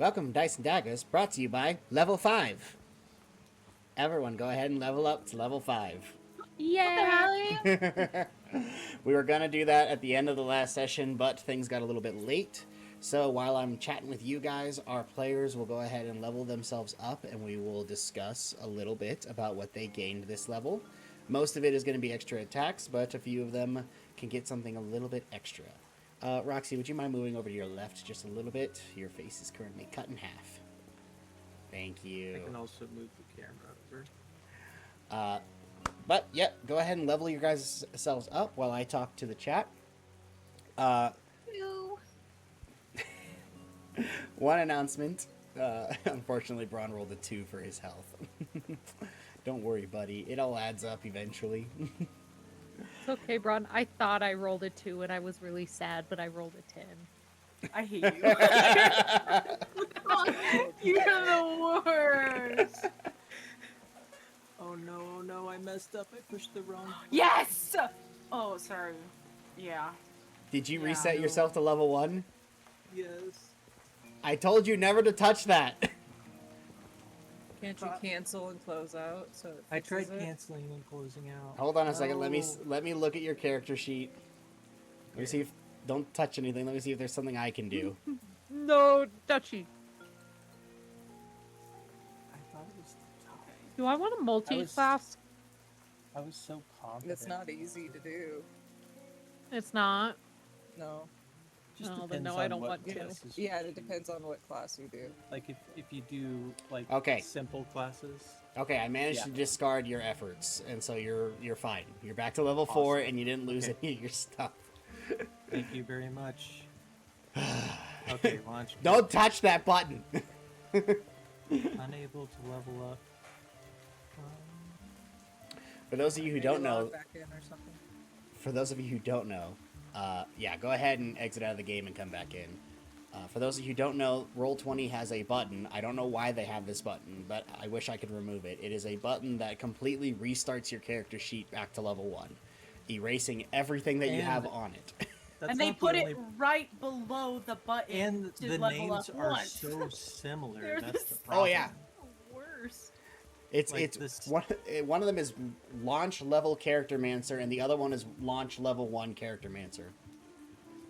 Welcome to Dice and Daggers, brought to you by Level 5. Everyone, go ahead and level up to level 5. Yeah. We were going to do that at the end of the last session, but things got a little bit late. So while I'm chatting with you guys, our players will go ahead and level themselves up, and we will discuss a little bit about what they gained this level. Most of it is going to be extra attacks, but a few of them can get something a little bit extra. Roxy, would you mind moving over to your left just a little bit? Your face is currently cut in half. Thank you. I can also move the camera over. But, yep, go ahead and level your guys' selves up while I talk to the chat. One announcement. Unfortunately, Braun rolled a 2 for his health. Don't worry, buddy. It all adds up eventually. It's okay, Braun. I thought I rolled a 2 and I was really sad, but I rolled a 10. I hate you. You're the worst. Oh no, I messed up. I pushed the wrong button. Yes! Oh, sorry. Yeah. Did you Yeah, reset no. yourself to level 1? Yes. I told you never to touch that. Can't you cancel and close out? So it I tried fixes it? canceling and closing out. Hold on a second. Let No. me look at your character sheet. Let me see if... Don't touch anything. Let me see if there's something I can do. No, Dutchy. I thought it was tied. Do I want a multi-class? I was so confident. It's not easy to do. It's not. No. Just No, then depends no, I on don't what want to. classes- Yeah, it depends on what class you do. Like if you do like Okay. simple classes. Okay, I managed Yeah. to discard your efforts, and so you're fine. You're back to level 4, Awesome. and you didn't lose Okay. any of your stuff. Thank you very much. Okay, launch. Don't touch that button. Unable to level up. For those of you who Maybe don't log know, back in or something. for those of you who don't know, yeah, go ahead and exit out of the game and come back in. For those of you who don't know, Roll20 has a button. I don't know why they have this button, but I wish I could remove it. It is a button that completely restarts your character sheet back to level 1, erasing everything that you And- have on it. That's And they not the put only... it right below the button And to the level names up are once. so similar. They're That's the the problem. Oh, yeah. Worst. It's Like it's this- one of them is launch level character mancer, and the other one is launch level 1 character mancer.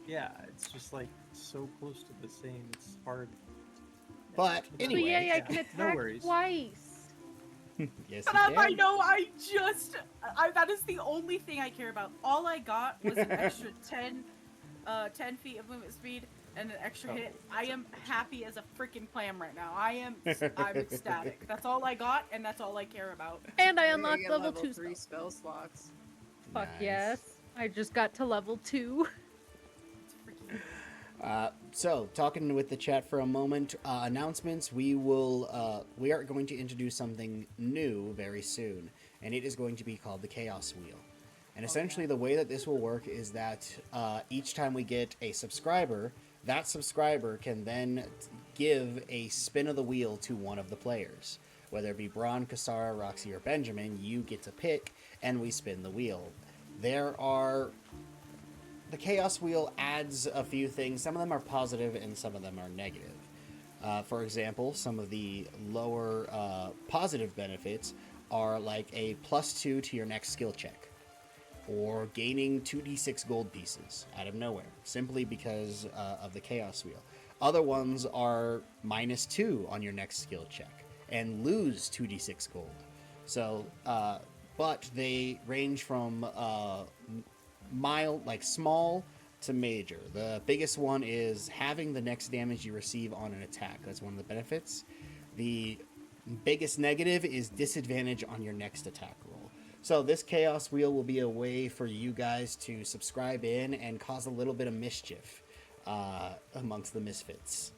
Yeah, it's just like so close to the same. It's hard. But But anyway, yay, I yeah, can no attack worries. twice. yes, But you I can. know that is the only thing I care about. All I got was an extra 10 feet of movement speed and an extra hit. I am happy as a freaking clam right now. I'm ecstatic. That's all I got, and that's all I care about. And I You're gonna unlocked get level 2 3 spell. spell slots. Fuck Nice. yes. I just got to level 2. It's freaking So, talking with the chat for a moment, announcements. We are going to introduce something new very soon, and it is going to be called the Chaos Wheel. And essentially, the way that this will work is that each time we get a subscriber, that subscriber can then give a spin of the wheel to one of the players. Whether it be Braun, Kasara, Roxy, or Benjamin, you get to pick, and we spin the wheel. The Chaos Wheel adds a few things. Some of them are positive and some of them are negative. For example, some of the lower positive benefits are like a +2 to your next skill check, or gaining 2d6 gold pieces out of nowhere, simply because of the Chaos Wheel. Other ones are -2 on your next skill check, and lose 2d6 gold. So, but they range from mild, like small, to major. The biggest one is having the next damage you receive on an attack. That's one of the benefits. The biggest negative is disadvantage on your next attack roll. So this Chaos Wheel will be a way for you guys to subscribe in and cause a little bit of mischief amongst the Misfits.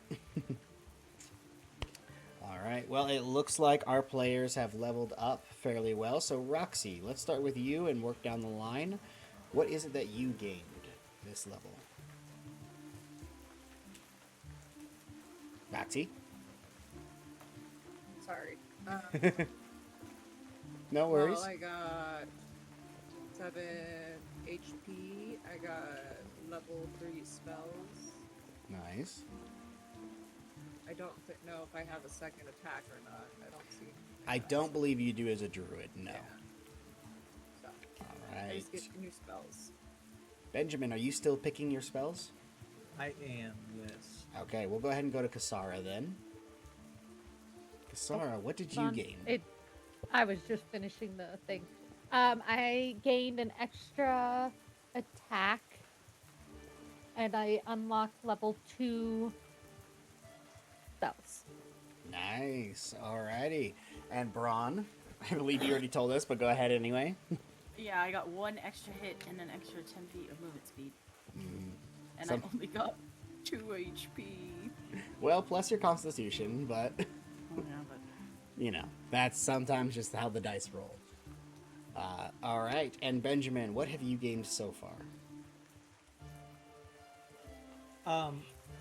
All right, well, it looks like our players have leveled up fairly well. So Roxy, let's start with you and work down the line. What is it that you gained this level? Roxy? Sorry. No worries. Well, I got 7 HP. I got level 3 spells. Nice. I don't know if I have a second attack or not. I don't see. I don't believe you do as a druid, no. Yeah. So, All I right. just get new spells. Benjamin, are you still picking your spells? I am, yes. Okay, we'll go ahead and go to Kasara then. Kasara, what did you Hold on. gain? I was just finishing the thing. I gained an extra attack, and I unlocked level 2 spells. Nice. Alrighty. And Braun, I believe you already told us, but go ahead anyway. Yeah, I got 1 extra hit and an extra 10 feet of movement speed. And Some- I only got 2 HP. Well, plus your constitution, but Oh, yeah, but you know, that's sometimes just how the dice roll. Alright, and Benjamin, what have you gained so far?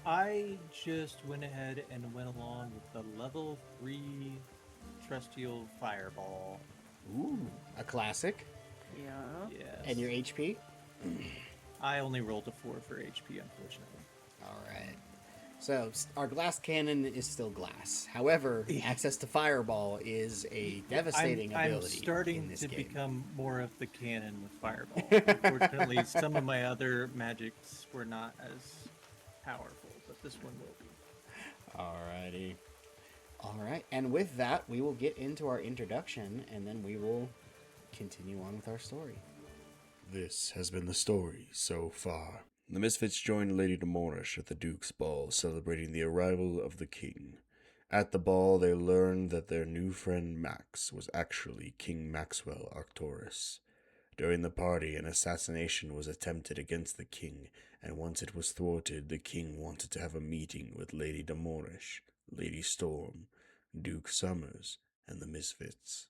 I just went ahead and went along with the level 3 Trusteel Fireball. Ooh, a classic. yeah. Yes. And your HP? I only rolled a 4 for HP, unfortunately. Alright. So, our glass cannon is still glass. However, access to fireball is a devastating I'm ability. starting in this to game. become more of the cannon with Fireball. Unfortunately, some of my other magics were not as powerful, but this one will be. Alrighty. Alright, and with that, we will get into our introduction, and then we will continue on with our story. This has been the story so far. The Misfits joined Lady Demorish at the Duke's ball, celebrating the arrival of the king. At the ball, they learned that their new friend Max was actually King Maxwell Arcturus. During the party, an assassination was attempted against the king, and once it was thwarted, the king wanted to have a meeting with Lady Demorish, Lady Storm, Duke Summers, and the Misfits.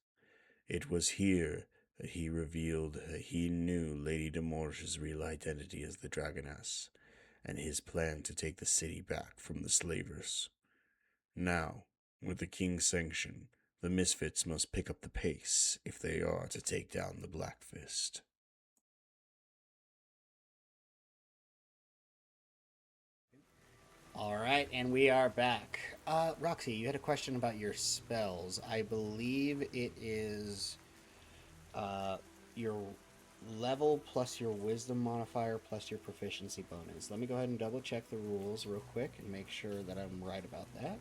It was here that he revealed that he knew Lady Demorish's real identity as the Dragoness, and his plan to take the city back from the slavers. Now, with the king's sanction, the Misfits must pick up the pace if they are to take down the Black Fist. Alright, and we are back. Roxy, you had a question about your spells. I believe it is your level plus your wisdom modifier plus your proficiency bonus. Let me go ahead and double check the rules real quick and make sure that I'm right about that.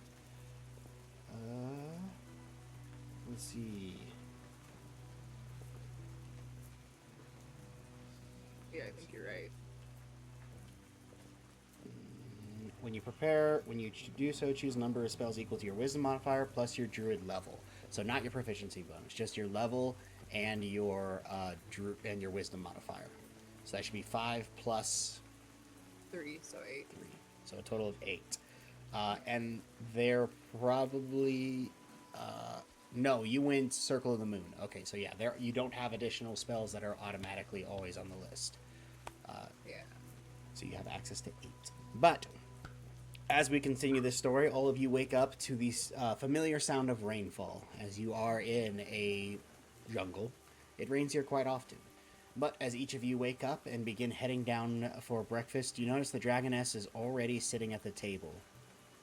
Let's see. Yeah, I think you're right. When you do so, choose a number of spells equal to your wisdom modifier plus your druid level. So not your proficiency bonus, just your level and your wisdom modifier. So that should be 5 plus 3, so 8. 3. So a total of 8. And they're probably no, you went Circle of the Moon. Okay, so yeah, you don't have additional spells that are automatically always on the list. Yeah. So you have access to 8. But as we continue this story, all of you wake up to the familiar sound of rainfall. As you are in a jungle, it rains here quite often. But as each of you wake up and begin heading down for breakfast, you notice the Dragoness is already sitting at the table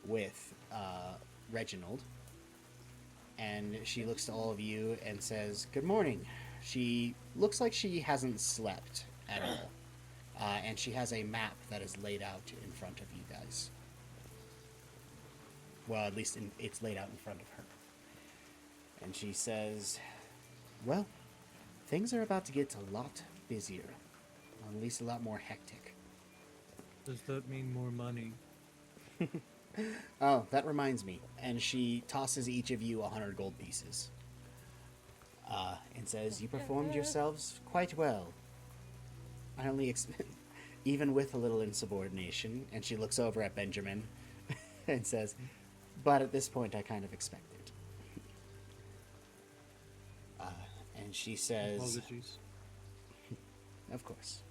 with Reginald. And she looks to all of you and says, "Good morning." She looks like she hasn't slept at all. And she has a map that is laid out in front of you guys. Well, at least it's laid out in front of her. And she says, "Well, things are about to get a lot busier. Or at least a lot more hectic." Does that mean more money? Oh, that reminds me. And she tosses each of you 100 gold pieces. And says, "You performed yourselves quite well. I only even with a little insubordination." And she looks over at Benjamin and says, "But at this point, I kind of expect it." And she says, Apologies. "Of course.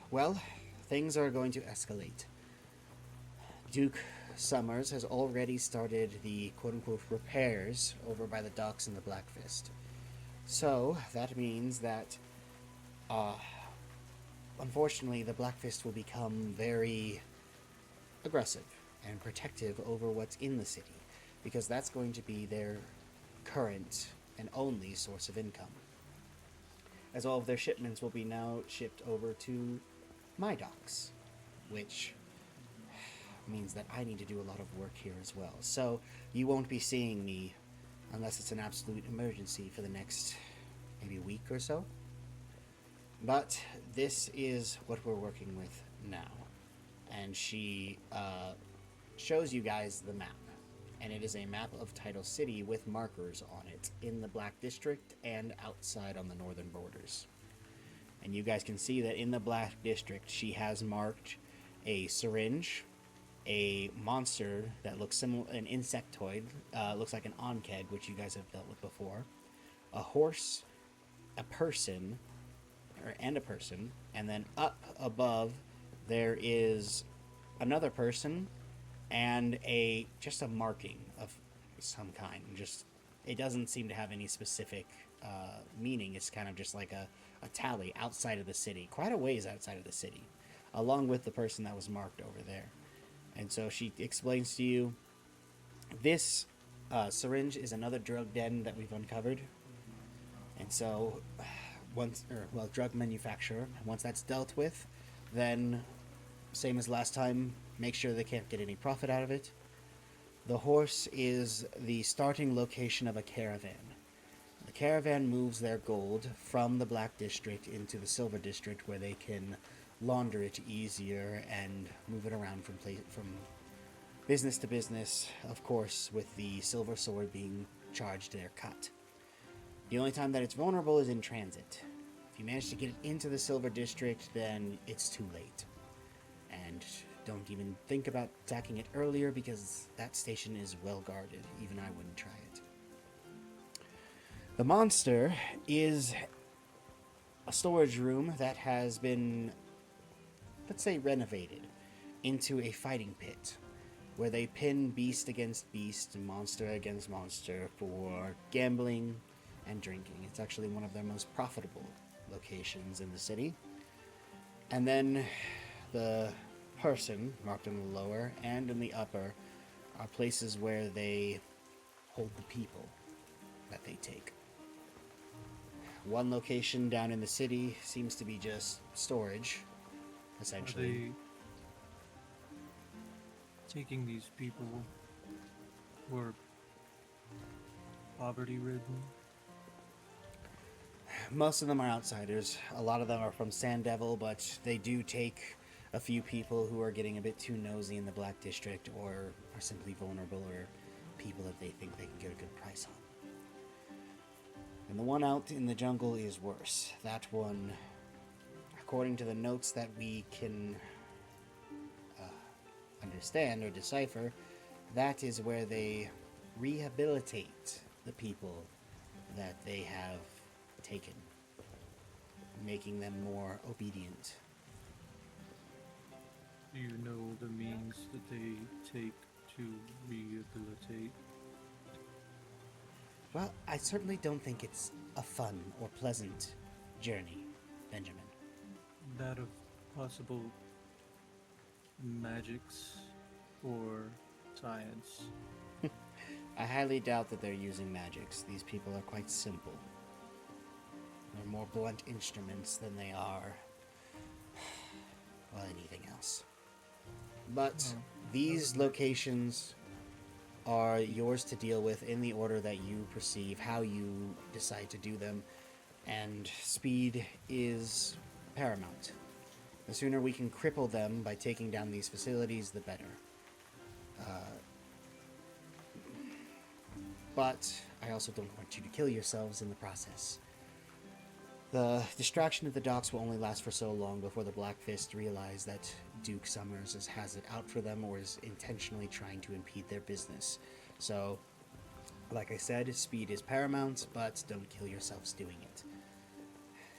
Well, things are going to escalate. Duke Summers has already started the quote-unquote repairs over by the docks in the Black Fist. So, that means that, unfortunately, the Black Fist will become very aggressive. and protective over what's in the city, because that's going to be their current and only source of income. As all of their shipments will be now shipped over to my docks, which means that I need to do a lot of work here as well. So you won't be seeing me unless it's an absolute emergency for the next maybe week or so. But this is what we're working with now. And she shows you guys the map. And it is a map of Tidal City with markers on it in the Black District and outside on the northern borders. And you guys can see that in the Black District, she has marked a syringe, a monster that looks similar, an insectoid, looks like an onkeg, which you guys have dealt with before, a horse, a person, and a person, and then up above there is another person and just a marking of some kind. Just, it doesn't seem to have any specific meaning. It's kind of just like a tally outside of the city, quite a ways outside of the city, along with the person that was marked over there. And so she explains to you, this syringe is another drug den that we've uncovered. And so, drug manufacturer, once that's dealt with, then, same as last time, make sure they can't get any profit out of it. The horse is the starting location of a caravan. The caravan moves their gold from the Black District into the Silver District, where they can launder it easier and move it around from business to business, of course, with the silver sword being charged their cut. The only time that it's vulnerable is in transit. If you manage to get it into the Silver District, then it's too late. And don't even think about attacking it earlier, because that station is well guarded. Even I wouldn't try it. The monster is a storage room that has been, let's say, renovated into a fighting pit, where they pin beast against beast and monster against monster for gambling and drinking. It's actually one of their most profitable locations in the city. And then the person, marked in the lower and in the upper, are places where they hold the people that they take. One location down in the city seems to be just storage, essentially. Are they taking these people who are poverty-ridden? Most of them are outsiders. A lot of them are from Sand Devil, but they do take a few people who are getting a bit too nosy in the Black District, or are simply vulnerable, or people that they think they can get a good price on. And the one out in the jungle is worse. That one, according to the notes that we can understand or decipher, that is where they rehabilitate the people that they have taken, making them more obedient. Do you know the means that they take to rehabilitate? Well, I certainly don't think it's a fun or pleasant journey, Benjamin. That of possible magics or science? I highly doubt that they're using magics. These people are quite simple. They're more blunt instruments than they are, well, anything else. But these locations are yours to deal with in the order that you perceive, how you decide to do them, and speed is paramount. The sooner we can cripple them by taking down these facilities, the better. But I also don't want you to kill yourselves in the process. The distraction at the docks will only last for so long before the Black Fist realize that Duke Summers has it out for them, or is intentionally trying to impede their business. So, like I said, speed is paramount, but don't kill yourselves doing it.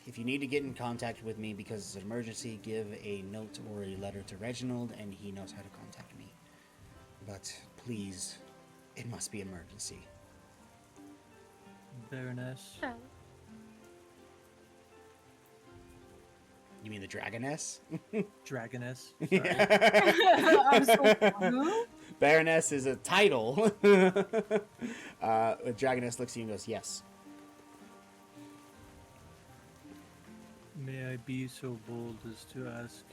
If you need to get in contact with me because it's an emergency, give a note or a letter to Reginald, and he knows how to contact me. But please, it must be emergency. Baroness? So, You mean the Dragoness? Dragoness? I'm so Baroness is a title. Dragoness looks at you and goes, yes. May I be so bold as to ask,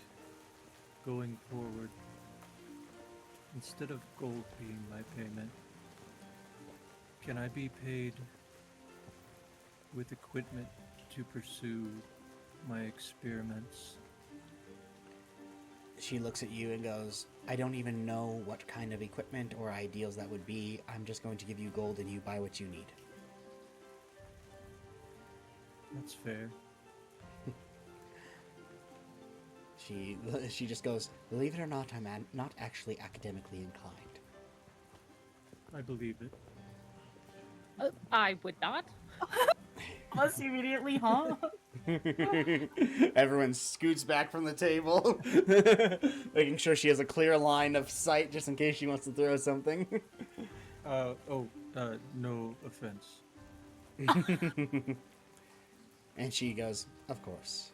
going forward, instead of gold being my payment, can I be paid with equipment to pursue my experiments? She looks at you and goes, I don't even know what kind of equipment or ideals that would be. I'm just going to give you gold and you buy what you need. That's fair. She just goes, believe it or not, I'm not actually academically inclined. I believe it. I would not. Us immediately, huh? Everyone scoots back from the table, making sure she has a clear line of sight just in case she wants to throw something. No offense. And she goes, of course.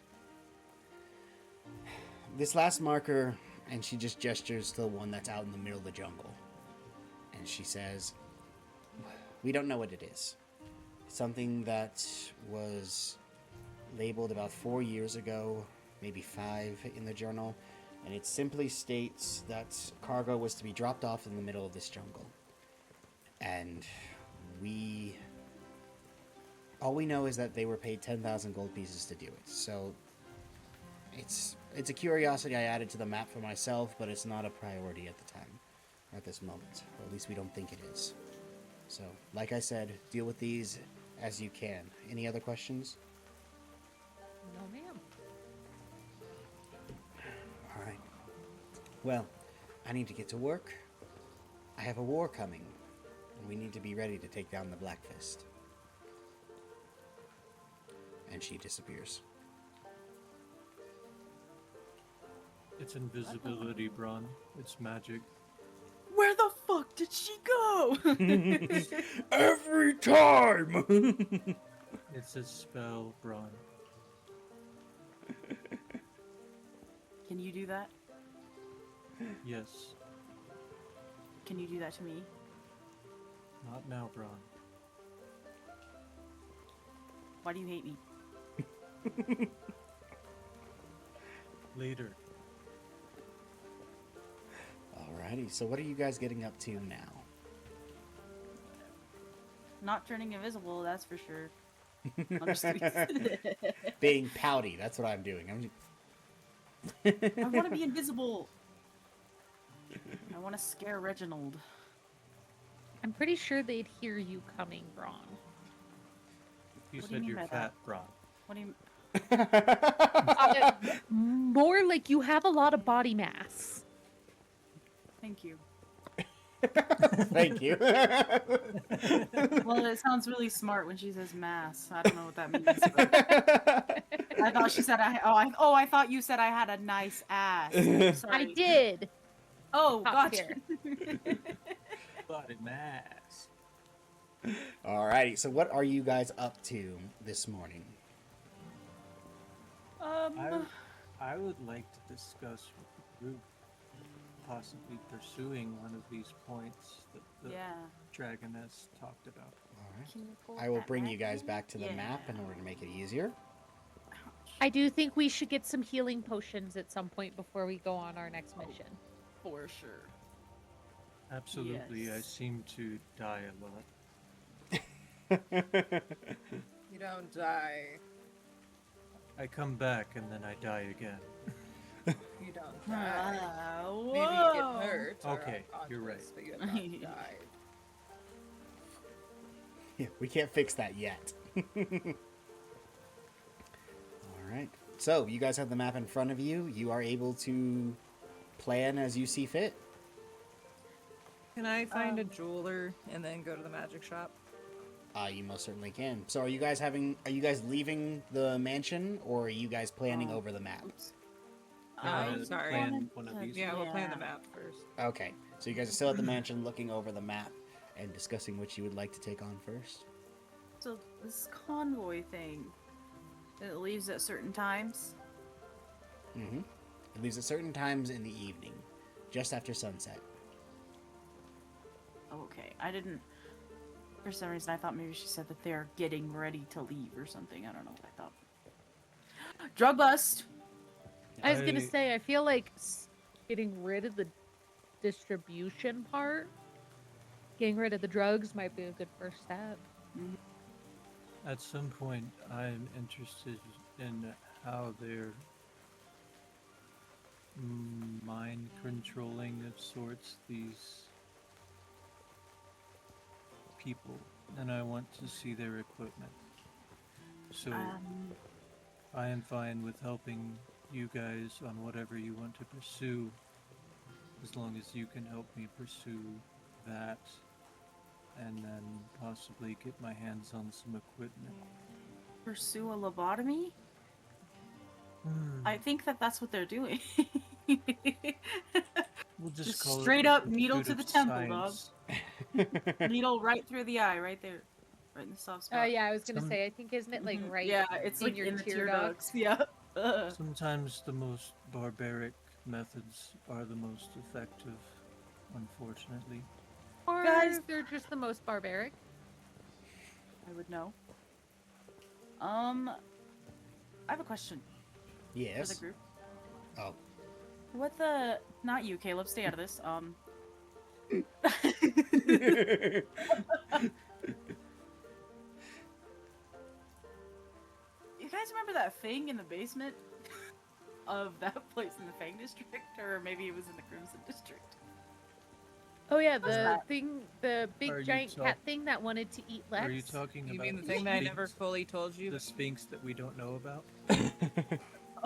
This last marker, and she just gestures to the one that's out in the middle of the jungle. And she says, we don't know what it is. Something that was labeled about 4 years ago, maybe 5 in the journal. And it simply states that cargo was to be dropped off in the middle of this jungle. And all we know is that they were paid 10,000 gold pieces to do it. So it's a curiosity I added to the map for myself, but it's not a priority at the time, at this moment. Or at least we don't think it is. So, like I said, deal with these as you can. Any other questions? No, ma'am. All right. Well, I need to get to work. I have a war coming, and we need to be ready to take down the Black Fist. And she disappears. It's invisibility, Bron. It's magic. Where the fuck did she go? Every time! It's a spell, Bron. Can you do that? Yes. Can you do that to me? Not now, Bron. Why do you hate me? Later. Alrighty, so what are you guys getting up to now? Not turning invisible, that's for sure. I'm just kidding. Being pouty, that's what I'm doing. I want to be invisible. I want to scare Reginald. I'm pretty sure they'd hear you coming, Braun. You What do you said mean you're by fat, that? Bron. What do you? More like you have a lot of body mass. Thank you. Thank you. Well, it sounds really smart when she says mass. I don't know what that means. But I thought she said I thought you said I had a nice ass. Sorry. I did. Oh, Top gotcha. tier. Body mass. Alrighty, so what are you guys up to this morning? I would like to discuss with the group possibly pursuing one of these points that the Yeah. Dragoness talked about. Alright. Can you pull I will that bring back you guys in? back to the map in Yeah. order to make it easier. I do think we should get some healing potions at some point before we go on our next mission. For sure. Absolutely, I Yes. seem to die a lot. You don't die. I come back and then I die again. You don't die. Whoa. Maybe you get hurt. or Okay, you're unconscious, right. But you have not died. Yeah, we can't fix that yet. Alright. So, you guys have the map in front of you. You are able to plan as you see fit. Can I find a jeweler and then go to the magic shop? You most certainly can. So are you guys leaving the mansion, or are you guys planning over the map? Oops. Sorry. Plan one of these. Yeah, we'll plan the Yeah. map first. Okay. So you guys are still at the mansion looking over the map and discussing what you would like to take on first. So this convoy thing, it leaves at certain times. Mm-hmm. It leaves at certain times in the evening, just after sunset. okay. I didn't. For some reason, I thought maybe she said that they're getting ready to leave or something. I don't know what I thought. Drug bust. I was gonna say, I feel like getting rid of the distribution part, getting rid of the drugs might be a good first step. At some point, I'm interested in how they're mind controlling of sorts these people, and I want to see their equipment. So I am fine with helping you guys on whatever you want to pursue, as long as you can help me pursue that, and then possibly get my hands on some equipment. Pursue a lobotomy? I think that's what they're doing. We'll just Just call straight it up the needle pursuit to of the temple, science. Needle right through the eye, right there. Right in the soft spot. Yeah, I was gonna Some- say, I think isn't it like right Yeah, it's in like your in the tear tear ducts? ducts. Yeah. Sometimes the most barbaric methods are the most effective, unfortunately. Or Guys- they're just the most barbaric. I would know. I have a question for the Yes. group. Oh. What the? Not you, Caleb. Stay out of this. You guys remember that thing in the basement of that place in the Fang District, or maybe it was in the Crimson District? Oh yeah, What's the that? thing, the big Are you giant talk- cat thing that wanted to eat Lex. Are you talking You about mean the the thing that I never Sphinx? fully told you? The Sphinx that we don't know about?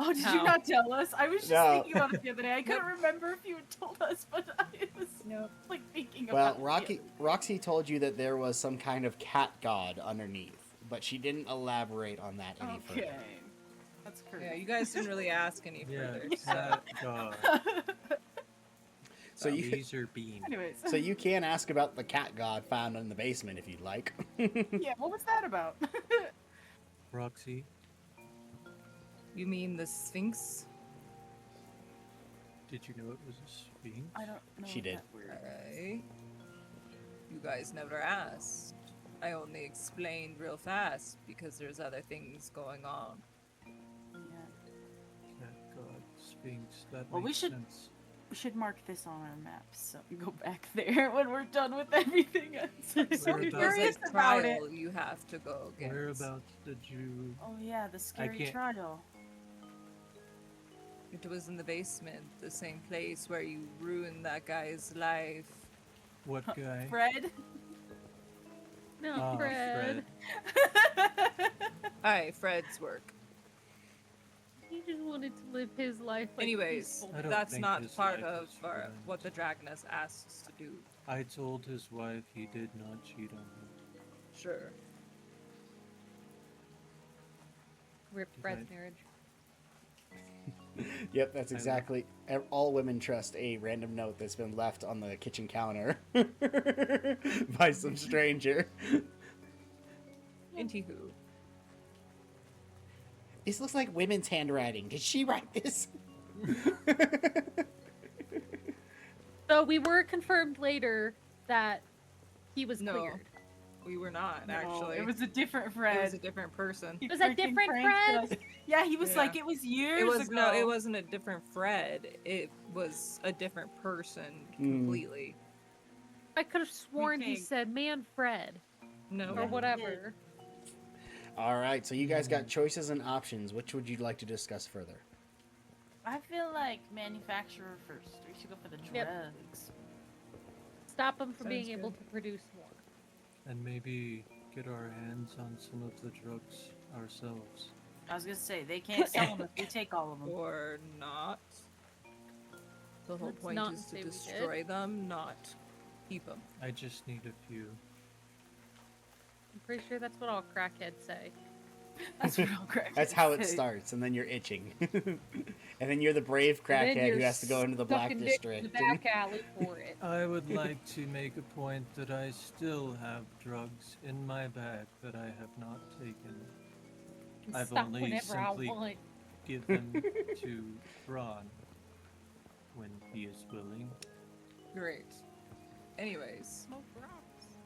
Oh, did No. you not tell us? I was just No. thinking about it the other day. I couldn't remember if you had told us, but I was like thinking Well, about it. Roxy told you that there was some kind of cat god underneath, but she didn't elaborate on that any Okay. further. That's crazy. Yeah, you guys didn't really ask any Yeah, further. cat god. So you laser beam. Anyways. so you can ask about the cat god found in the basement if you'd like. Yeah, what was that about? Roxy, You mean the Sphinx? did you know it was a sphinx? I don't know. She what did. that word- Alright. You guys never asked. I only explained real fast because there's other things going on. Yeah. Cat god, sphinx. That Well, we makes should- sense. We should mark this on our map so we go back there when we're done with everything else. I'm so Whereabouts? curious There's a about it. trial you have to go against. Whereabouts did you? Oh yeah, the scary can't- trial. It was in the basement, the same place where you ruined that guy's life. What guy? Fred. No, Ah, Fred. Alright, Fred's work. He just wanted to live his life. Like, Anyways, peaceful. I don't that's think not his part life of is our, ruined. what the Dragoness asks us to do. I told his wife he did not cheat on her. Sure. Rip Did Fred's I- marriage. Yep, that's exactly. All women trust a random note that's been left on the kitchen counter by some stranger. Anywho. This looks like women's handwriting. Did she write this? So we were confirmed later that he was No. cleared. We were not, No, actually. it was a different It Fred. was a different person. He Was that freaking different pranked Fred? us. Yeah, he was Yeah. like, it was years It was ago. no, it wasn't a different Fred. It was a different person completely. I could have sworn he think. said "Man, Fred" No. or whatever. All right, so you guys got choices and options. Which would you like to discuss further? I feel like manufacturer first. We should go for the Yep. drugs. Stop him from Sounds being able good. to produce more. And maybe get our hands on some of the drugs ourselves. I was gonna say they can't sell them if we take all of them. Or not. The whole Let's point not is to say we did. destroy them, not keep them. I just need a few. I'm pretty sure that's what all crackheads say. That's real correct. That's how it starts, and then you're itching. And then you're the brave And then crackhead who you're has to go into the black sucking dick in district. the back alley for it. I would like to make a point that I still have drugs in my bag that I have not taken. And I've stop only whenever simply- I want. Given to Ron when he is willing. Great. Anyways, smoke rocks.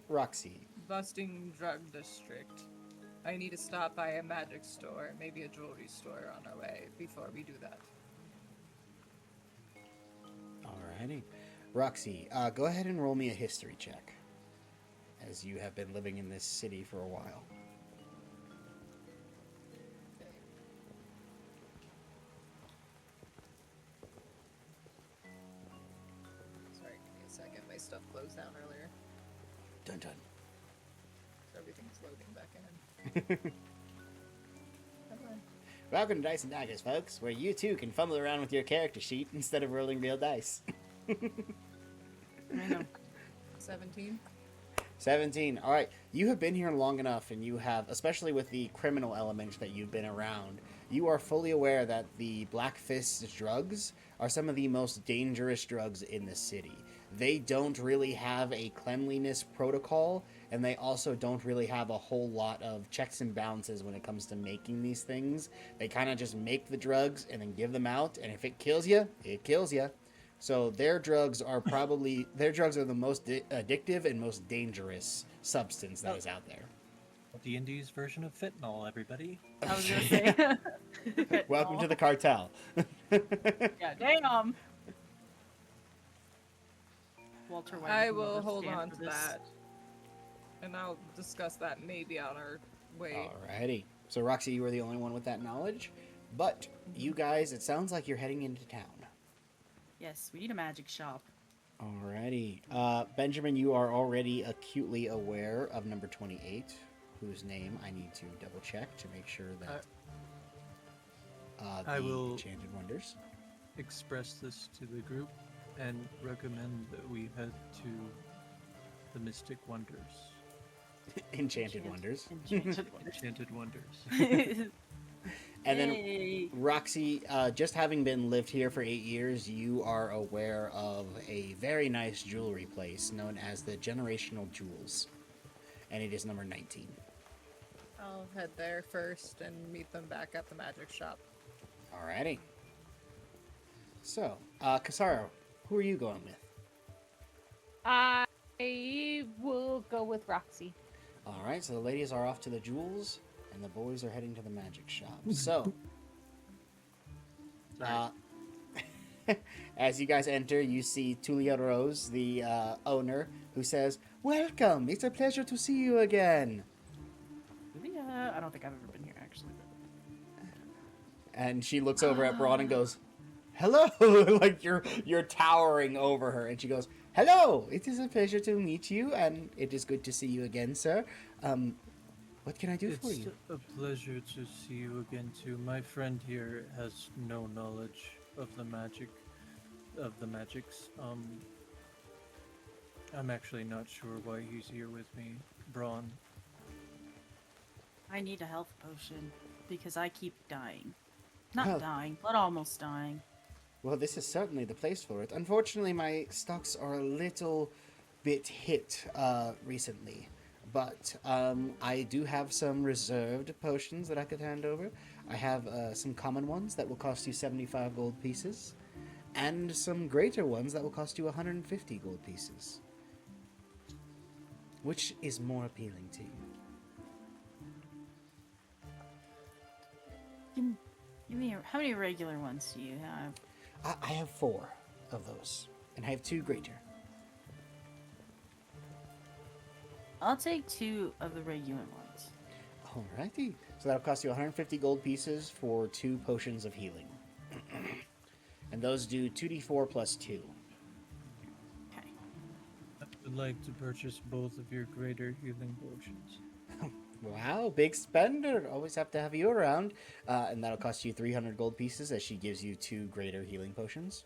Roxy. Busting drug district. I need to stop by a magic store, maybe a jewelry store on our way before we do that. Alrighty. Roxy, go ahead and roll me a history check, as you have been living in this city for a while. Sorry, give me a second. My stuff closed down earlier, Dun dun. so everything's loading back in. Come on. Welcome to Dice and Daggers, folks, where you too can fumble around with your character sheet instead of rolling real dice. I know. 17. 17. All right. You have been here long enough, and you have, especially with the criminal element that you've been around, you are fully aware that the Black Fist drugs are some of the most dangerous drugs in the city. They don't really have a cleanliness protocol, and they also don't really have a whole lot of checks and balances when it comes to making these things. They kind of just make the drugs and then give them out, and if it kills you, it kills you. So their drugs are the most addictive and most dangerous substance that is out there. D&D's version of fentanyl, everybody. I was gonna say. Welcome to the cartel. Yeah, damn. Walter White. I doesn't will hold understand on for to this. that. And I'll discuss that maybe on our way. Alrighty. So Roxy, you were the only one with that knowledge, but you guys, it sounds like you're heading into town. Yes, we need a magic shop. Alrighty. Benjamin, you are already acutely aware of number 28, whose name I need to double check to make sure that I the will- Enchanted Wonders. Express this to the group and recommend that we head to the Mystic Wonders. Enchanted Wonders. Enchanted Wonders. Enchanted Wonders. And then Yay. Roxy, just having been lived here for 8 years, you are aware of a very nice jewelry place known as the Generational Jewels, and it is number 19. I'll head there first and meet them back at the magic shop. Alrighty. So, Casaro, who are you going with? I will go with Roxy. Alright, so the ladies are off to the Jewels, and the boys are heading to the magic shop. So, as you guys enter, you see Tulia Rose, the owner, who says, "Welcome! It's a pleasure to see you again." Yeah, I don't think I've ever been here actually. And she looks over at Braun and goes, "Hello!" Like you're towering over her, and she goes, "Hello! It is a pleasure to meet you, and it is good to see you again, sir. What can I do for It's you?" a pleasure to see you again too. My friend here has no knowledge of the magics. I'm actually not sure why he's here with me. Braun. I need a health potion because I keep dying. Not Well- dying, but almost dying. Well, this is certainly the place for it. Unfortunately, my stocks are a little bit hit recently. But I do have some reserved potions that I could hand over. I have some common ones that will cost you 75 gold pieces. And some greater ones that will cost you 150 gold pieces. Which is more appealing to you? Give me how many regular ones do you have? I have 4 of those. And I have 2 greater. I'll take 2 of the regular ones. Alrighty. So that'll cost you 150 gold pieces for 2 potions of healing. And those do 2d4 plus 2. Okay. I would like to purchase both of your greater healing potions. Wow, big spender. Always have to have you around. And that'll cost you 300 gold pieces as she gives you 2 greater healing potions.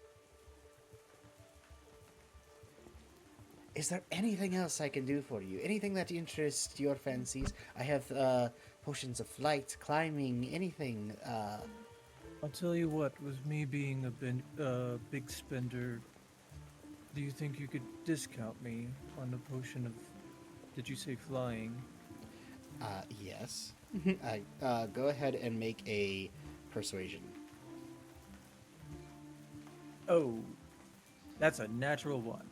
Is there anything else I can do for you? Anything that interests your fancies? I have potions of flight, climbing, anything. I'll tell you what, with me being a big spender, do you think you could discount me on a potion of, did you say flying? Yes. Go ahead and make a persuasion. Oh, that's a natural one.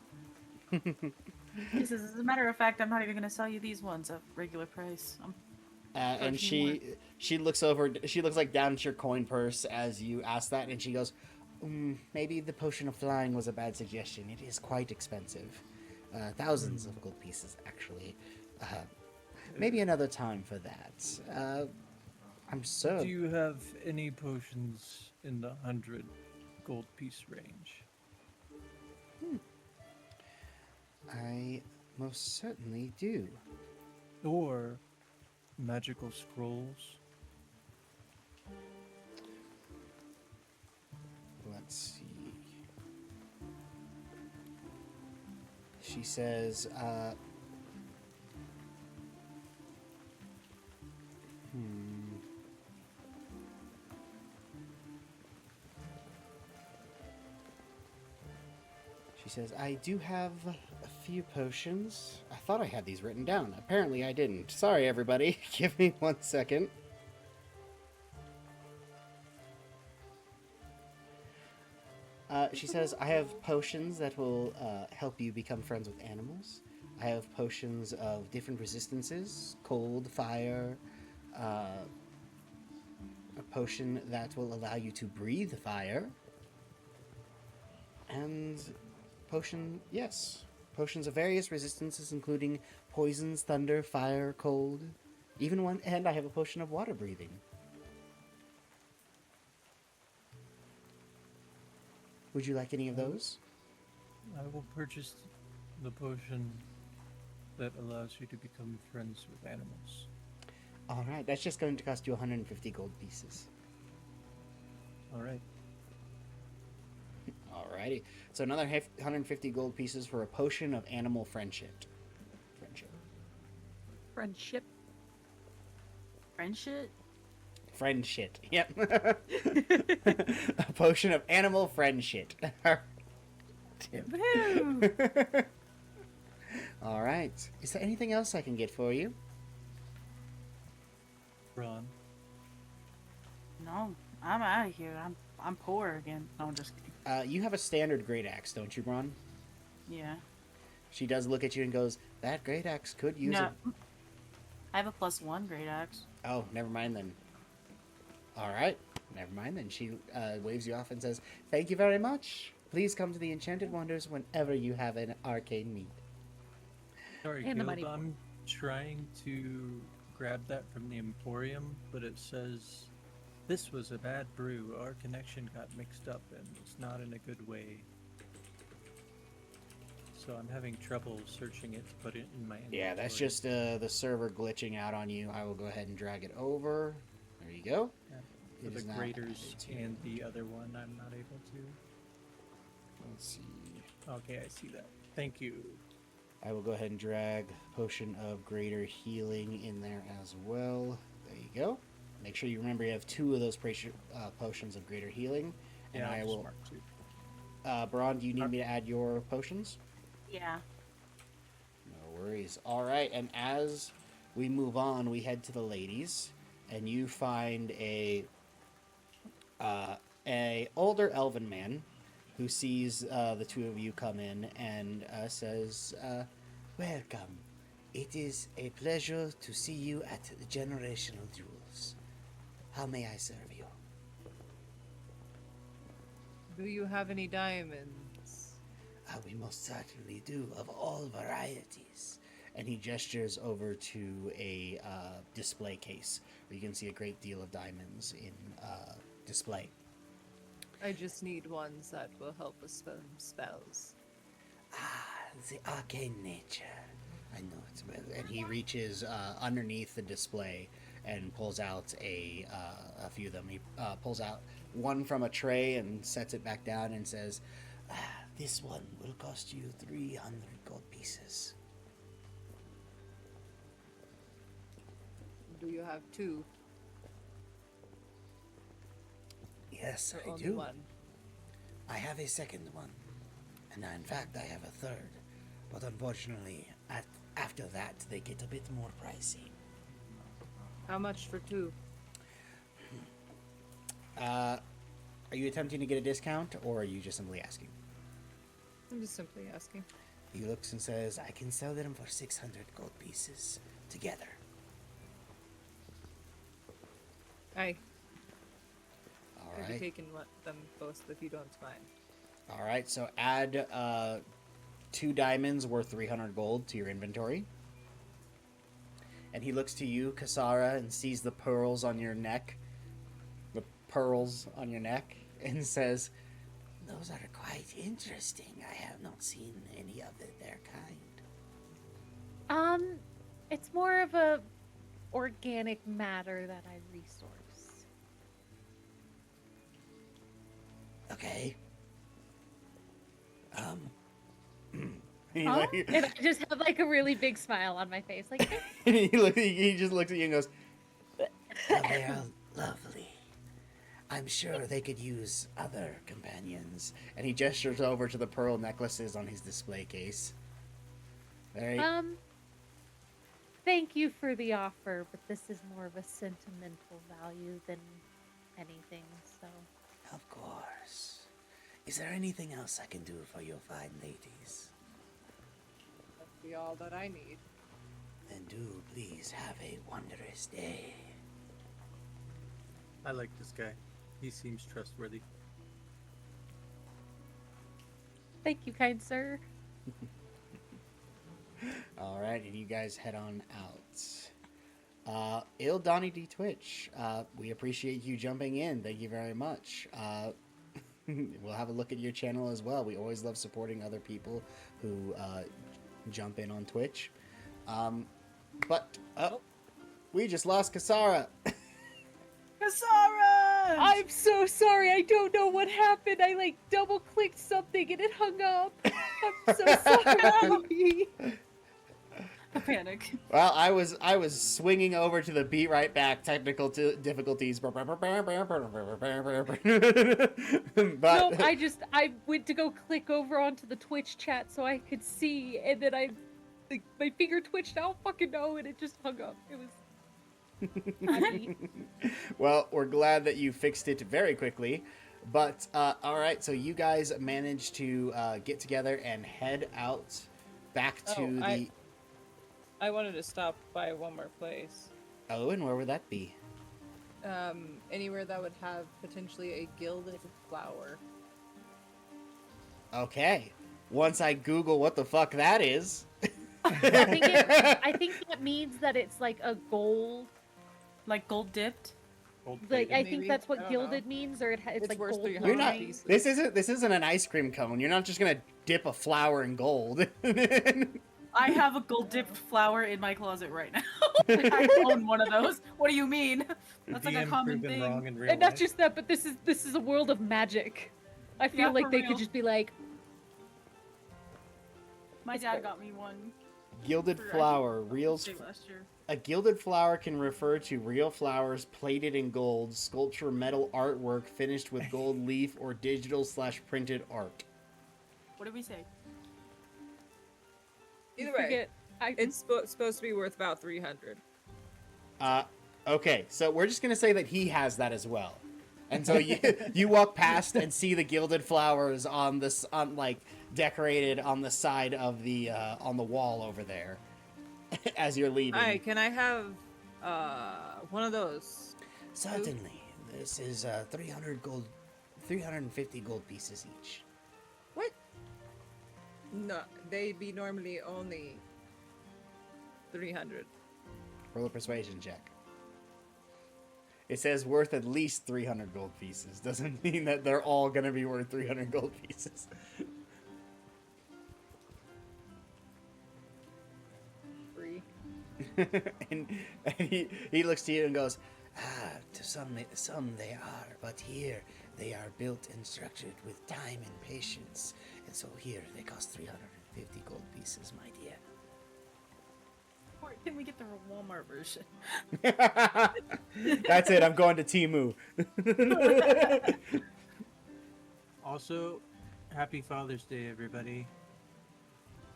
He says, as a matter of fact, I'm not even gonna sell you these ones at regular price. And Charging she looks over. She looks like down at your coin purse as you ask that, and she goes, "Maybe the potion of flying was a bad suggestion. It is quite expensive, thousands of gold pieces actually. Maybe another time for that. I'm so Do you have any potions in the 100 gold piece range? I most certainly do. Or magical scrolls? Let's see. She says, She says, I do have a few potions. I thought I had these written down. Apparently I didn't. Sorry, everybody. Give me 1 second. She says, I have potions that will help you become friends with animals. I have potions of different resistances, cold, fire, a potion that will allow you to breathe fire, and potions of various resistances, including poisons, thunder, fire, cold, even one, and I have a potion of water breathing. Would you like any of those? I will purchase the potion that allows you to become friends with animals. All right, that's just going to cost you 150 gold pieces. Alright. Alrighty, so another 150 gold pieces for a potion of animal friendship. Friendship. Friendship? Friendship. Yep. A potion of animal friendship. Woo! All right. Is there anything else I can get for you? Ron, No, I'm out of here. I'm poor again. No, I'm just kidding. You have a standard great axe, don't you, Bron? Yeah. She does look at you and goes, "That great axe could use No. it." I have a +1 great axe. Oh, never mind then. All right, never mind then. She waves you off and says, "Thank you very much. Please come to the Enchanted Wonders whenever you have an arcane need." sorry, And the Caleb, money. I'm trying to grab that from the Emporium, but it says, this was a bad brew. Our connection got mixed up and it's not in a good way. So I'm having trouble searching it to put it in my inventory. Yeah, that's just the server glitching out on you. I will go ahead and drag it over. There you go. Yeah, It for is the now graders added to- and the other one I'm not able to. Let's see. Okay, I see that. Thank you. I will go ahead and drag Potion of Greater Healing in there as well. There you go. Make sure you remember you have 2 of those potions of Greater Healing. And Yeah, I I'll will... mark too. Braun, do you need me to add your potions? Yeah. No worries. All right, and as we move on, we head to the ladies, and you find a older elven man who sees the 2 of you come in and says, "Welcome. It is a pleasure to see you at the Generational Jewels. How may I serve you?" Do you have any diamonds? We most certainly do, of all varieties. And he gestures over to a display case where you can see a great deal of diamonds in display. I just need ones that will help us spell spells. The arcane nature. I know it's well. And he reaches underneath the display and pulls out a few of them. He pulls out one from a tray and sets it back down and says, "This one will cost you 300 gold pieces." Do you have 2? Yes, Or I only do. 1? I have a second one, and in fact, I have a third. But unfortunately, after that, they get a bit more pricey. How much for 2? Are you attempting to get a discount, or are you just simply asking? I'm just simply asking. He looks and says, I can sell them for 600 gold pieces together. Aye. All I'll be right. taking them both if you don't mind. All right, so add 2 diamonds worth 300 gold to your inventory. And he looks to you, Kasara, and sees the pearls on your neck. The pearls on your neck. And says, those are quite interesting. I have not seen any of their kind. It's more of a organic matter that I resource. Okay. Huh? And I just have like a really big smile on my face, like. he just looks at you and goes, oh, they're lovely. I'm sure they could use other companions. And he gestures over to the pearl necklaces on his display case. Very... Thank you for the offer, but this is more of a sentimental value than anything, so. Of course. Is there anything else I can do for your fine ladies? That'll be all that I need. Then do please have a wondrous day. I like this guy. He seems trustworthy. Thank you, kind sir. All right, and you guys head on out. Il Donnie D Twitch, we appreciate you jumping in. Thank you very much. We'll have a look at your channel as well. We always love supporting other people who jump in on Twitch. But we just lost Kasara. Kasara! I'm so sorry. I don't know what happened. I like double clicked something and it hung up. I'm so sorry. Panic. Well, I was swinging over to the Be Right Back technical difficulties. But No, I went to go click over onto the Twitch chat so I could see, and then my finger twitched. I don't fucking know, and it just hung up. It was. Well, we're glad that you fixed it very quickly. But all right, so you guys managed to get together and head out back to I wanted to stop by one more place. Oh, and where would that be? Anywhere that would have potentially a gilded flower. Okay. Once I Google what the fuck that is. I think that means that it's like a gold. Like gold dipped? Like I maybe? think that's I what don't gilded know. means, or it's like worth gold. 300 You're not. pieces. This isn't an ice cream cone. You're not just gonna dip a flower in gold. I have a gold dipped flower in my closet right now. I own one of those. What do you mean? That's like a Being common proven thing. wrong in real And not life. just that, but this is a world of magic. I feel Yeah, like for they real. could just be like, My dad got me one Gilded for, I flower. think, Real. Mother's Day last year. A gilded flower can refer to real flowers plated in gold, sculpture, metal artwork finished with gold leaf, or digital/printed art. What did we say? Either I way, forget. it's supposed to be worth about 300. Okay, so we're just gonna say that he has that as well. And so you walk past and see the gilded flowers on like decorated on the side of the on the wall over there as you're leaving. Hi, can I have one of those? Certainly. This is 350 gold pieces each. What? No, they'd be normally only 300. Roll a persuasion check. It says worth at least 300 gold pieces. Doesn't mean that they're all going to be worth 300 gold pieces. Free. and he looks to you and goes, to some they are, but here they are built and structured with time and patience. And so here they cost 350 gold pieces, my dear. Or can we get the Walmart version? That's it. I'm going to Temu. Also, happy Father's Day, everybody.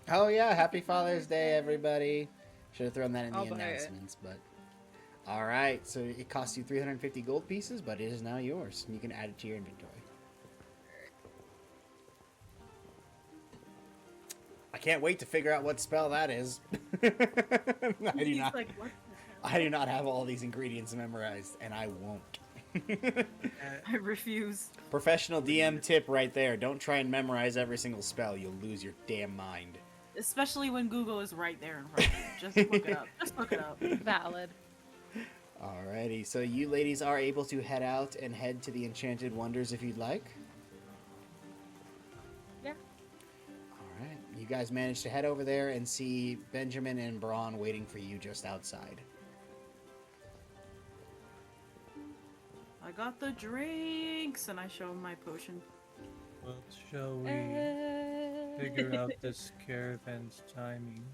Oh yeah, happy Father's Day, everybody. Should have thrown that in the I'll buy it. announcements, but all right. So it costs you 350 gold pieces, but it is now yours. You can add it to your inventory. I can't wait to figure out what spell that is. I do He's not. like, what the hell? I do not have all these ingredients memorized, and I won't. I refuse. Professional DM tip right there. Don't try and memorize every single spell. You'll lose your damn mind. Especially when Google is right there in front of you. Just look it up. Just look it up. Valid. Alrighty, so you ladies are able to head out and head to the Enchanted Wonders if you'd like. Yeah. Alright, you guys managed to head over there and see Benjamin and Braun waiting for you just outside. I got the drinks, and I show him my potion. Well, shall we figure out this caravan's timing?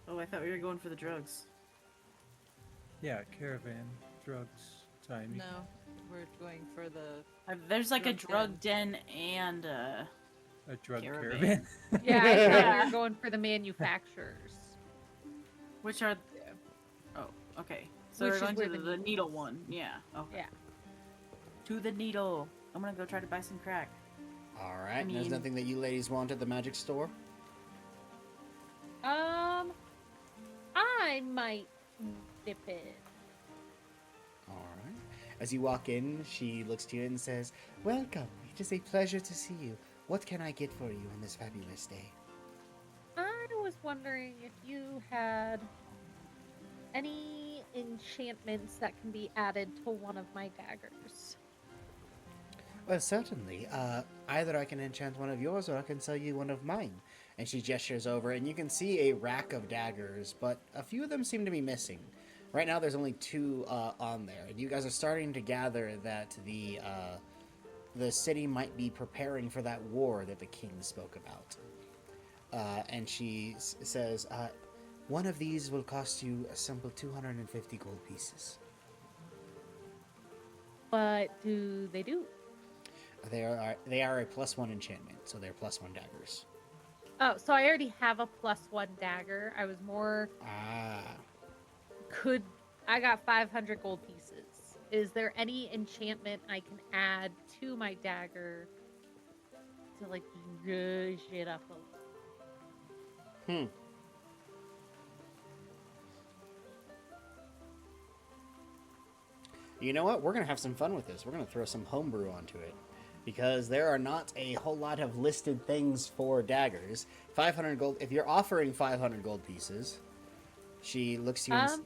Oh, I thought we were going for the drugs. Yeah, caravan, drugs, timing. No, we're going for the. There's like a Drug drug den and A drug Caravan. caravan. Yeah, I thought Yeah. we were going for the manufacturers. which are. Oh, okay. So Which we're is going where to the the needle one. Yeah. Okay. Yeah. To the needle. I'm gonna go try to buy some crack. Alright, I and there's mean- nothing that you ladies want at the magic store? I might dip it. Alright. As you walk in, she looks to you and says, "Welcome. It is a pleasure to see you. What can I get for you on this fabulous day?" I was wondering if you had any enchantments that can be added to one of my daggers. Well, certainly. Either I can enchant one of yours or I can sell you one of mine. And she gestures over, and you can see a rack of daggers, but a few of them seem to be missing. Right now, there's only 2 on there. And you guys are starting to gather that the city might be preparing for that war that the king spoke about. And she says, one of these will cost you a simple 250 gold pieces. What do they do? They are a +1 enchantment, so they're +1 daggers. Oh, so I already have a +1 dagger. I was more I got 500 gold pieces. Is there any enchantment I can add to my dagger to like rush it up a little? You know what? We're going to have some fun with this. We're going to throw some homebrew onto it. Because there are not a whole lot of listed things for daggers. 500 gold. If you're offering 500 gold pieces, she looks to you and...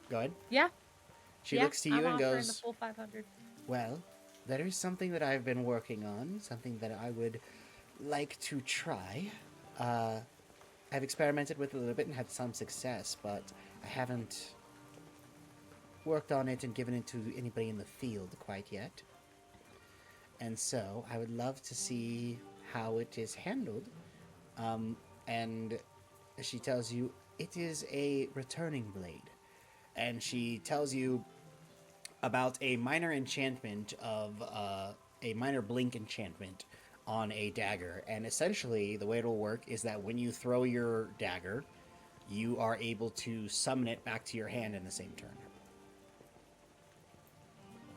Go ahead. Yeah. She yeah, looks to you I'm and offering goes, the full 500. "Well, there is something that I've been working on. Something that I would like to try. I've experimented with it a little bit and had some success, but I haven't worked on it and given it to anybody in the field quite yet. And so I would love to see how it is handled." And she tells you it is a returning blade. And she tells you about a minor enchantment of a minor blink enchantment on a dagger. And essentially, the way it'll work is that when you throw your dagger, you are able to summon it back to your hand in the same turn.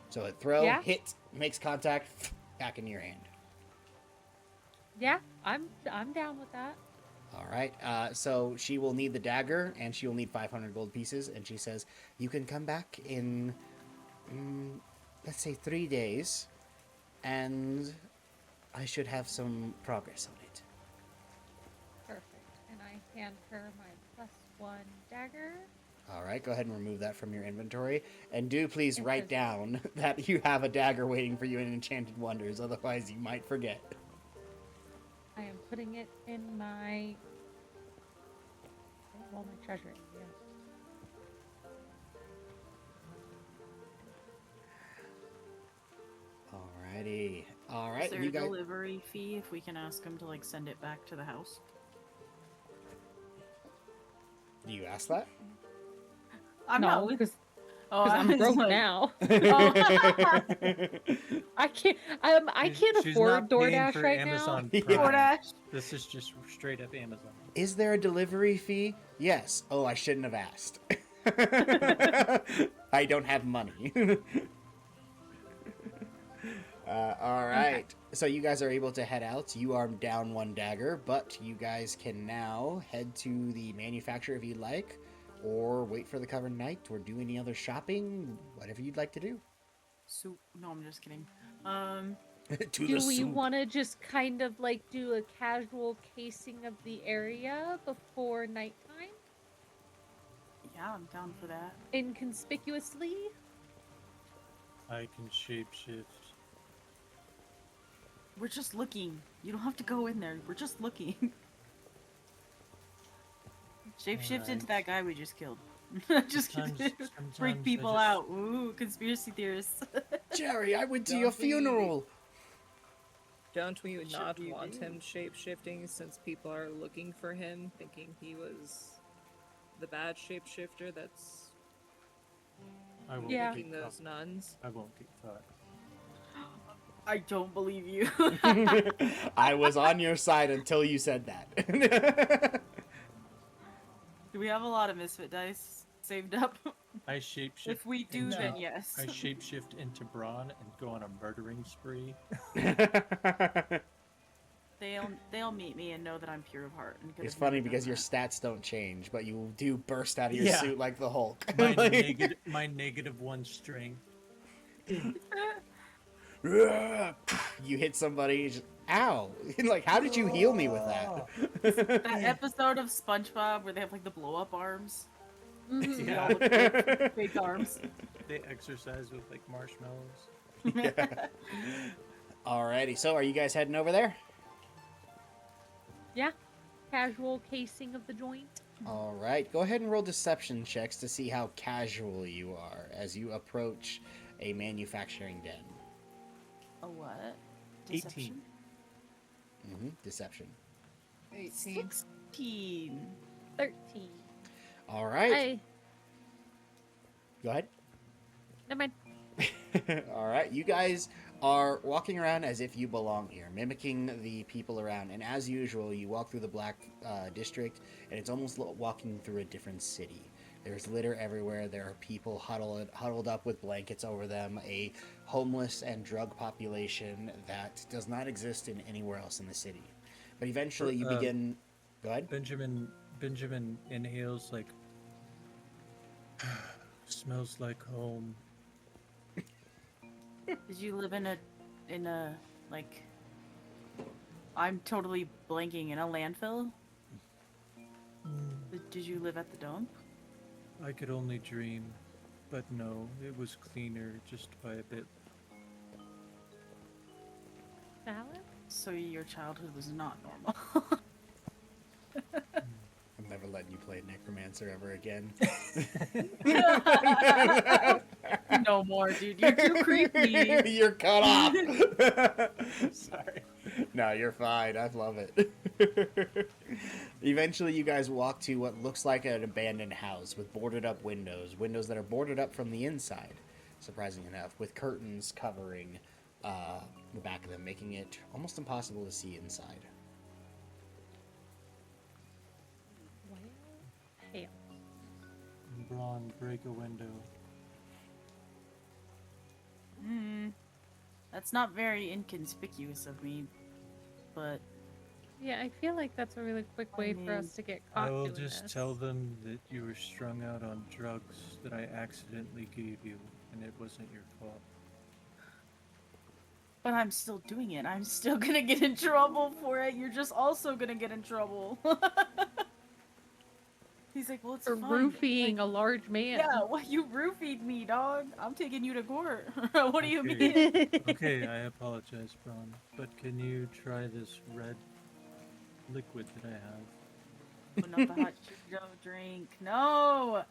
So it throw, Yeah. hit, makes contact, back into your hand. Yeah, I'm down with that. All right. So she will need the dagger, and she will need 500 gold pieces. And she says, "You can come back in, let's say, 3 days, and I should have some progress on it." Perfect. And I hand her my +1 dagger. All right. Go ahead and remove that from your inventory, and do please It write says- down that you have a dagger waiting for you in Enchanted Wonders. Otherwise, you might forget. I am putting it in my my treasury. Yeah. Alrighty. All Is right. there You a guys. delivery fee if we can ask him to like send it back to the house? Do you ask that? I'm no, not. because Oh, I'm was broke like- now. Oh. I can't. I can't She's afford not paying DoorDash for right Amazon Yeah. Prime. DoorDash. This is just straight up Amazon. Is there a delivery fee? Yes. Oh, I shouldn't have asked. I don't have money. All right. So you guys are able to head out. You are down one dagger, but you guys can now head to the manufacturer if you'd like, or wait for the covered night, or do any other shopping, whatever you'd like to do. Soup. No, I'm just kidding. To Do the we soup. want to just kind of like do a casual casing of the area before nighttime? Yeah, I'm down for that. Inconspicuously? I can shapeshift. We're just looking. You don't have to go in there. We're just looking. Shapeshift into that guy we just killed. Just Sometimes- freak sometimes I people just- out. Ooh, conspiracy theorists. Jerry, I went to Don't your we- funeral. Don't we Should not you want do? him shape-shifting since people are looking for him, thinking he was the bad shapeshifter that's I won't Yeah. making get those caught. nuns? I won't get caught. I don't believe you. I was on your side until you said that. Do we have a lot of misfit dice saved up? I shapeshift. If we do, into- then yes. I shapeshift into Braun and go on a murdering spree. They'll meet me and know that I'm pure of heart. And could It's have funny never because done your that. stats don't change, but you do burst out of your Yeah. suit like the Hulk. My Like- -1 string. You hit somebody, just, ow! Like, how did you heal me with that? That episode of SpongeBob where they have like the blow up arms. Mhm. They all look like fake arms. They exercise with like marshmallows. Alrighty, so are you guys heading over there? Yeah. Casual casing of the joint. Alright, go ahead and roll deception checks to see how casual you are as you approach a manufacturing den. A what? 18. Deception. 18. 16. 13. Alright, Hey, go ahead. never mind. Alright, you guys are walking around as if you belong here, mimicking the people around. And as usual, you walk through the Black District, and it's almost walking through a different city. There's litter everywhere. There are people huddled up with blankets over them, a homeless and drug population that does not exist in anywhere else in the city. But eventually you begin... Go ahead. Benjamin inhales like smells like home. Did you live in a like? I'm totally blanking, in a landfill. Did you live at the dump? I could only dream, but no, it was cleaner just by a bit. Salad? So your childhood was not normal. I'm never letting you play Necromancer ever again. No more, dude. You're too creepy. You're cut off. Sorry. No, you're fine. I love it. Eventually, you guys walk to what looks like an abandoned house with boarded up windows. Windows that are boarded up from the inside, surprising enough, with curtains covering the back of them, making it almost impossible to see inside. Well, hell. Braun, break a window. That's not very inconspicuous of me, but Yeah, I feel like that's a really quick way for mean, us to get caught I will doing just this. tell them that you were strung out on drugs that I accidentally gave you, and it wasn't your fault. but I'm still doing it. I'm still gonna get in trouble for it. You're just also gonna get in trouble. He's like, well, it's For fine. roofing a large man. Yeah, well, you roofied me, dog. I'm taking you to court. What do you Okay. mean? Okay, I apologize, Braun, but can you try this red liquid that I have? Open up the hot Cheeto drink. No!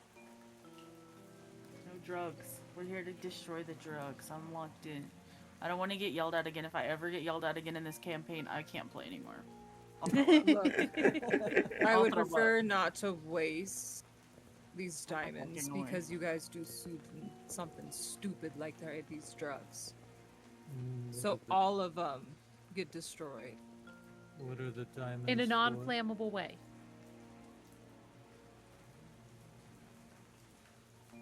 No drugs. We're here to destroy the drugs. I'm locked in. I don't want to get yelled at again. If I ever get yelled at again in this campaign, I can't play anymore. I'll throw up. Look, I I'll would throw up. prefer not to waste these fucking diamonds annoying. because you guys do something stupid like these drugs. So all of them get destroyed. What are the diamonds In a for? non-flammable way.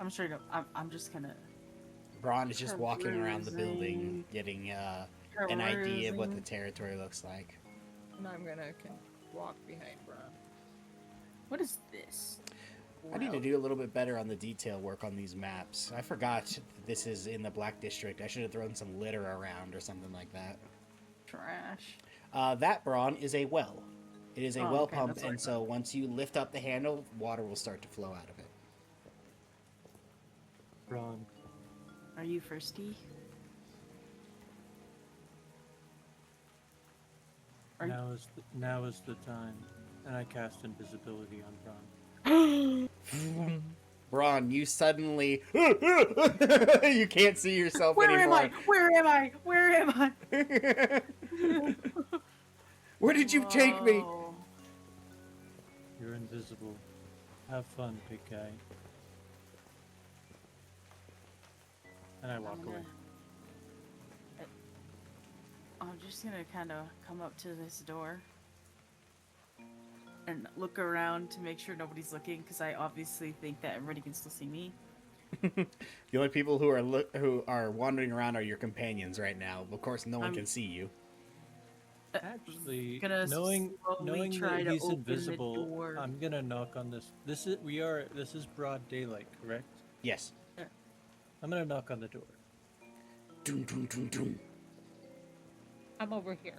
I'm sure. I'm just gonna. Braun is just walking around the building, Perusing. getting an idea of what the Perusing. territory looks like. And I'm gonna walk behind Braun. What is this? I need to do a little bit better on the detail work on these maps. I forgot that this is in the Black District. I should have thrown some litter around or something like that. Trash. That, Braun, is a well. It is a Oh, well okay, pump, that's what I and so once you lift up the handle, water will start to flow out of it. Ron, Are you thirsty? Are you- now is the time, and I cast invisibility on Ron. Braun, you suddenly... you can't see yourself Where am anymore. I? Where am I? Where am I? Where did you take me? Whoa. You're invisible. Have fun, big guy. And I walk I'm away. I'm just gonna kind of come up to this door and look around to make sure nobody's looking, because I obviously think that everybody can still see me. The only people who are wandering around are your companions right now. Of course, no one I'm- can see you. Actually, Gonna knowing slowly try that to he's open the invisible, door. I'm gonna knock on this. This is broad daylight, correct? Yes. I'm gonna knock on the door. Doom, doom, doom, doom. I'm over here.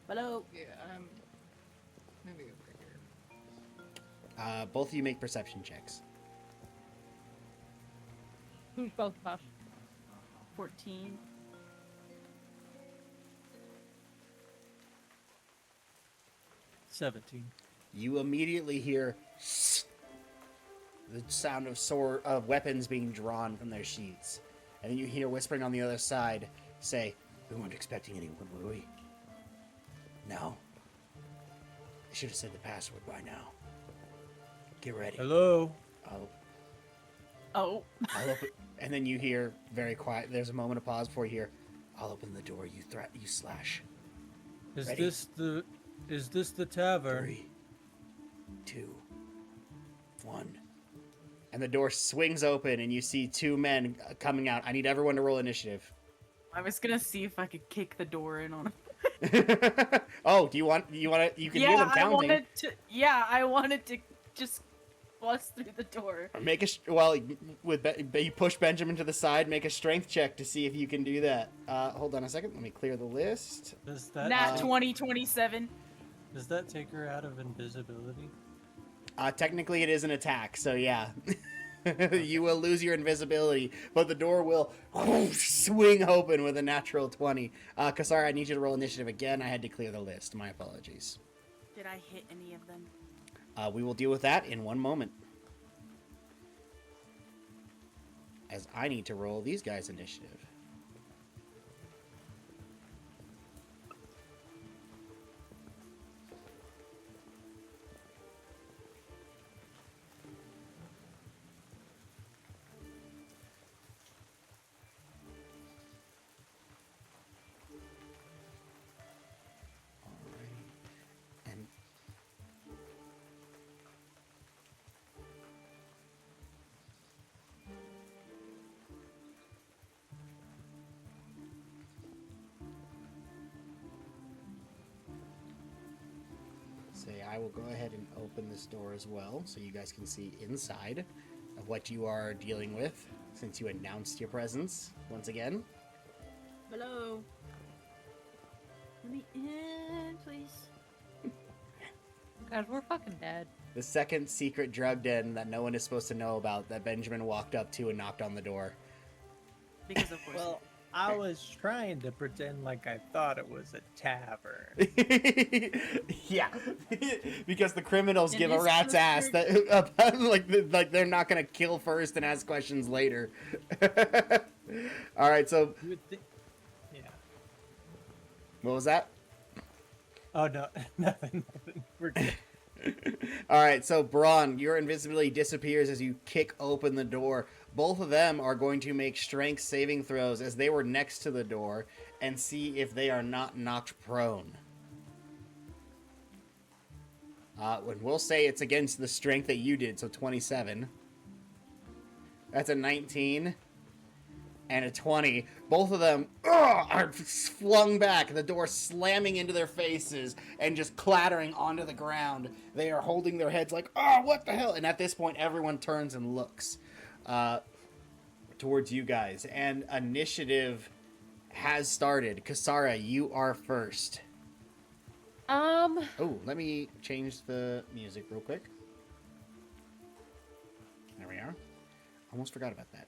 Hello. Yeah, I'm maybe over here. Both of you make perception checks. Who's both of us? 14. 17. You immediately hear the sound of weapons being drawn from their sheaths, and then you hear whispering on the other side say, "We weren't expecting anyone, were we? No. I should have said the password by now. Get ready. Hello. I'll Oh. open." And then you hear very quiet. There's a moment of pause before you hear, "I'll open the door. You slash. Is Ready? this the tavern? 3, 2, 1." And the door swings open, and you see two men coming out. I need everyone to roll initiative. I was gonna see if I could kick the door in on him. Oh, do you want to? You can hear them I counting. wanted to. Yeah, I wanted to just bust through the door. Make a you push Benjamin to the side. Make a strength check to see if you can do that. Hold on a second. Let me clear the list. Does that Nat take- 2027. does that take her out of invisibility? Technically, it is an attack, so yeah. You will lose your invisibility, but the door will swing open with a natural 20. Kasara, I need you to roll initiative again. I had to clear the list. My apologies. Did I hit any of them? We will deal with that in one moment. As I need to roll these guys' initiative. Alrighty. And say I will go ahead and open this door as well so you guys can see inside of what you are dealing with since you announced your presence once again. Hello. Let me in, please. Guys, we're fucking dead. The second secret drug den that no one is supposed to know about that Benjamin walked up to and knocked on the door. Because of course. Well, I was trying to pretend like I thought it was a tavern. Yeah, because the criminals In give a this rat's ass district- that like they're not gonna kill first and ask questions later. All right, so You would think. Yeah. what was that? Oh no, nothing. We're good. All right, so Braun, your invisibility disappears as you kick open the door. Both of them are going to make strength saving throws as they were next to the door and see if they are not knocked prone. When we'll say it's against the strength that you did, so 27. That's a 19. and a 20. Both of them are flung back, the door slamming into their faces and just clattering onto the ground. They are holding their heads like, oh, what the hell? And at this point, everyone turns and looks towards you guys. And initiative has started. Kasara, you are first. Oh, let me change the music real quick. There we are. Almost forgot about that.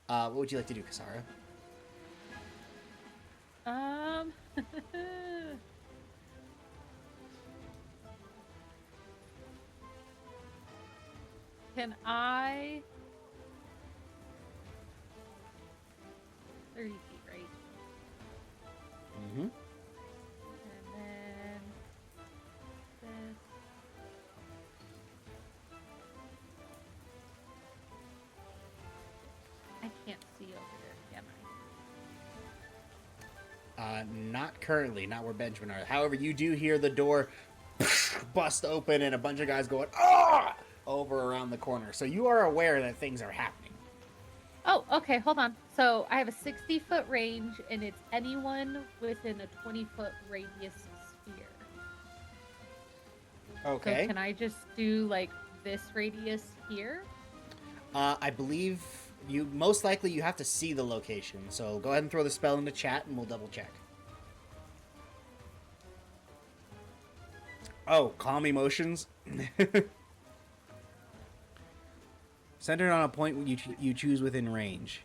What would you like to do, Kasara? Can I? 30 feet, right? Mm-hmm. And then this. I can't see over there, can I? Not currently, not where Benjamin are. However, you do hear the door bust open and a bunch of guys going, ah, over around the corner. So you are aware that things are happening. Oh, okay, hold on. So I have a 60-foot range, and it's anyone within a 20-foot radius sphere. Okay. So can I just do, like, this radius here? I believe you, most likely you have to see the location. So go ahead and throw the spell in the chat and we'll double check. Oh, calm emotions. Centered on a point you choose within range.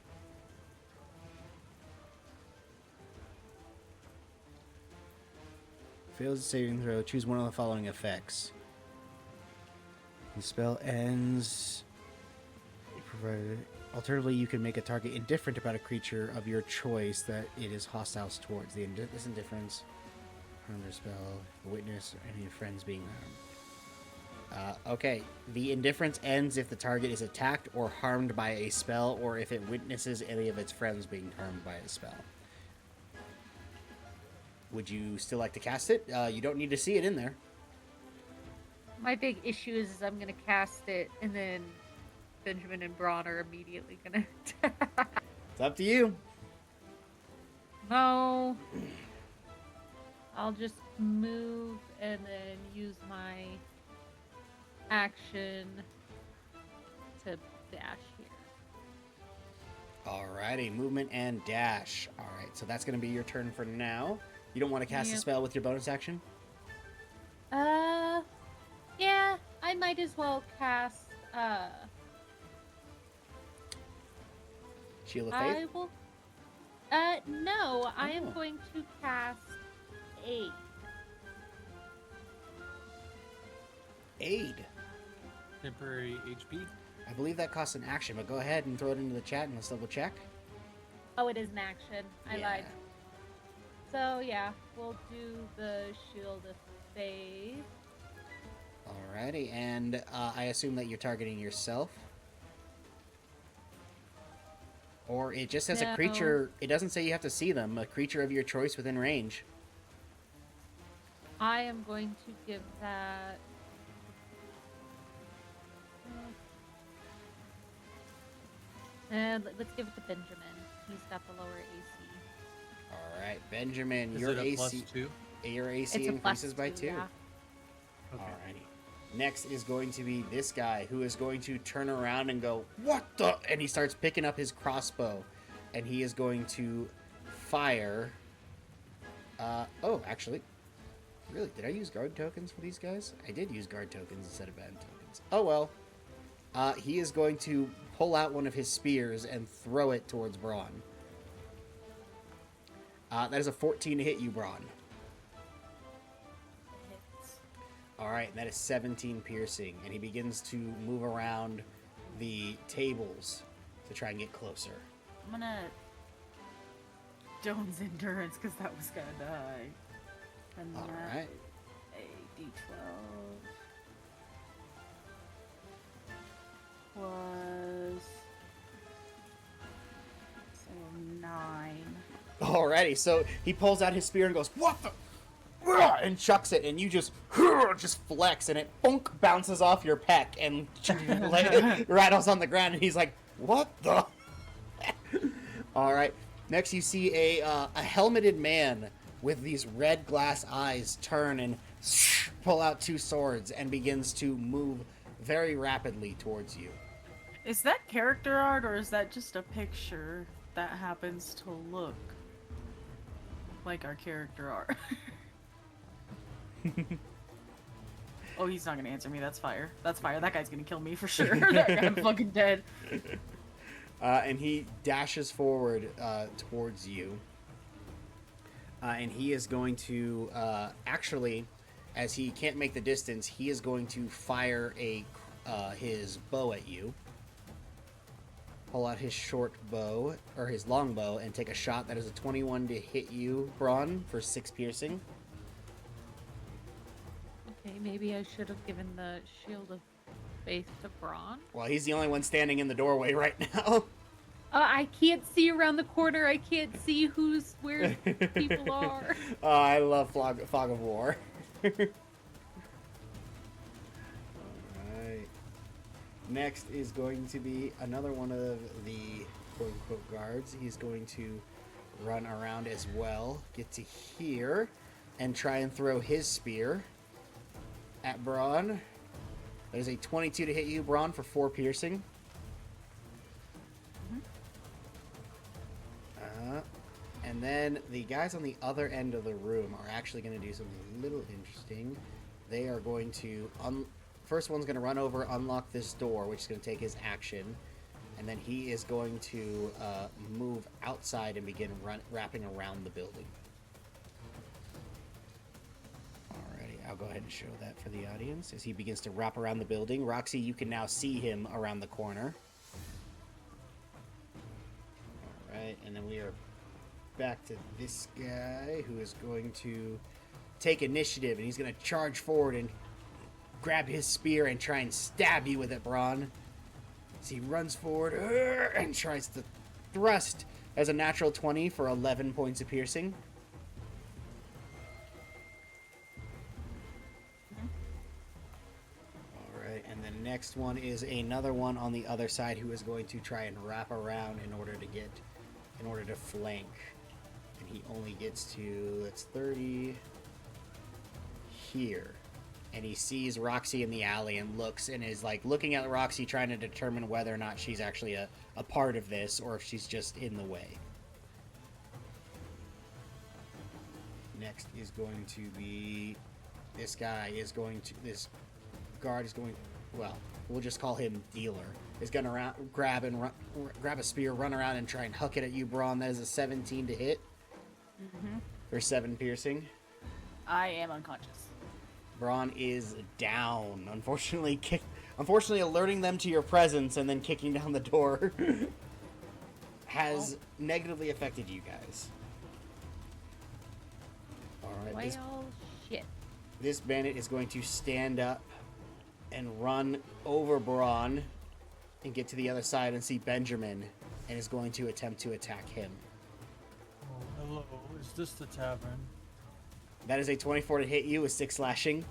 Fails a saving throw. Choose one of the following effects. The spell ends. Alternatively, you can make a target indifferent about a creature of your choice that it is hostile towards. This indifference, harm their spell, witness, or any friends being harmed. Okay, the indifference ends if the target is attacked or harmed by a spell, or if it witnesses any of its friends being harmed by a spell. Would you still like to cast it? You don't need to see it in there. My big issue is I'm going to cast it, and then Benjamin and Braun are immediately going to attack. It's up to you. No. I'll just move and then use my action to dash here. Alrighty, movement and dash. Alright, so that's going to be your turn for now. You don't want to cast a spell with your bonus action? Yeah, I might as well cast, Shield of Faith? I will, no, I am going to cast Aid. Aid. Temporary HP. I believe that costs an action, but go ahead and throw it into the chat and let's double check. Oh, it is an action. I lied. So, yeah, we'll do the Shield of Faith. Alrighty, and I assume that you're targeting yourself? Or it just says a creature, it doesn't say you have to see them, a creature of your choice within range. I am going to give that... And let's give it to Benjamin. He's got the lower AC. Alright, Benjamin, Is your it a AC... plus 2? Your AC It's a increases by +2, 2. yeah. Okay. Alrighty. Next is going to be this guy, who is going to turn around and go, what the? And he starts picking up his crossbow. And he is going to fire... oh, actually... Really, did I use guard tokens for these guys? I did use guard tokens instead of band tokens. Oh well. He is going to pull out one of his spears and throw it towards Braun. That is a 14 to hit you, Braun. Hits. Alright, that is 17 piercing. And he begins to move around the tables to try and get closer. I'm gonna Jones endurance because that was gonna die. And All that right. a D12 was so 9. Alrighty, so he pulls out his spear and goes, what the? And chucks it, and you just flex, and it bounces off your pec and rattles on the ground, and he's like, what the? All right. Next, you see a helmeted man with these red glass eyes turn and pull out two swords and begins to move very rapidly towards you. Is that character art or is that just a picture that happens to look like our character art? Oh, he's not gonna answer me. That's fire. That's fire. That guy's gonna kill me for sure. I'm fucking dead. And he dashes forward towards you. And he is going to, actually, as he can't make the distance, he is going to fire his bow at you. Pull out his short bow, or his long bow, and take a shot that is a 21 to hit you, Braun, for 6 piercing. Okay, maybe I should have given the shield of faith to Braun. Well, he's the only one standing in the doorway right now. I can't see around the corner. I can't see where people are. I love Fog of War. Alright. Next is going to be another one of the quote-unquote guards. He's going to run around as well, get to here, and try and throw his spear at Braun. There's a 22 to hit you, Braun, for 4 piercing. And then the guys on the other end of the room are actually going to do something a little interesting. They are going to... First one's going to run over, unlock this door, which is going to take his action. And then he is going to move outside and begin wrapping around the building. Alrighty, I'll go ahead and show that for the audience. As he begins to wrap around the building. Roxy, you can now see him around the corner. Alright, and then we are back to this guy who is going to take initiative, and he's going to charge forward and grab his spear and try and stab you with it, Braun. As he runs forward and tries to thrust as a natural 20 for 11 points of piercing. Alright, and the next one is another one on the other side who is going to try and wrap around in order to flank. And he only gets to, that's 30 here. And he sees Roxy in the alley and looks and is like looking at Roxy, trying to determine whether or not she's actually a part of this or if she's just in the way. Next is going to be this guard is going, well, we'll just call him Dealer. Is going to grab a spear, run around and try and huck it at you, Braun. That is a 17 to hit. For 7 piercing. I am unconscious. Braun is down. Unfortunately alerting them to your presence and then kicking down the door has negatively affected you guys. Alright, Well, shit. this bandit is going to stand up and run over Braun and get to the other side and see Benjamin and is going to attempt to attack him. Oh, hello. Is this the tavern? That is a 24 to hit you with 6 slashing.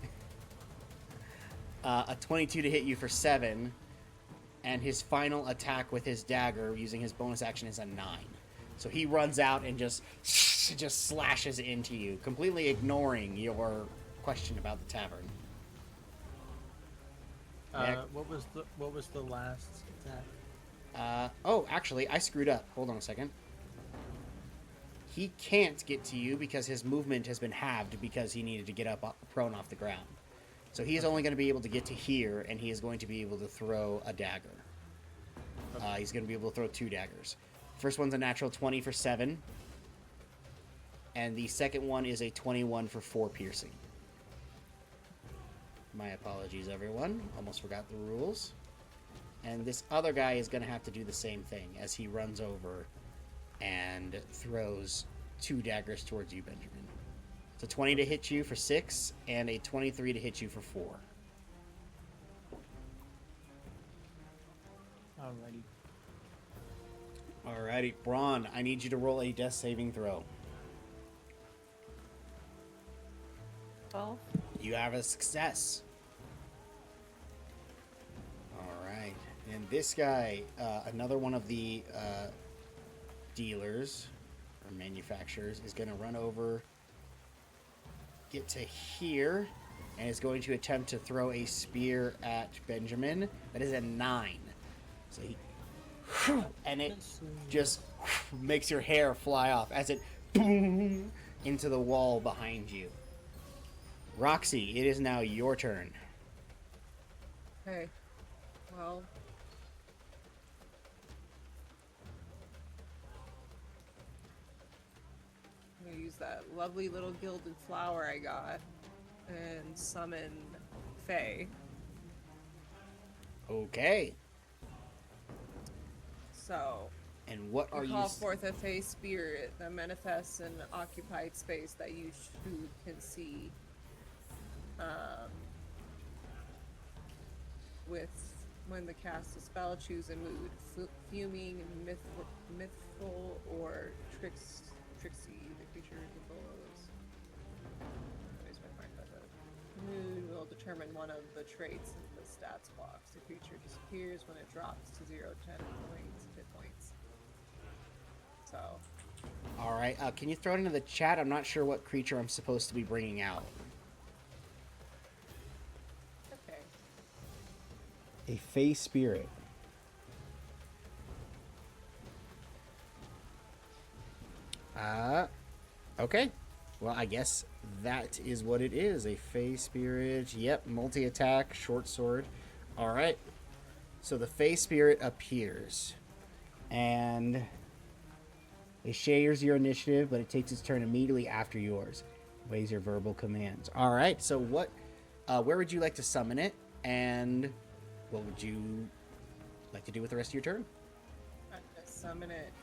A 22 to hit you for 7. And his final attack with his dagger, using his bonus action, is a 9. So he runs out and just slashes into you, completely ignoring your question about the tavern. What was the last attack? Oh, actually, I screwed up. Hold on a second. He can't get to you because his movement has been halved because he needed to get up prone off the ground. So he is only going to be able to get to here, and he is going to be able to throw a dagger. He's going to be able to throw 2 daggers. First one's a natural 20 for 7. And the second one is a 21 for 4 piercing. My apologies, everyone. Almost forgot the rules. And this other guy is going to have to do the same thing as he runs over and throws 2 daggers towards you, Benjamin. It's a 20 to hit you for 6 and a 23 to hit you for 4. Alrighty. Alrighty, Braun, I need you to roll a death saving throw. 12. You have a success. Alright, and this guy, another one of the dealers or manufacturers is going to run over, get to here, and is going to attempt to throw a spear at Benjamin. That is a 9. So he, and it just makes your hair fly off as it boom into the wall behind you. Roxy, it is now your turn. Okay. Well. I'm gonna use that lovely little gilded flower I got and summon Faye. Okay. So, And what are you you? call forth a Fae spirit that manifests in an occupied space that you can see. With when the cast a spell, choose a mood: fuming, mythful, or tricksy. The creature controls. Where's my mark of it? Mood will determine one of the traits in the stats box. The creature disappears when it drops to 0, 10 points, hit points. So. All right. Can you throw it into the chat? I'm not sure what creature I'm supposed to be bringing out. Okay. A Fey spirit. Okay. Well, I guess that is what it is. A Fey spirit. Yep, multi-attack, short sword. All right. So the Fey spirit appears. And it shares your initiative, but it takes its turn immediately after yours. Weighs your verbal commands. All right. So what? Where would you like to summon it? And what would you like to do with the rest of your turn? I'm gonna summon it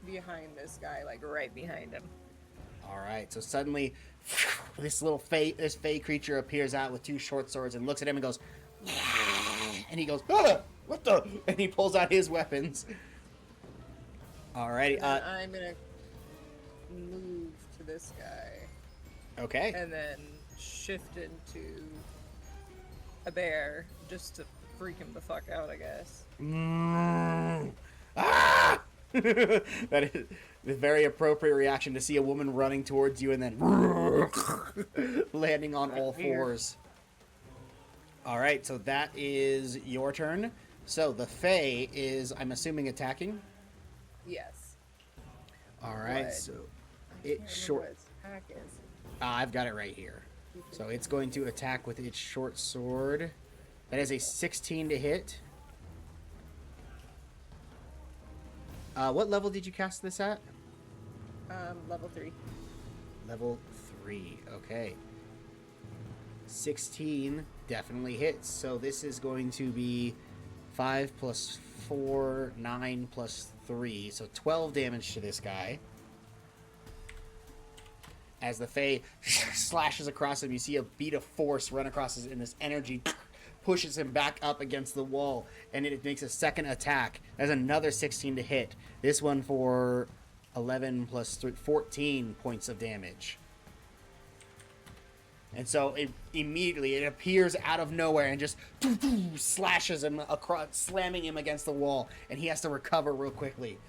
behind this guy, like right behind him. All right. So suddenly, this fey creature appears out with 2 short swords and looks at him and goes, and he goes, ah, what the? And he pulls out his weapons. All right. I'm gonna move to this guy. Okay. And then shift into a bear just to freak him the fuck out, I guess. Ah! That is the very appropriate reaction to see a woman running towards you and then landing on all fours. All right, so that is your turn. So the Fae is, I'm assuming, attacking. Yes. All right, What? so I it can't short. remember what its attack is. I've got it right here. So it's going to attack with its short sword. That is a 16 to hit. What level did you cast this at? Level 3. Level 3. Okay. 16 definitely hits. So this is going to be 5 plus 4, 9 plus 3. So 12 damage to this guy. As the Fae slashes across him, you see a beat of force run across his, and this energy pushes him back up against the wall, and it makes a second attack. There's another 16 to hit. This one for 11 plus 3, 14 points of damage. And so it immediately appears out of nowhere and just slashes him across, slamming him against the wall, and he has to recover real quickly.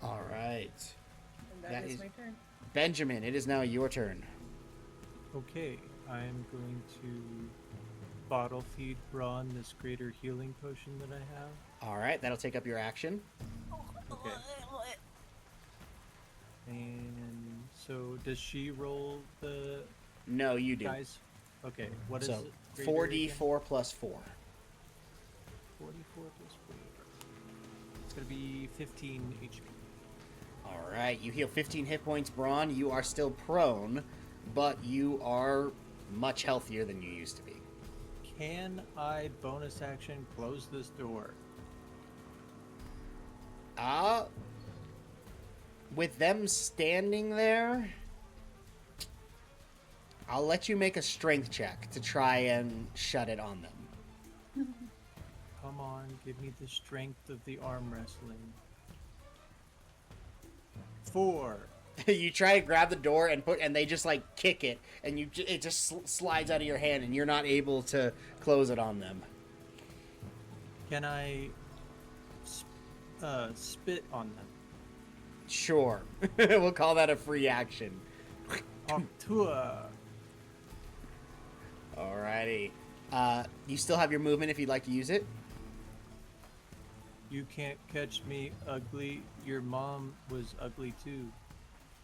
All right. And that is my turn. Benjamin, it is now your turn. Okay, I'm going to bottle feed Braun this greater healing potion that I have. All right, that'll take up your action. Okay. And so, does she roll the No, you do. guys? Okay, what is So it? 4d4 plus 4. 44 plus 4. It's gonna be 15 HP. All right, you heal 15 hit points, Braun. You are still prone, but you are much healthier than you used to be. Can I bonus action close this door? With them standing there, I'll let you make a strength check to try and shut it on them. Come on, give me the strength of the arm wrestling. 4. You try to grab the door and they just like kick it, and it just slides out of your hand, and you're not able to close it on them. Can I spit on them. Sure. We'll call that a free action. Octua. Alrighty. You still have your movement if you'd like to use it. You can't catch me ugly. Your mom was ugly too.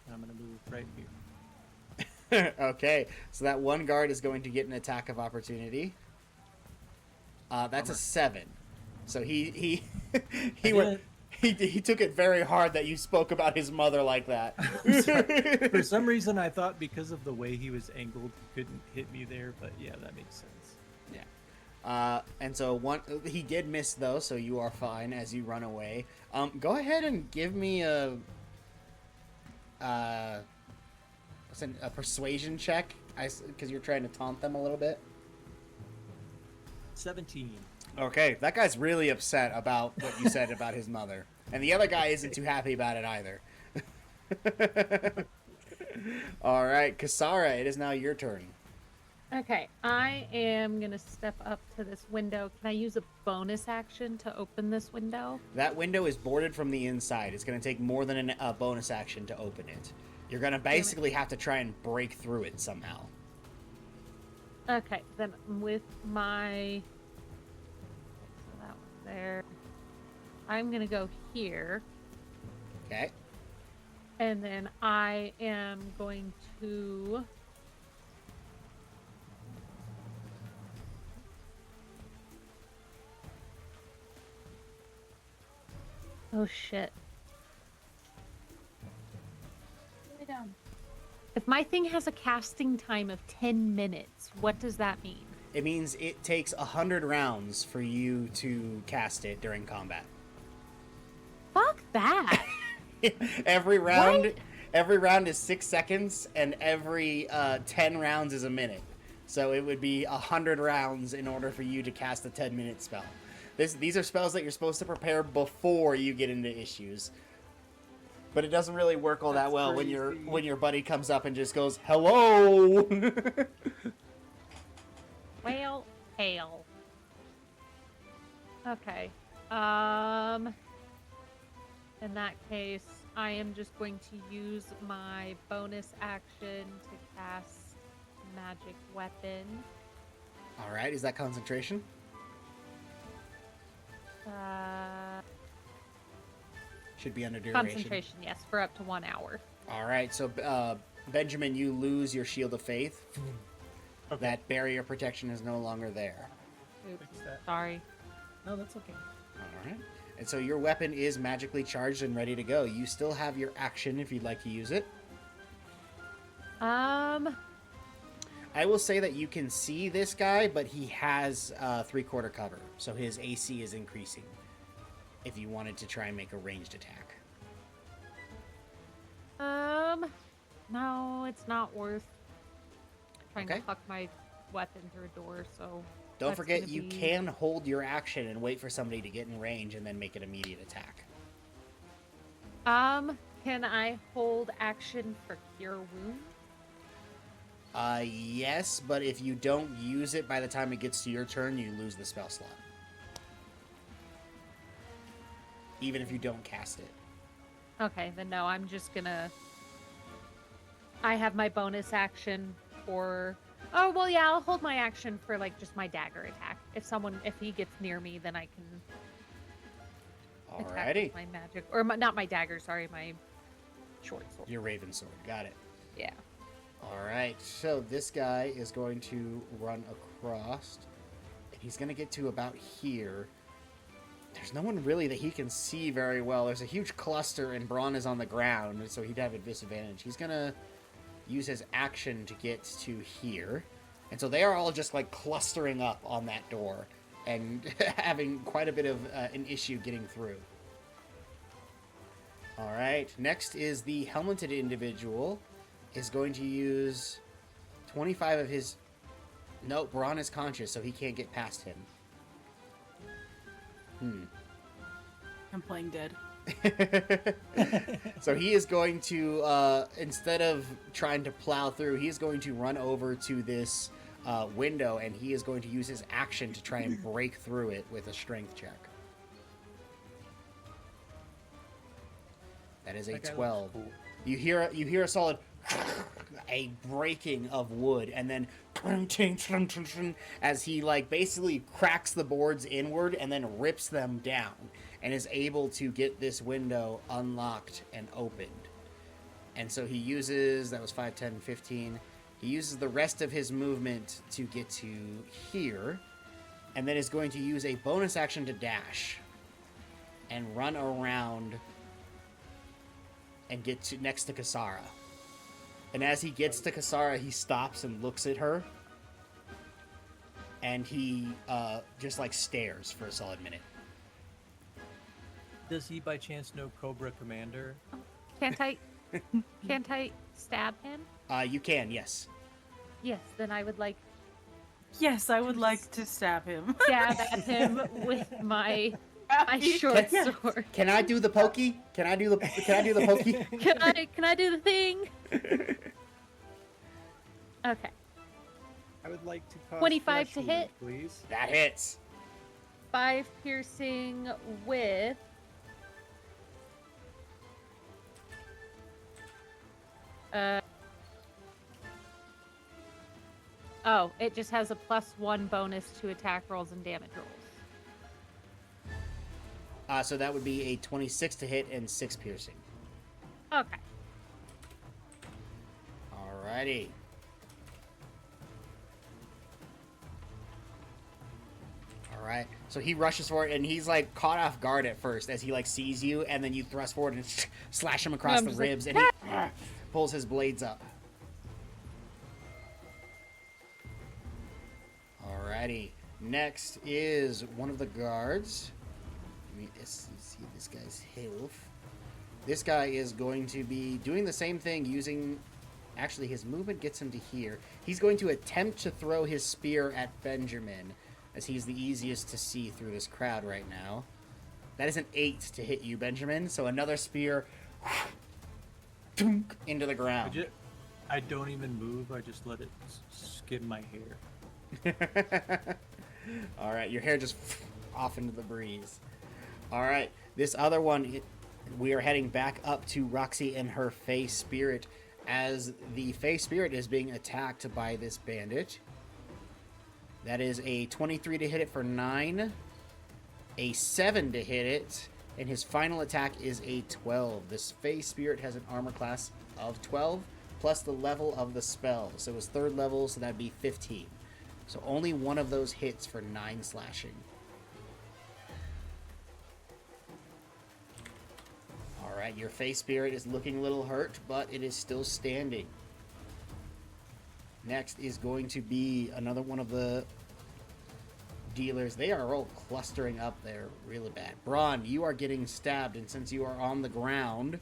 I'm gonna move right here. Okay, so that one guard is going to get an attack of opportunity. That's a 7. So he took it very hard that you spoke about his mother like that. For some reason, I thought because of the way he was angled, he couldn't hit me there. But yeah, that makes sense. And so he did miss though, so you are fine as you run away. Go ahead and give me a persuasion check, because you're trying to taunt them a little bit. 17. Okay, that guy's really upset about what you said about his mother, and the other guy isn't too happy about it either. All right, Kasara, it is now your turn. Okay, I am gonna step up to this window. Can I use a bonus action to open this window? That window is boarded from the inside. It's going to take more than a bonus action to open it. You're going to basically have to try and break through it somehow. Okay, then with my... So that was there. I'm gonna go here. Okay. And then I am going to... Oh shit. Lay down. If my thing has a casting time of 10 minutes, what does that mean? It means it takes 100 rounds for you to cast it during combat. Fuck that! Every round What? every round is 6 seconds, and every 10 rounds is a minute. So it would be 100 rounds in order for you to cast a 10-minute spell. These are spells that you're supposed to prepare before you get into issues. But it doesn't really work all that That's well crazy. when your buddy comes up and just goes, "Hello." Well, hell. Okay. In that case, I am just going to use my bonus action to cast magic weapon. All right, is that concentration? Should be under duration. Concentration, yes, for up to 1 hour. All right, so Benjamin, you lose your shield of faith. Okay. That barrier protection is no longer there. Fix that. Sorry. No, that's okay. All right. And so your weapon is magically charged and ready to go. You still have your action if you'd like to use it. I will say that you can see this guy, but he has 3/4 cover, so his AC is increasing. If you wanted to try and make a ranged attack. No, it's not worth trying Okay. to huck my weapon through a door, so... Don't that's forget, gonna you be- can hold your action and wait for somebody to get in range and then make an immediate attack. Can I hold action for Cure Wounds? Yes, but if you don't use it by the time it gets to your turn, you lose the spell slot. Even if you don't cast it. Okay, then no, I'm just gonna... I have my bonus action for... Oh, well, yeah, I'll hold my action for, like, just my dagger attack. If he gets near me, then I can attack Alrighty. with my magic... Or, not my dagger, sorry, my short sword. Your Raven Sword. Got it. Yeah. Alright, so this guy is going to run across. And he's going to get to about here. There's no one really that he can see very well. There's a huge cluster, and Braun is on the ground, so he'd have a disadvantage. He's going to use his action to get to here. And so they are all just, like, clustering up on that door and having quite a bit of an issue getting through. Alright, next is the helmeted individual. Is going to use 25 of his... No, Braun is conscious, so he can't get past him. I'm playing dead. So he is going to, instead of trying to plow through, he is going to run over to this window, and he is going to use his action to try and break through it with a strength check. That is a That guy looks 12. cool. You hear a solid a breaking of wood, and then as he like basically cracks the boards inward and then rips them down, and is able to get this window unlocked and opened. And so he uses, that was 5, 10, 15. He uses the rest of his movement to get to here, and then is going to use a bonus action to dash and run around and get to next to Kasara. And as he gets to Kasara, he stops and looks at her, and he just like stares for a solid minute. Does he by chance know Cobra Commander? Can't I stab him? You can, yes. Yes, then I would like Yes, I would like to stab him. stab at him with my short sword. Can I do the pokey? Can I do the pokey? Can I do the thing? Okay. I would like to cause 25 to flesh hit? wound, please. That hits. 5 piercing with oh, it just has a +1 bonus to attack rolls and damage rolls. So that would be a 26 to hit and 6 piercing. Okay. Alrighty. Alright. So he rushes forward, and he's like caught off guard at first as he like sees you, and then you thrust forward and slash him across I'm the just like, ribs, and he pulls his blades up. Alrighty. Next is one of the guards. Let me see this guy's health. This guy is going to be doing the same thing, using... Actually, his movement gets him to here. He's going to attempt to throw his spear at Benjamin, as he's the easiest to see through this crowd right now. That is an 8 to hit you, Benjamin. So another spear into the ground. I don't even move. I just let it skim my hair. All right, your hair just off into the breeze. All right, this other one, we are heading back up to Roxy and her Fey Spirit, as the Fey Spirit is being attacked by this bandit. That is a 23 to hit it for 9, a 7 to hit it, and his final attack is a 12. This Fey Spirit has an armor class of 12, plus the level of the spell. So it was 3rd level, so that'd be 15. So only one of those hits for 9 slashing. Alright, your Fey Spirit is looking a little hurt, but it is still standing. Next is going to be another one of the dealers. They are all clustering up there really bad. Braun, you are getting stabbed, and since you are on the ground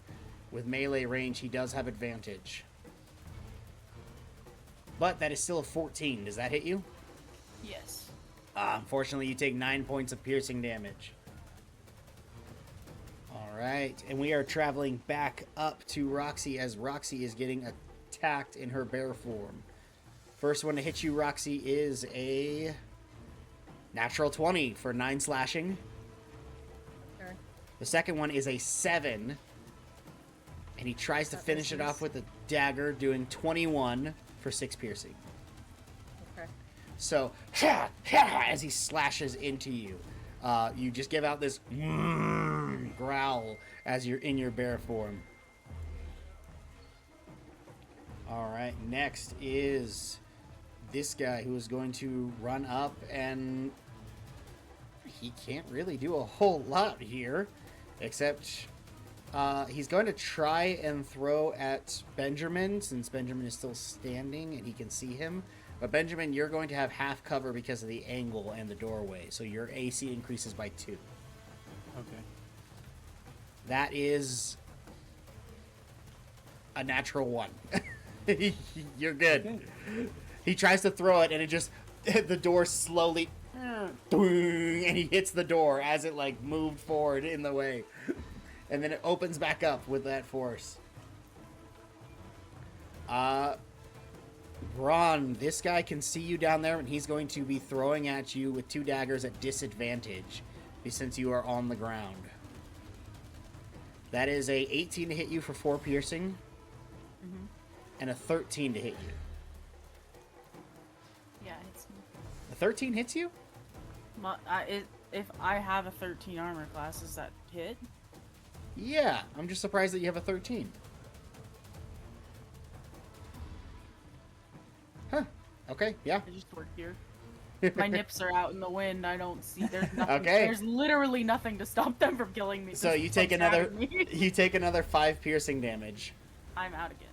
with melee range, he does have advantage. But that is still a 14. Does that hit you? Yes. Unfortunately, you take 9 points of piercing damage. Alright, and we are traveling back up to Roxy as Roxy is getting attacked in her bear form. First one to hit you, Roxy, is a natural 20 for 9 slashing. Okay. The second one is a 7, and he tries to finish it off with a dagger, doing 21 for 6 piercing. Okay. So, as he slashes into you, you just give out this growl as you're in your bear form. Alright, next is this guy who is going to run up, and he can't really do a whole lot here, except he's going to try and throw at Benjamin, since Benjamin is still standing and he can see him. But Benjamin, you're going to have half cover because of the angle and the doorway, so your AC increases by 2. Okay. That is a natural 1. You're good. Okay. He tries to throw it, and it just, the door slowly, and he hits the door as it like moved forward in the way, and then it opens back up with that force. Ron, this guy can see you down there, and he's going to be throwing at you with 2 daggers at disadvantage, since you are on the ground. That is a 18 to hit you for 4 piercing, Mm-hmm. and a 13 to hit you. Yeah, it's. A 13 hits you? If I have a 13 armor class, is that hit? Yeah, I'm just surprised that you have a 13. Huh. Okay, yeah. I just work here. My nips are out in the wind. I don't see. There's nothing. Okay. There's literally nothing to stop them from killing me. So Just you take from another stabbing me. you take another 5 piercing damage. I'm out again.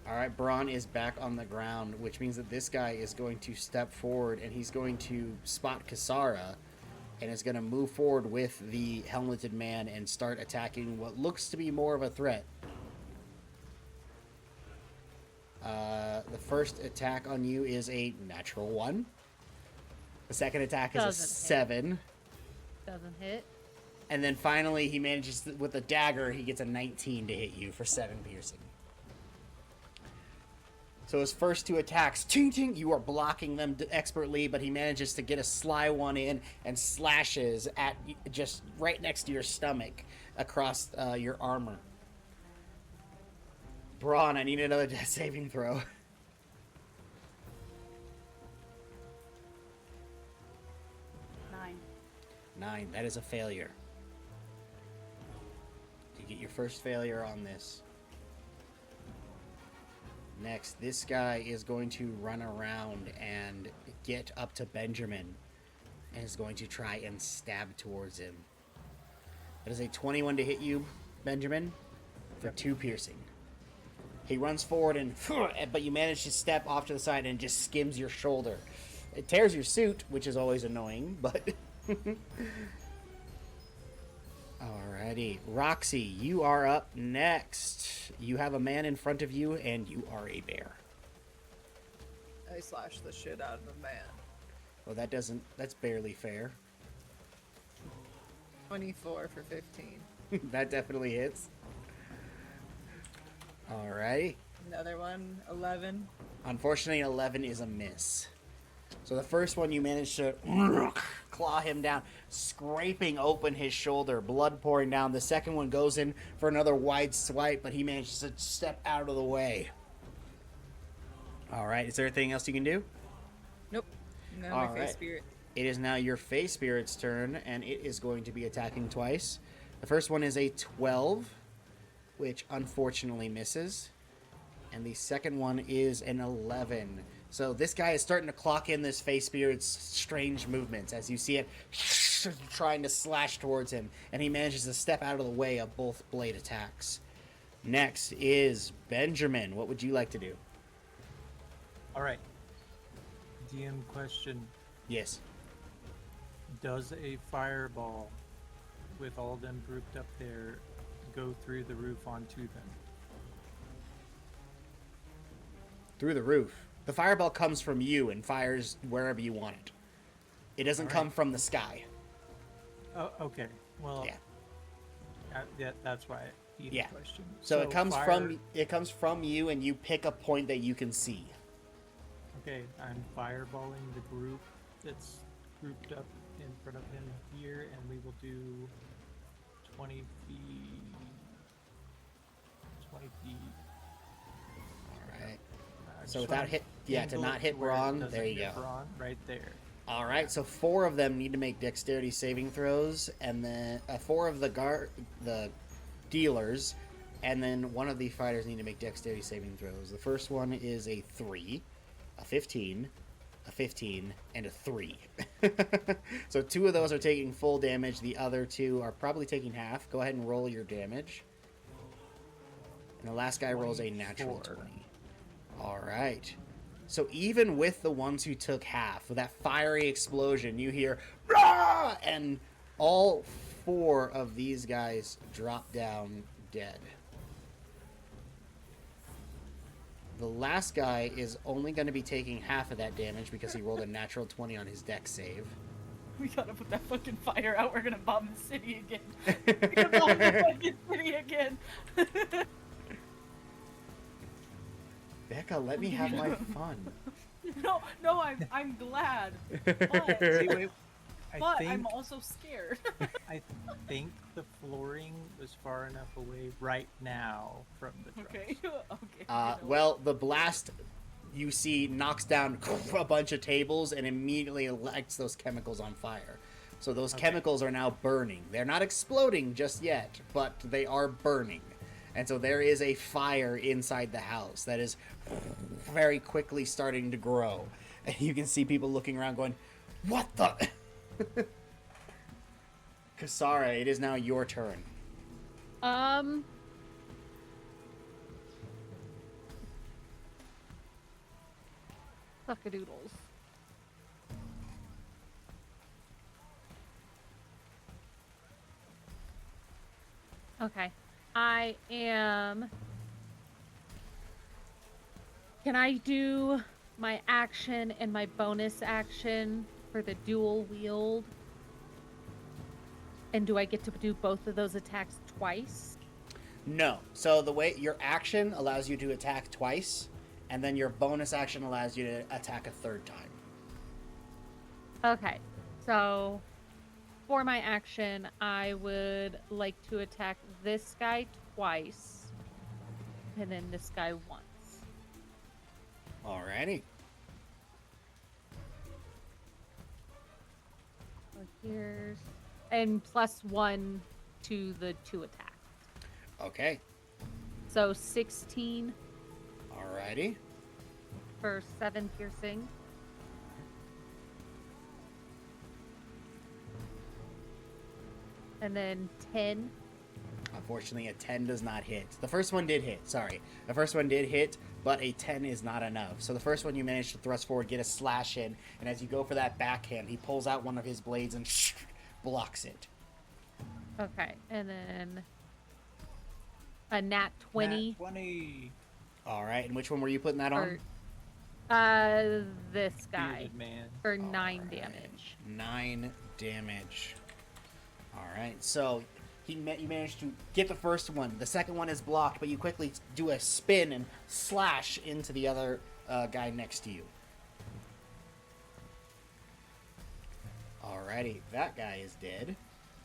All right, Braun is back on the ground, which means that this guy is going to step forward and he's going to spot Kasara and is going to move forward with the helmeted man and start attacking what looks to be more of a threat. The first attack on you is a natural 1. The second attack is a Doesn't hit. 7. Doesn't hit. And then finally, he manages, with a dagger, he gets a 19 to hit you for 7 piercing. So his first 2 attacks, ting ting, you are blocking them expertly, but he manages to get a sly one in and slashes at just right next to your stomach across your armor. Braun, I need another death saving throw. 9. 9, that is a failure. You get your first failure on this. Next, this guy is going to run around and get up to Benjamin and is going to try and stab towards him. That is a 21 to hit you, Benjamin, for 2 piercing. He runs forward and, but you manage to step off to the side and just skims your shoulder. It tears your suit, which is always annoying, but... Alrighty. Roxy, you are up next. You have a man in front of you, and you are a bear. I slash the shit out of a man. Well, that's barely fair. 24 for 15. That definitely hits. Alrighty. Another one, 11. Unfortunately, 11 is a miss. So the first one, you manage to claw him down, scraping open his shoulder, blood pouring down. The second one goes in for another wide swipe, but he manages to step out of the way. All right, is there anything else you can do? Nope. Now All my right. face spirit. It is now your Face Spirit's turn, and it is going to be attacking twice. The first one is a 12, which unfortunately misses. And the second one is an 11. So this guy is starting to clock in this Face Spirit's strange movements as you see it trying to slash towards him, and he manages to step out of the way of both blade attacks. Next is Benjamin. What would you like to do? All right. DM question. Yes. Does a fireball with all them grouped up there go through the roof onto them? Through the roof. The fireball comes from you and fires wherever you want it. It doesn't All come right. from the sky. Oh, okay. Well, Yeah. that's why I need Yeah. the question. So it comes fire- from you, and you pick a point that you can see. Okay, I'm fireballing the group that's grouped up in front of him here, and we will do 20 feet. 20 feet. All right. Just So without wanna to angle not it hit to where it Braun, doesn't there you hit go. Braun, right there. All right. So 4 of them need to make dexterity saving throws, and then 4 of the dealers, and then 1 of the fighters need to make dexterity saving throws. The first one is a 3, a 15, a 15, and a 3. So 2 of those are taking full damage. The other 2 are probably taking half. Go ahead and roll your damage. And the last guy rolls a natural 24. 20. All right. So even with the ones who took half, with that fiery explosion, you hear, "Rah!" and all 4 of these guys drop down dead. The last guy is only going to be taking half of that damage because he rolled a natural 20 on his dex save. We gotta put that fucking fire out. We're gonna bomb the city again. We're gonna bomb the fucking city again. Becca, let me have my fun. No, I'm glad. But See, wait, but think, I'm also scared. I think the flooring was far enough away right now from the truck. Okay. Okay. Well, the blast you see knocks down a bunch of tables and immediately lights those chemicals on fire. So those chemicals are now burning. They're not exploding just yet, but they are burning. And so there is a fire inside the house that is very quickly starting to grow. And you can see people looking around going, "What the?" Kasara, it is now your turn. Suckadoodles. Okay. I am... Can I do my action and my bonus action for the dual wield? And do I get to do both of those attacks twice? No. So the way your action allows you to attack twice, and then your bonus action allows you to attack a third time. Okay. So for my action, I would like to attack this guy twice, and then this guy once. Alrighty. So here's... And +1 to the 2 attacks. Okay. So 16 Alrighty. for 7 piercing. And then 10. Unfortunately, a 10 does not hit. The first one did hit, sorry. The first one did hit, but a 10 is not enough. So the first one you managed to thrust forward, get a slash in, and as you go for that backhand, he pulls out one of his blades and blocks it. Okay, and then a nat 20 Nat 20. Alright, and which one were you putting that on? for this guy Bearded man. for 9 Alright, damage. 9 damage. Alright, so you managed to get the first one. The second one is blocked, but you quickly do a spin and slash into the other guy next to you. Alrighty, that guy is dead.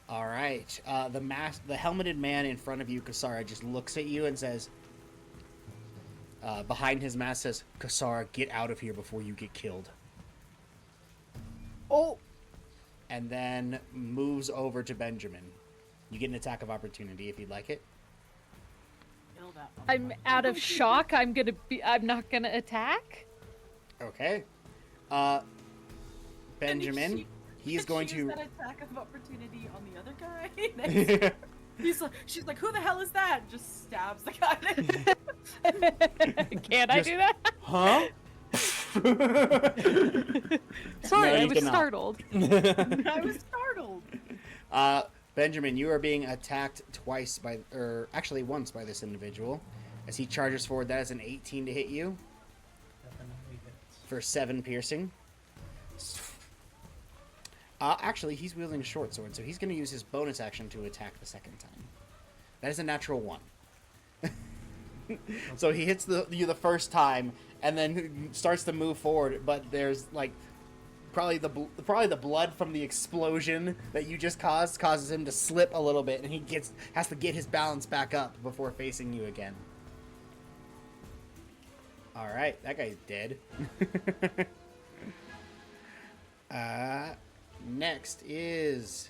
Alright, the helmeted man in front of you, Kasara, just looks at you and says, behind his mask says, "Kasara, get out of here before you get killed." Oh! And then moves over to Benjamin. You get an attack of opportunity if you'd like it. Kill that one. I'm out of shock. I'm not gonna attack. Okay. Benjamin, he's Can going she use to... that attack of opportunity on the other guy. She's like, who the hell is that? Just stabs the guy. Can I Just- do that? Huh? Sorry, No, I you was cannot. startled. I was startled. Benjamin, you are being attacked twice by... Or actually once by this individual. As he charges forward, that is an 18 to hit you Definitely hits. for 7 piercing. Actually, he's wielding a short sword, so he's going to use his bonus action to attack the second time. That is a natural 1. So he hits you the first time, and then starts to move forward, but there's, like, probably the blood from the explosion that you just caused causes him to slip a little bit, and he has to get his balance back up before facing you again. Alright, that guy's dead. Next is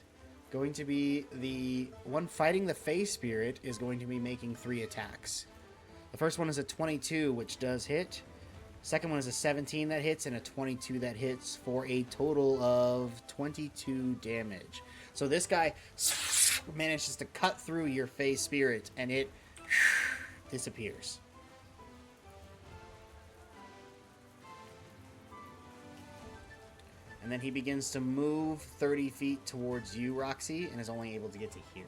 going to be the one fighting the Fey Spirit is going to be making 3 attacks. The first one is a 22, which does hit. Second one is a 17 that hits, and a 22 that hits for a total of 22 damage. So this guy manages to cut through your Fey Spirit, and it disappears. And then he begins to move 30 feet towards you, Roxy, and is only able to get to here.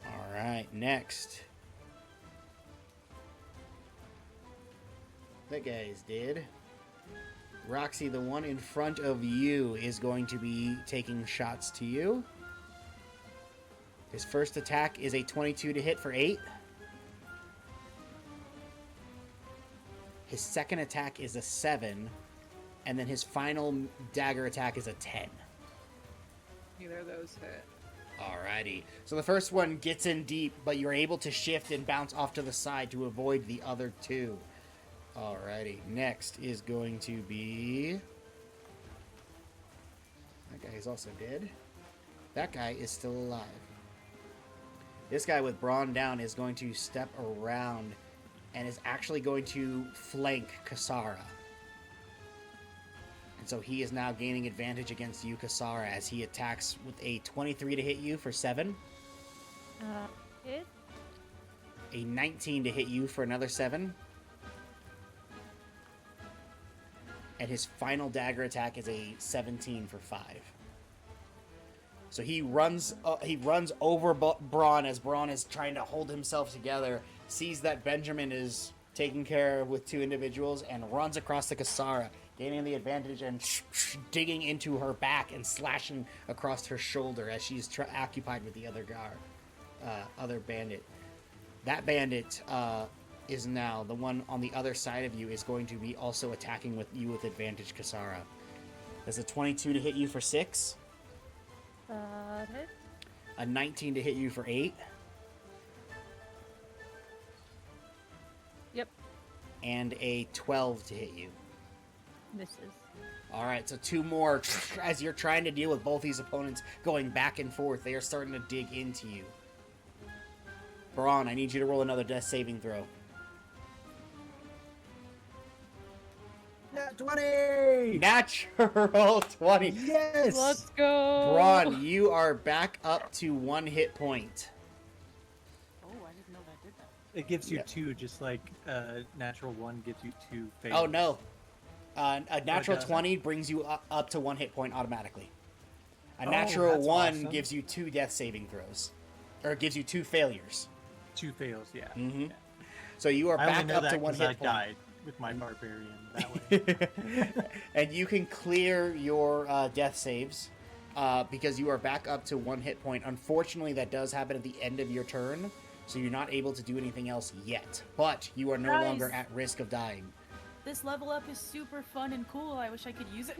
Alright, next. That guy is dead. Roxy, the one in front of you, is going to be taking shots to you. His first attack is a 22 to hit for 8. His second attack is a 7. And then his final dagger attack is a 10. Neither of those hit. Alrighty. So the first one gets in deep, but you're able to shift and bounce off to the side to avoid the other two. Alrighty. Next is going to be... That guy is also dead. That guy is still alive. This guy with Brawn down is going to step around and is actually going to flank Kasara. And so he is now gaining advantage against you, Kasara, as he attacks with a 23 to hit you for 7. Hit. A 19 to hit you for another 7. And his final dagger attack is a 17 for 5. So he runs over Braun as Braun is trying to hold himself together, sees that Benjamin is taken care of with 2 individuals, and runs across to Kasara, gaining the advantage and digging into her back and slashing across her shoulder as she's occupied with the other bandit. That bandit is now the one on the other side of you is going to be also attacking with you with advantage, Kasara. There's a 22 to hit you for 6. Hit. A 19 to hit you for 8. Yep. And a 12 to hit you. Misses. All right, so 2 more. As you're trying to deal with both these opponents going back and forth, they are starting to dig into you. Braun, I need you to roll another death saving throw. Nat 20! Natural 20. Yes! Let's go. Braun, you are back up to 1 hit point. Oh, I didn't know that did that. It gives you Yeah. 2, just like natural 1 gives you 2 fails. Oh, no. A natural doesn't? 20 brings you up to 1 hit point automatically. A Oh, natural that's 1 awesome. gives you 2 death saving throws. Or gives you 2 failures. 2 fails, yeah. Mm-hmm. Yeah. So you are I only back know up that to 1 'cause I hit point. died with my barbarian that way. And you can clear your death saves because you are back up to 1 hit point. Unfortunately, that does happen at the end of your turn, so you're not able to do anything else yet. But you are no Guys. longer at risk of dying. This level up is super fun and cool. I wish I could use it.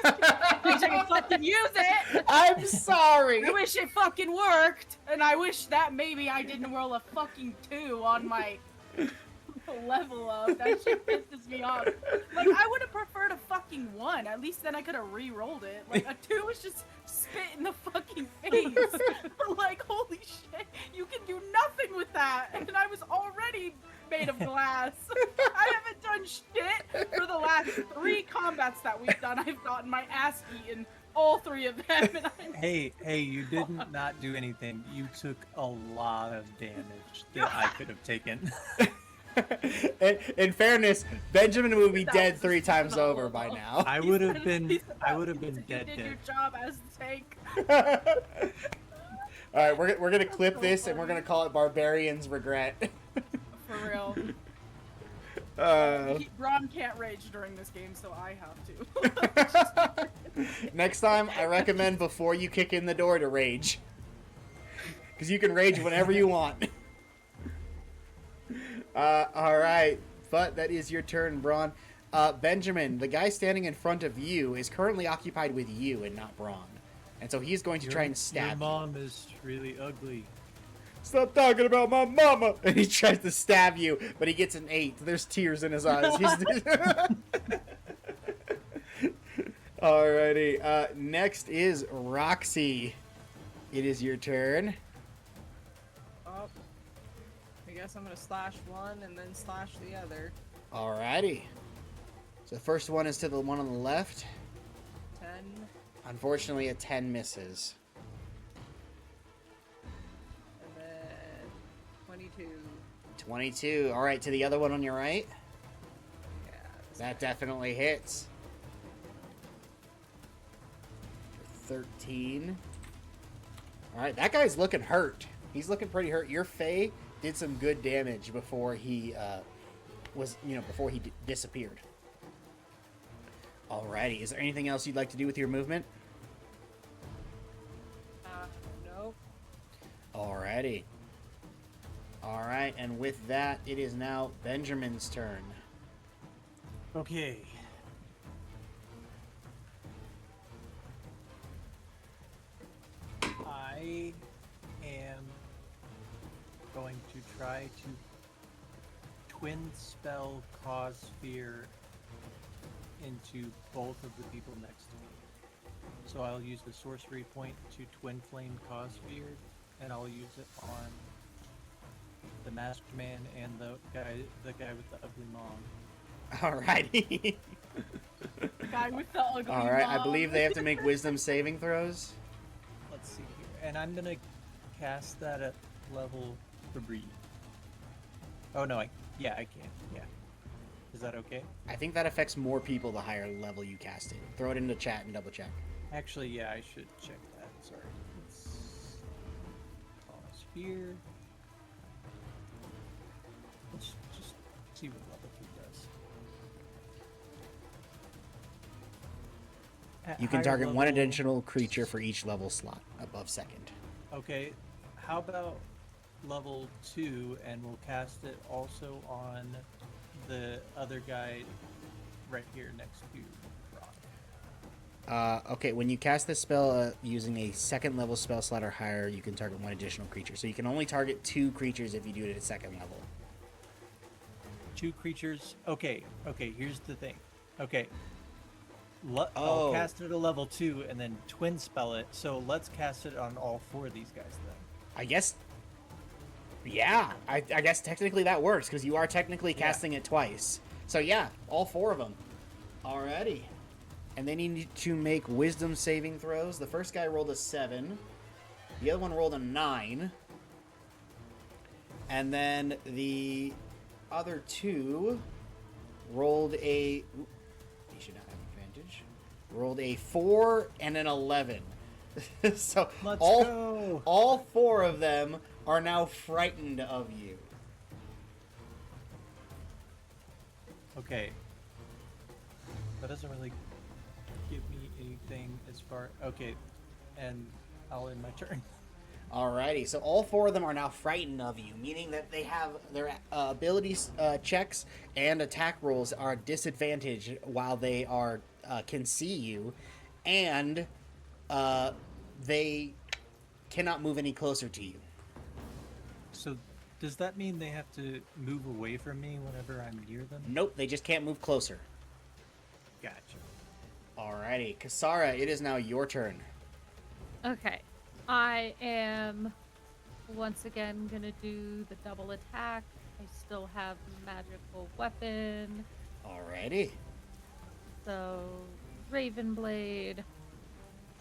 I wish I could fucking use it. I'm sorry. I wish it fucking worked, and I wish that maybe I didn't roll a fucking 2 on my level up. That shit pisses me off. Like, I would have preferred a fucking 1. At least then I could have re-rolled it. Like, a 2 was just spit in the fucking face. Like, holy shit, you can do nothing with that. And I was already made of glass. I haven't done shit for the last 3 combats that we've done. I've gotten my ass beaten. All 3 of them. And I'm Hey, you didn't not do anything. You took a lot of damage that I could have taken. In fairness, Benjamin would be That dead was 3 times phenomenal. over by now. I would have been dead. You did your job as the tank. All right, we're gonna clip this and we're gonna call it Barbarian's Regret. For real. Uh, Ron can't rage during this game, so I have to. next time, I recommend before you kick in the door to rage, because you can rage whenever you want. All right, but that is your turn, Braun. Benjamin, the guy standing in front of you is currently occupied with you and not Braun, and so he's going to try and Your stab you. mom is really ugly. Stop talking about my mama! And he tries to stab you, but he gets an 8. There's tears in his eyes. Alrighty. Next is Roxy. It is your turn. Oh. I guess I'm gonna slash one and then slash the other. Alrighty. So the first one is to the one on the left. 10. Unfortunately, a 10 misses. And then 22. 22. Alright, to the other one on your right. Yeah. That definitely hits. 13. Alright, that guy's looking hurt. He's looking pretty hurt. Your Fae did some good damage before he disappeared. Alrighty, is there anything else you'd like to do with your movement? Nope. Alrighty. Alright, and with that, it is now Benjamin's turn. Okay. I am going to try to twin spell cause fear into both of the people next to me. So I'll use the sorcery point to twin flame cause fear, and I'll use it on the masked man and the guy with the ugly mom. Alrighty. The guy with the ugly All right. I mom. believe they have to make wisdom saving throws. Let's see here. And I'm gonna cast that at level 3. Oh no, I can. Yeah. Is that okay? I think that affects more people the higher level you cast it. Throw it into chat and double check. Actually, yeah, I should check that. Sorry. Let's pause here. Let's just see what level he does. At You can higher target one level- additional creature for each level slot above second. Okay, how about level 2, and we'll cast it also on the other guy right here next to Ron. Okay, when you cast this spell using a second level spell slot or higher, you can target one additional creature. So you can only target 2 creatures if you do it at second level. 2 creatures. Okay, here's the thing. Okay. Oh. I'll cast it at a level 2 and then twin spell it. So let's cast it on all 4 of these guys then. I guess. Yeah, I guess technically that works because you are technically casting it twice. So yeah, all 4 of them. Alrighty. And then you need to make wisdom saving throws. The first guy rolled a 7. The other one rolled a 9. And then the other 2 rolled a... Oop, he should not have advantage. Rolled a 4 and an 11. So Let's all, go. all 4 of them are now frightened of you. Okay. That doesn't really give me anything as far... Okay, and I'll end my turn. Alrighty, so all 4 of them are now frightened of you, meaning that they have their abilities checks and attack rolls are disadvantaged while they are can see you, and they cannot move any closer to you. So does that mean they have to move away from me whenever I'm near them? Nope, they just can't move closer. Gotcha. Alrighty, Kasara, it is now your turn. Okay. I am once again gonna do the double attack. I still have magical weapon. Alrighty. So Raven Blade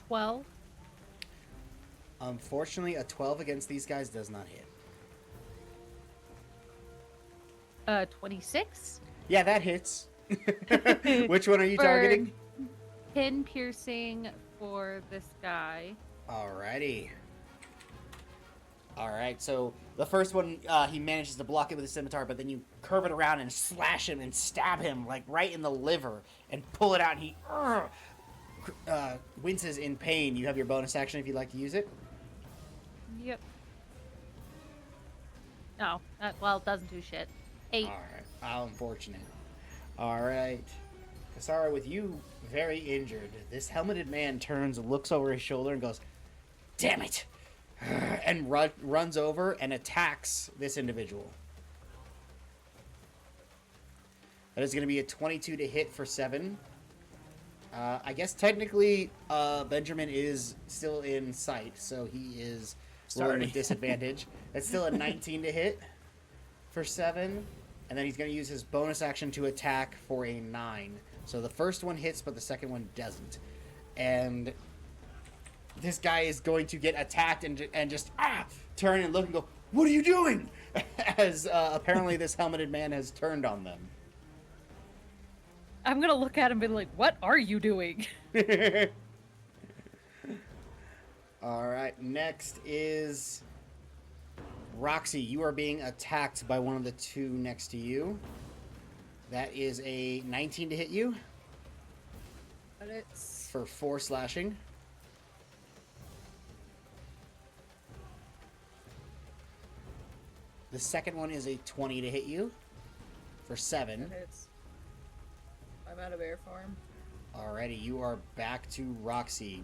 12. Unfortunately, a 12 against these guys does not hit. 26. Yeah, that hits. Which one are you For targeting? Pin piercing for this guy. Alrighty. Alright, so the first one, he manages to block it with a scimitar, but then you curve it around and slash him and stab him, like, right in the liver, and pull it out, and he winces in pain. You have your bonus action if you'd like to use it. Yep. No, well, it doesn't do shit. 8. Alright, how unfortunate. Alright. Kasara, with you very injured, this helmeted man turns, looks over his shoulder, and goes, "Damn it!" and runs over and attacks this individual. That is going to be a 22 to hit for 7. I guess technically Benjamin is still in sight, so he is rolling with disadvantage. That's still a 19 to hit for 7. And then he's going to use his bonus action to attack for a 9. So the first one hits, but the second one doesn't. And this guy is going to get attacked and just turn and look and go, "What are you doing?" As apparently this helmeted man has turned on them. I'm gonna look at him and be like, "What are you doing?" All right, next is Roxy. You are being attacked by one of the 2 next to you. That is a 19 to hit you But it's for 4 slashing. The second one is a 20 to hit you for 7. that hits. I'm out of air form. Alrighty, you are back to Roxy.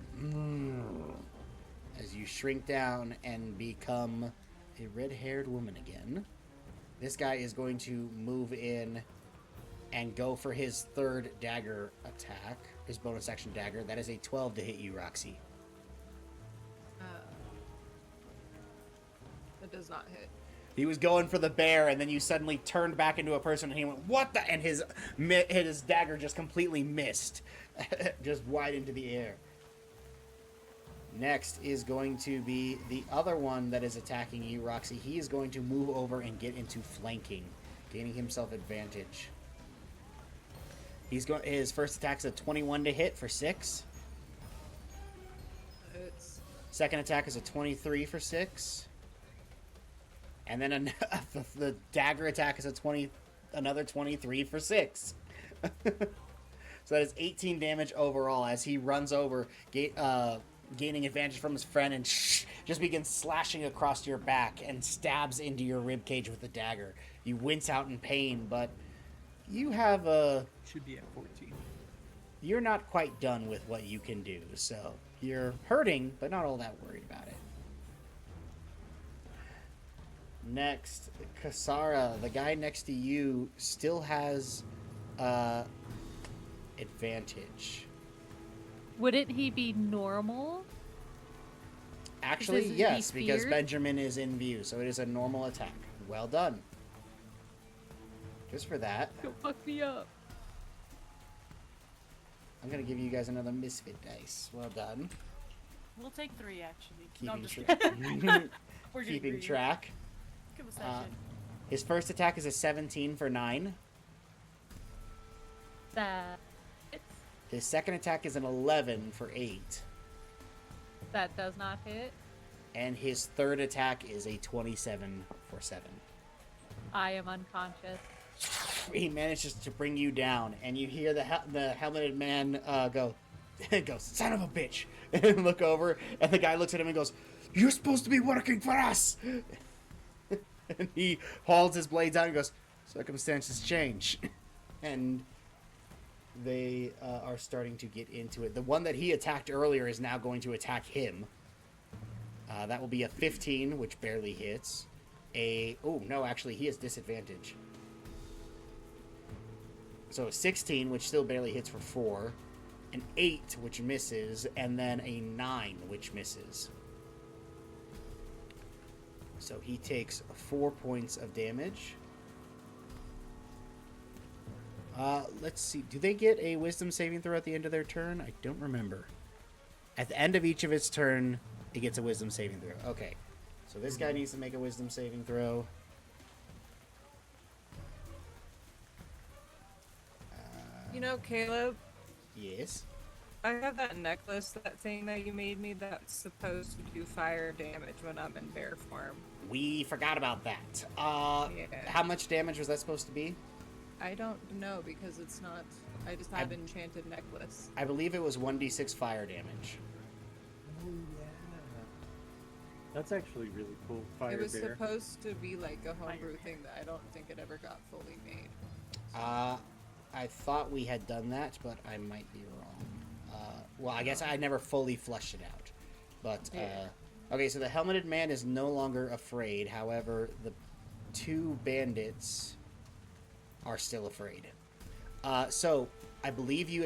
as you shrink down and become a red-haired woman again. This guy is going to move in and go for his third dagger attack, his bonus action dagger. That is a 12 to hit you, Roxy. It does not hit. He was going for the bear, and then you suddenly turned back into a person, and he went, "What the?" And his dagger just completely missed, just wide into the air. Next is going to be the other one that is attacking you, Roxy. He is going to move over and get into flanking, gaining himself advantage. His first attack is a 21 to hit for 6. It's Second attack is a 23 for 6. And then the dagger attack is another 23 for 6. So that is 18 damage overall as he runs over, gaining advantage from his friend, and just begins slashing across your back and stabs into your ribcage with the dagger. You wince out in pain, but you have Should be at 14. you're not quite done with what you can do, so you're hurting, but not all that worried about it. Next, Kasara, the guy next to you, still has advantage. Wouldn't he be normal? Actually, Is he yes, because feared? Benjamin is in view, so it is a normal attack. Well done. Just for that, Don't fuck me up. I'm going to give you guys another Misfit dice. Well done. We'll take 3 actually. No, I'm Keeping, just kidding. We're getting keeping greedy. track. Give us that shit. His first attack is a 17 for 9. That His second attack is an 11 for 8. does not hit. And his third attack is a 27 for 7. I am unconscious. He manages to bring you down, and you hear the helmeted man go, "Son of a bitch!" and look over, and the guy looks at him and goes, "You're supposed to be working for us!" And he hauls his blades out and goes, "Circumstances change." And they are starting to get into it. The one that he attacked earlier is now going to attack him. That will be a 15, which barely hits. Oh, no, actually, he has disadvantage. So a 16, which still barely hits for 4. An 8, which misses. And then a 9, which misses. So he takes 4 points of damage. Let's see. Do they get a wisdom saving throw at the end of their turn? I don't remember. At the end of each of its turn, it gets a wisdom saving throw. Okay. So this guy needs to make a wisdom saving throw. You know, Caleb, Yes. I have that necklace, that thing that you made me that's supposed to do fire damage when I'm in bear form. We forgot about that. Yeah. How much damage was that supposed to be? I don't know because it's not. I just have an enchanted necklace. I believe it was 1d6 fire damage. Oh, yeah. That's actually really cool. Fire It was bear. supposed to be like a homebrew thing that I don't think it ever got fully made. I thought we had done that, but I might be wrong. Well, I guess I never fully flushed it out. But, okay, so the helmeted man is no longer afraid. However, the 2 bandits are still afraid. So, I believe you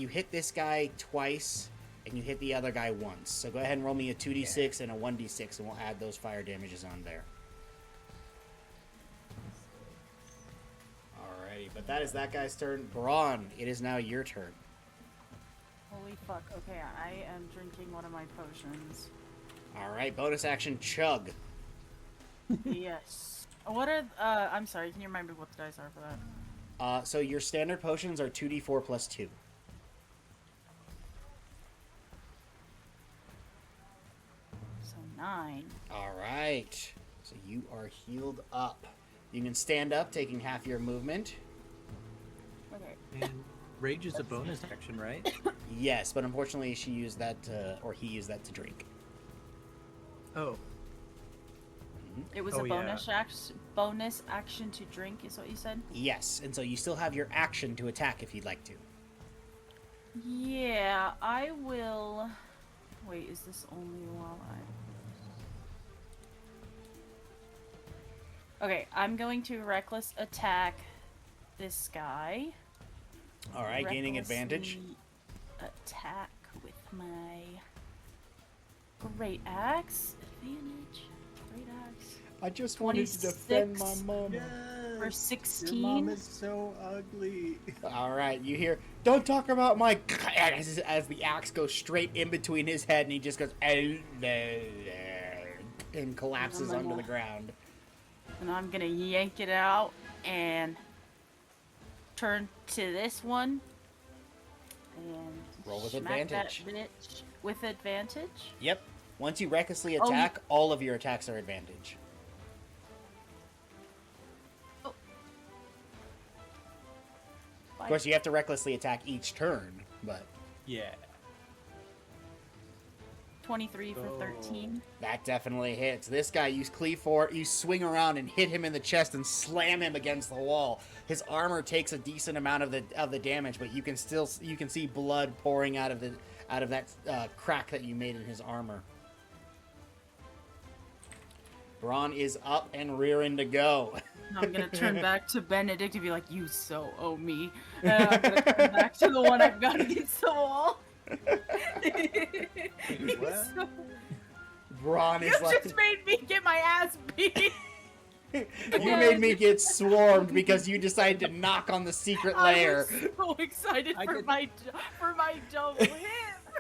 hit this guy twice, and you hit the other guy once. So go ahead and roll me a 2d6 and a 1d6, and we'll add those fire damages on there. Alrighty, but that is that guy's turn. Braun, it is now your turn. Holy fuck. Okay, I am drinking one of my potions. Alright, bonus action chug. Yes. What are, I'm sorry, can you remind me what the dice are for that? So your standard potions are 2d4 plus 2. So 9. Alright, so you are healed up. You can stand up, taking half your movement. Okay. And rage is a bonus action, right? Yes, but unfortunately she used that, or he used that to drink. Oh, It was Oh, a yeah. bonus action to drink, is what you said? Yes, and so you still have your action to attack if you'd like to. Yeah, I will. Wait, is this only while I... Okay, I'm going to reckless attack this guy. All right, gaining advantage. Recklessly attack with my great axe. Advantage. Great axe. I just wanted to defend my mom. For Your 16. mom is so ugly. All right, you hear, don't talk about my... As the axe goes straight in between his head, and he just goes... And collapses onto the ground. And I'm gonna yank it out and turn to this one. And Roll with smack advantage. That bitch with advantage. Yep. Once you recklessly Oh. attack, all of your attacks are advantage. Of course, you have to recklessly attack each turn, but Yeah. 23 for 13. that definitely hits. This guy, you cleave forward, you swing around and hit him in the chest and slam him against the wall. His armor takes a decent amount of the damage, but you can see blood pouring out of that crack that you made in his armor. Braun is up and rearing to go. And I'm gonna turn back to Benedict and be like, "You so owe me." And I'm gonna turn back to the one I've got against the wall. What? So, Braun you is like, just made me get my ass beat. you made me get swarmed because you decided to knock on the secret lair. I was so excited I for did- my double hit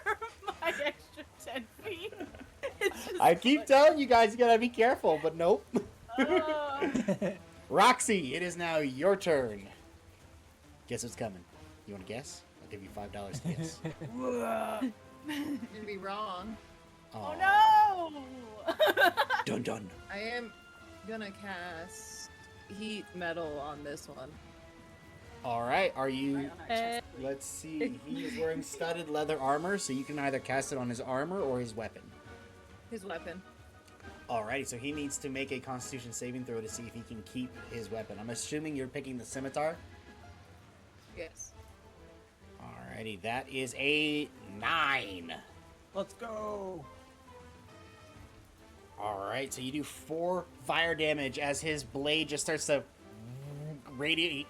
for my extra 10 feet. It's just I keep telling you guys, you gotta be careful, but nope. uh, Roxy, it is now your turn. Guess what's coming? You want to guess? I'll give you $5 to guess. You'd be wrong. oh Aw. no! Dun dun. I am gonna cast heat metal on this one. All right, are you? Right on our chest. Let's see. He is wearing studded leather armor, so you can either cast it on his armor or his weapon. His weapon. Alrighty, so he needs to make a Constitution saving throw to see if he can keep his weapon. I'm assuming you're picking the scimitar. Yes. Alrighty, that is a 9. Let's go. Alright, so you do 4 fire damage as his blade just starts to radiate.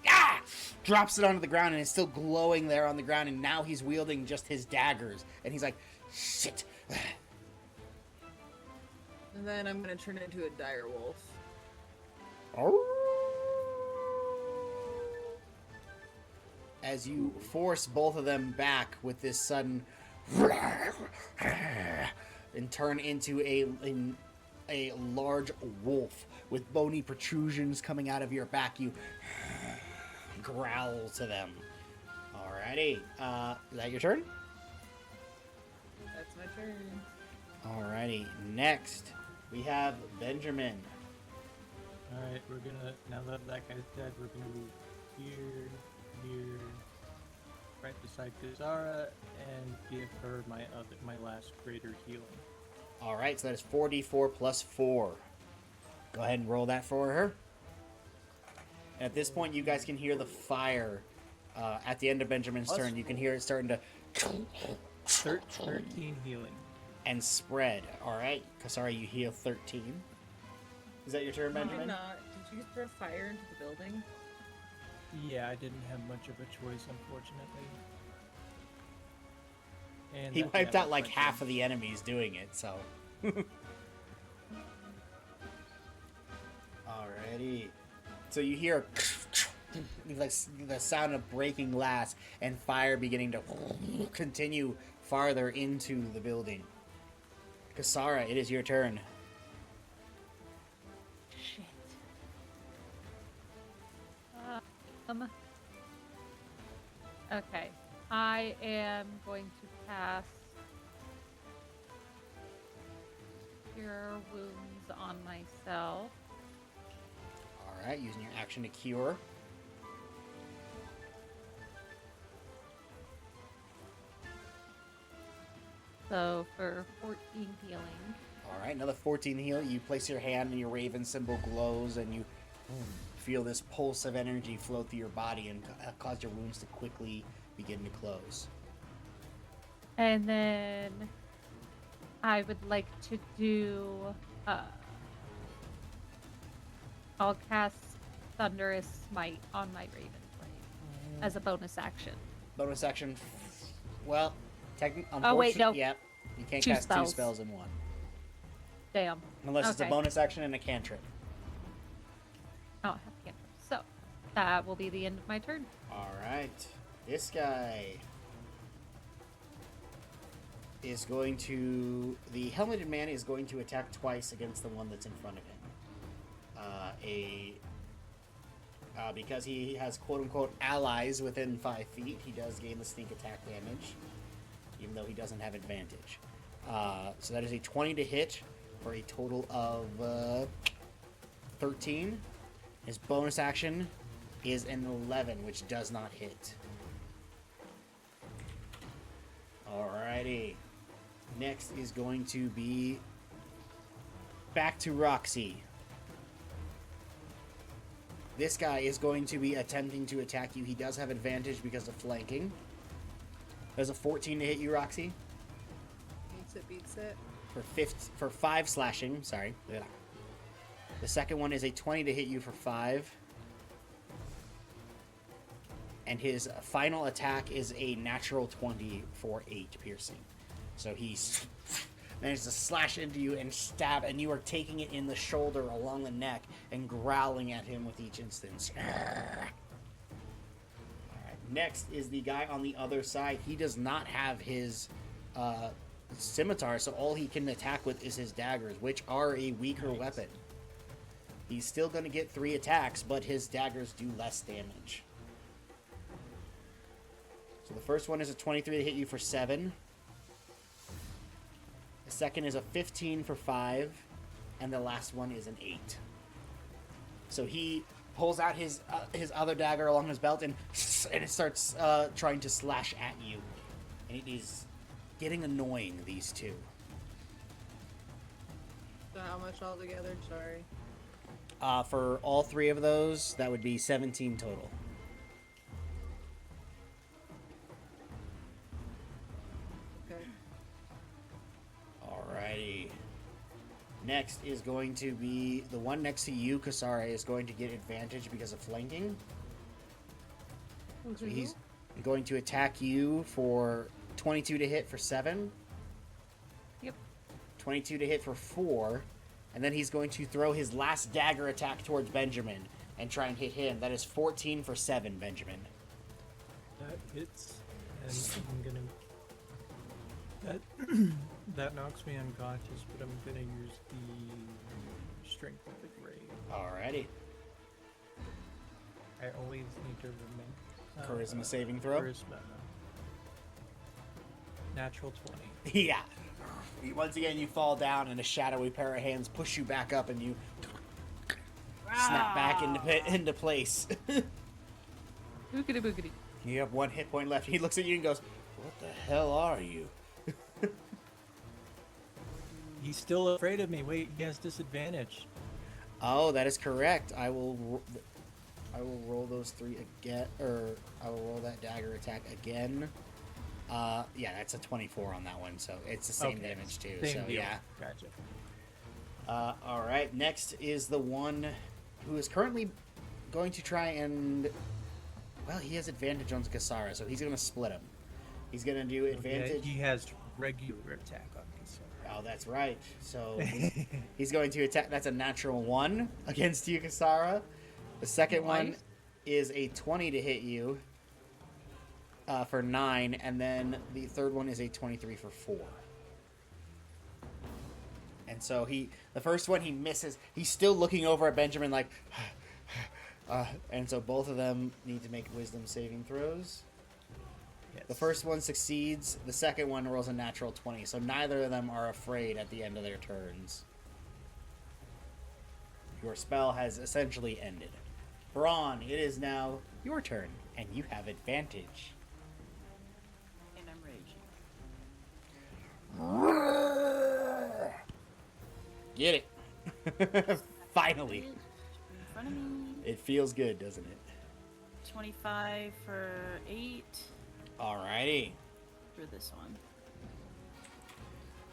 Drops it onto the ground and it's still glowing there on the ground, and now he's wielding just his daggers. And he's like, shit. And then I'm gonna turn into a dire wolf. As you force both of them back with this sudden and turn into a large wolf with bony protrusions coming out of your back, you growl to them. Alrighty, is that your turn? That's my turn. Alrighty, next we have Benjamin. Alright, we're gonna, now that that guy's dead, we're gonna move here, here, right beside Kazara, and give her my last greater healing. Alright, so that is 4d4 plus 4. Go ahead and roll that for her. And at this point, you guys can hear the fire at the end of Benjamin's Plus turn. You can hear it starting to 13 healing. and spread. Alright, Kasara, you heal 13. Is that your turn, Did Benjamin? you throw fire into the building? Yeah, I didn't have much of a choice, unfortunately. And He that- wiped yeah, out like that's half my of the enemies doing it, so. Alrighty. So you hear like the sound of breaking glass and fire beginning to continue farther into the building. Kasara, it is your turn. Shit. Okay. I am going to cast Cure Wounds on myself. Alright, using your action to cure. So for 14 healing. Alright, another 14 heal. You place your hand and your raven symbol glows and you feel this pulse of energy flow through your body and cause your wounds to quickly begin to close. And then I would like to do. I'll cast Thunderous Smite on my Raven Blade as a bonus action. Bonus action. Well, unfortunately, Oh, wait, no. Yep. You can't 2 cast spells. 2 spells in one. Damn. Unless it's a Okay. bonus action and a cantrip. I don't have cantrip. So that will be the end of my turn. Alright. This guy is going to. The helmeted man is going to attack twice against the one that's in front of him. Because he has quote unquote allies within 5 feet, he does gain the sneak attack damage, even though he doesn't have advantage. So that is a 20 to hit for a total of 13. His bonus action is an 11, which does not hit. Alrighty. Next is going to be back to Roxy. This guy is going to be attempting to attack you. He does have advantage because of flanking. There's a 14 to hit you, Roxy. Beats it. For 5 slashing. Sorry. The second one is a 20 to hit you for 5. And his final attack is a natural 20 for 8 piercing. So he's managed to slash into you and stab, and you are taking it in the shoulder along the neck and growling at him with each instance. Alright, next is the guy on the other side. He does not have his scimitar, so all he can attack with is his daggers, which are a weaker weapon. He's still going to get 3 attacks, but his daggers do less damage. So the first one is a 23 to hit you for 7. The second is a 15 for 5. And the last one is an 8. So he pulls out his other dagger along his belt and it starts trying to slash at you. And it is getting annoying, these two. So how much altogether? Sorry. For all 3 of those, that would be 17 total. Okay. Alrighty. Next is going to be the one next to you, Kasara, is going to get advantage because of flanking. So he's going to attack you for 22 to hit for 7. Yep. 22 to hit for 4. And then he's going to throw his last dagger attack towards Benjamin and try and hit him. That is 14 for 7, Benjamin. That hits, and I'm gonna. That knocks me unconscious, but I'm gonna use the strength of the grave. Alrighty. I always need to remember. Charisma saving throw? Charisma. Natural 20. Yeah. Once again, you fall down, and a shadowy pair of hands push you back up, and you snap back into place. Boogity boogity. You have 1 hit point left. He looks at you and goes, "What the hell are you?" He's still afraid of me. Wait, he has disadvantage. Oh, that is correct. I will roll those 3 again, or I will roll that dagger attack again. Yeah, that's a 24 on that one, so it's the same Okay. damage too. Same so deal. yeah. Gotcha. All right. Next is the one who is currently going to try and. Well, he has advantage on Kasara, so he's going to split him. He's going to do advantage. Okay, he has regular attack on me, so. Oh, that's right. So he's going to attack. That's a natural 1 against you, Kasara. The second one is a 20 to hit you for 9, and then the third one is a 23 for 4. And so the first one he misses. He's still looking over at Benjamin like, and so both of them need to make wisdom saving throws. Yes. The first one succeeds. The second one rolls a natural 20. So neither of them are afraid at the end of their turns. Your spell has essentially ended. Braun, it is now your turn, and you have advantage. And I'm raging. Get it. Finally. In front of me. It feels good, doesn't it? 25 for 8 Alrighty. for this one.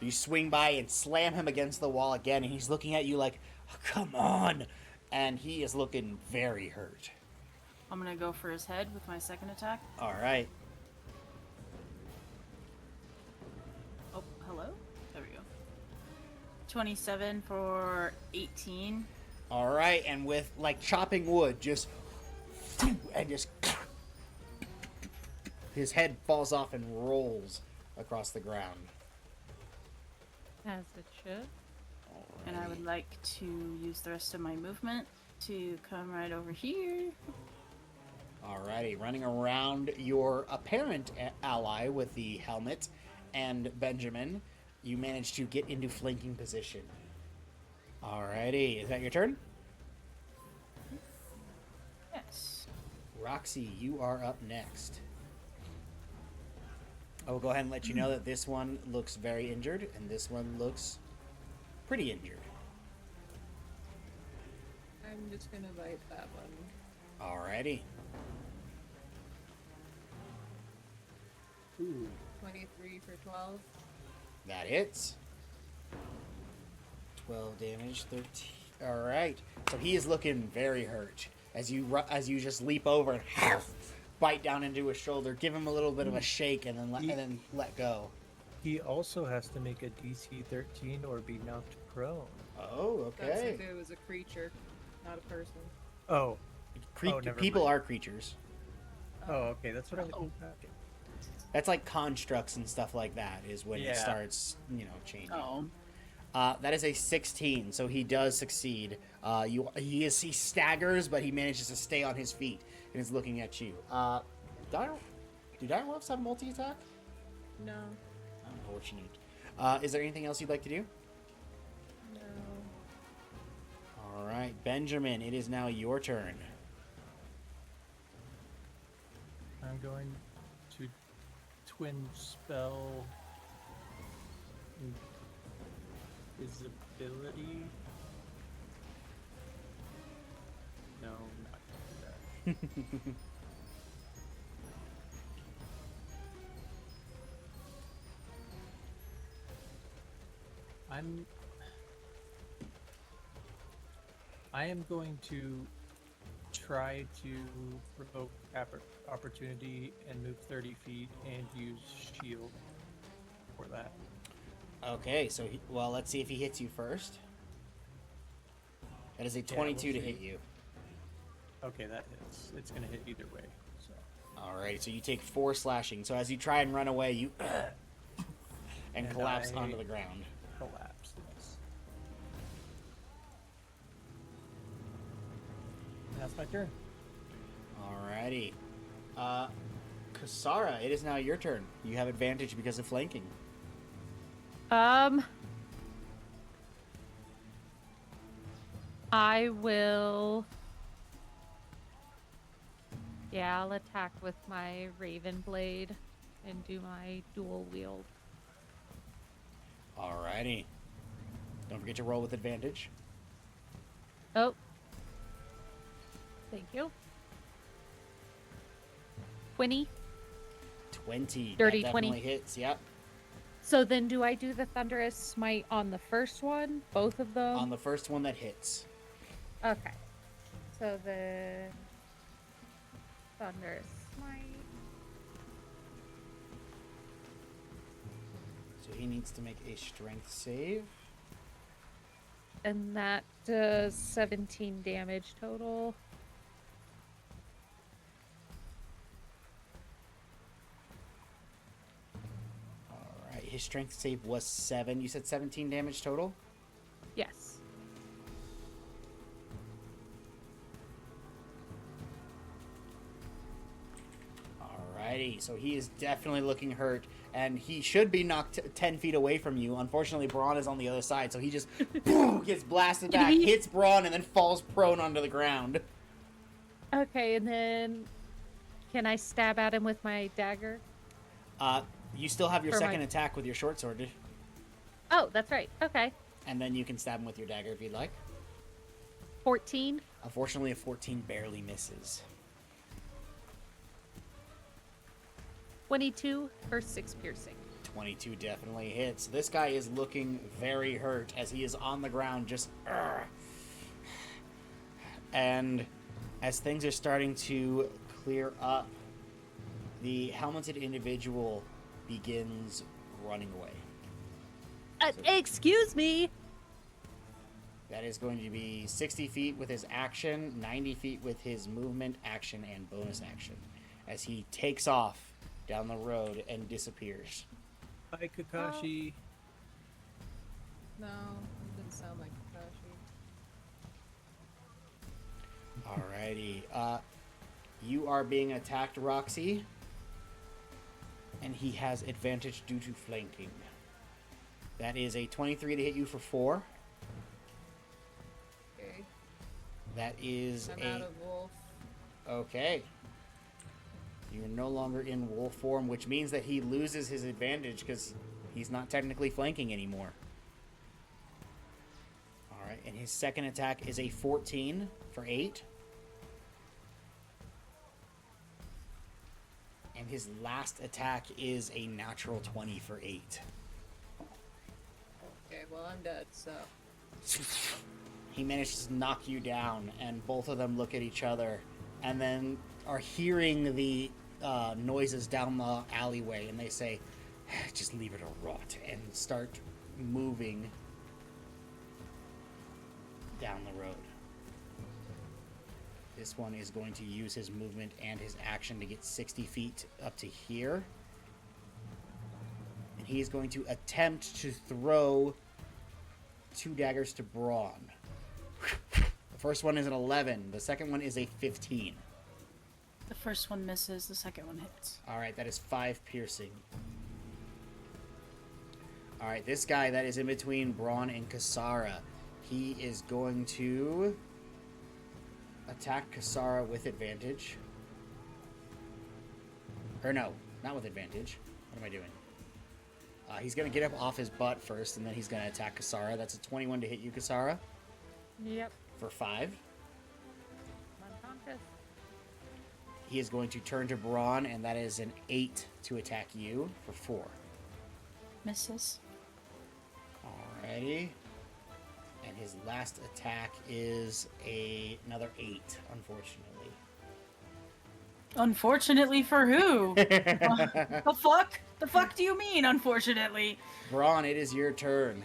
You swing by and slam him against the wall again, and he's looking at you like, oh, come on. And he is looking very hurt. I'm gonna go for his head with my second attack. All right. Oh, hello? There we go. 27 for 18. All right, and with like chopping wood, just and just his head falls off and rolls across the ground. As it should. And I would like to use the rest of my movement to come right over here. Alrighty, running around your apparent ally with the helmet and Benjamin, you manage to get into flanking position. Alrighty, is that your turn? Yes. Roxy, you are up next. I will go ahead and let you know that this one looks very injured, and this one looks pretty injured. I'm just gonna bite that one. Alrighty. Ooh. 23 for 12. That hits. 12 damage, 13. Alright. So he is looking very hurt. As you just leap over and bite down into his shoulder, give him a little bit of a shake, and then let go. He also has to make a DC 13 or be knocked prone. Oh, That's okay. if it was a creature, not a person. Oh. Never People mind. are creatures. Oh, okay. That's what I was. Okay. That's like constructs and stuff like that is when it Yeah. starts, changing. Oh. That is a 16, so he does succeed. He staggers, but he manages to stay on his feet and is looking at you. Do direwolves have multi-attack? No. Unfortunate. Is there anything else you'd like to do? No. All right, Benjamin, it is now your turn. I'm going to twin spell invisibility. No, not that. I am going to try to provoke opportunity and move 30 feet and use shield for that. Okay, so let's see if he hits you first. That is a 22 to see. hit you. Okay, that hits. It's gonna hit either way. So All right, so you take 4 slashing. So as you try and run away, you and collapse I onto the ground. collapse. Yes. And that's my turn. Alrighty. Kasara, it is now your turn. You have advantage because of flanking. I will. Yeah, I'll attack with my Raven Blade and do my dual wield. Alrighty. Don't forget to roll with advantage. Oh. Thank you. 20. 20. Dirty That 20. definitely hits, yep. So then do I do the Thunderous Smite on the first one? Both of them? On the first one that hits. Okay. So the Thunderous Smite. So he needs to make a strength save. And that does 17 damage total. Alright, his strength save was 7. You said 17 damage total? Yes. Alrighty, so he is definitely looking hurt, and he should be knocked 10 feet away from you. Unfortunately, Braun is on the other side, so he just boom, gets blasted back, hits Braun, and then falls prone onto the ground. Okay, and then can I stab at him with my dagger? You still have your Or second my- attack with your short sword, Oh, that's right. Okay. and then you can stab him with your dagger if you'd like. 14. Unfortunately, a 14 barely misses. 22 for 6 piercing. 22 definitely hits. This guy is looking very hurt as he is on the ground just... Urgh. And as things are starting to clear up, the helmeted individual begins running away. Excuse me. That is going to be 60 feet with his action, 90 feet with his movement, action, and bonus action, as he takes off down the road and disappears. Hi, Kakashi. No, it didn't sound like Kakashi. Alrighty. You are being attacked, Roxy. And he has advantage due to flanking. That is a 23 to hit you for 4. Okay. That is I'm out of wolf. Okay. You're no longer in wolf form, which means that he loses his advantage because he's not technically flanking anymore. Alright, and his second attack is a 14 for 8. And his last attack is a natural 20 for 8. Okay, well I'm dead, so. He manages to knock you down, and both of them look at each other, and then are hearing the noises down the alleyway, and they say, just leave it to rot, and start moving down the road. This one is going to use his movement and his action to get 60 feet up to here. And he is going to attempt to throw 2 daggers to Braun. The first one is an 11. The second one is a 15. The first one misses, the second one hits. Alright, that is 5 piercing. Alright, this guy that is in between Braun and Kasara, he is going to attack Kasara with advantage. Or no, not with advantage. What am I doing? He's going to get up off his butt first, and then he's going to attack Kasara. That's a 21 to hit you, Kasara. Yep. For 5. I'm unconscious. He is going to turn to Braun, and that is an 8 to attack you for 4. Misses. Alrighty. And his last attack is another 8, unfortunately. Unfortunately for who? The fuck? The fuck do you mean, unfortunately? Braun, it is your turn.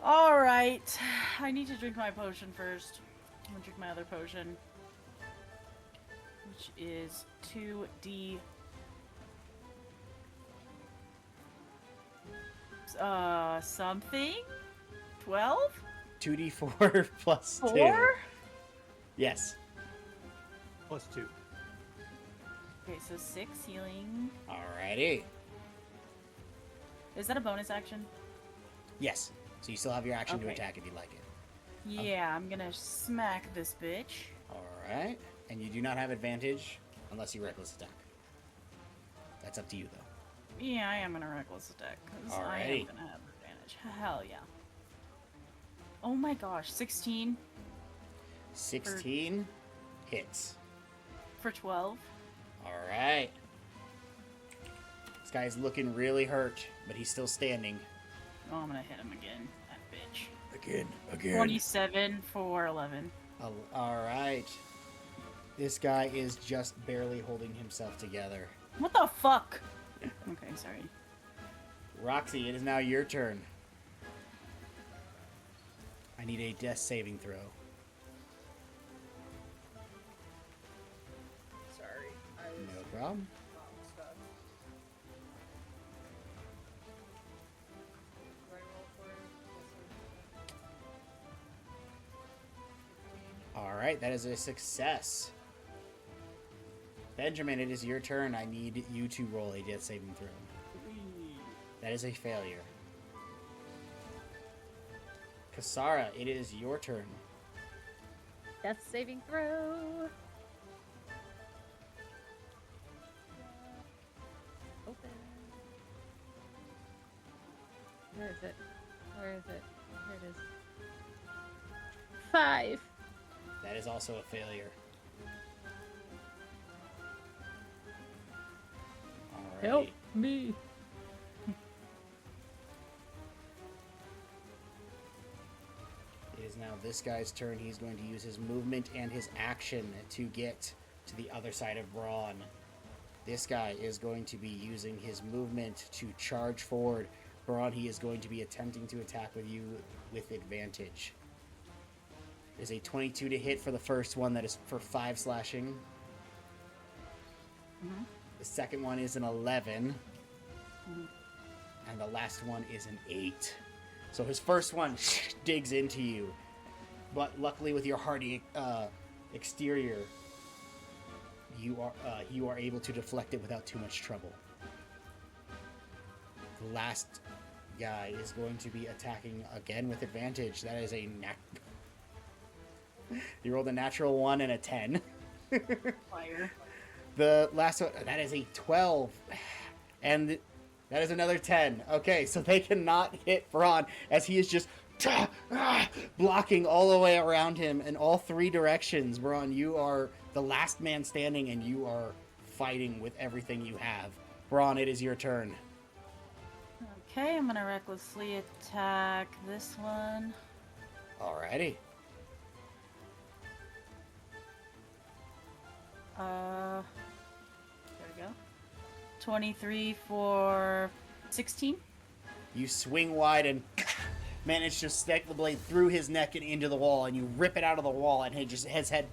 Alright. I need to drink my potion first. I'm gonna drink my other potion. Which is 2D. Something? 12? 2d4 plus 2. 4? Yes. Plus 2. Okay, so 6 healing. Alrighty. Is that a bonus action? Yes. So you still have your action to Okay. attack if you like it. Yeah, I'm gonna smack this bitch. Alright. And you do not have advantage unless you reckless attack. That's up to you, though. Yeah, I am gonna reckless attack, because I am Alrighty. gonna have advantage. Hell yeah. Oh my gosh, 16 16 hits. for 12. Alright. This guy's looking really hurt, but he's still standing. Oh, I'm gonna hit him again. That bitch. Again. 27 for 11. Alright. This guy is just barely holding himself together. What the fuck? Okay, sorry. Roxy, it is now your turn. I need a death saving throw. Sorry. I was No problem. stuff. Do I roll for it? Yes, Alright, that is a success. Benjamin, it is your turn. I need you to roll a death saving throw. That is a failure. Kasara, it is your turn. Death saving throw. Open. Where is it? Where is it? Here it is. 5. That is also a failure. Help me. It is now this guy's turn. He's going to use his movement and his action to get to the other side of Braun. This guy is going to be using his movement to charge forward. Braun, he is going to be attempting to attack with you with advantage. There's a 22 to hit for the first one. That is for 5 slashing. Mm-hmm. The second one is an 11. Mm-hmm. And the last one is an 8. So his first one digs into you. But luckily with your hardy exterior, you are able to deflect it without too much trouble. The last guy is going to be attacking again with advantage. That is a You rolled a natural 1 and a 10. Fire. The last one, that is a 12. And that is another 10. Okay, so they cannot hit Braun as he is just blocking all the way around him in all 3 directions. Braun, you are the last man standing and you are fighting with everything you have. Braun, it is your turn. Okay, I'm gonna recklessly attack this one. Alrighty. There we go. 23 for 16. You swing wide and manage to stick the blade through his neck and into the wall, and you rip it out of the wall, and his head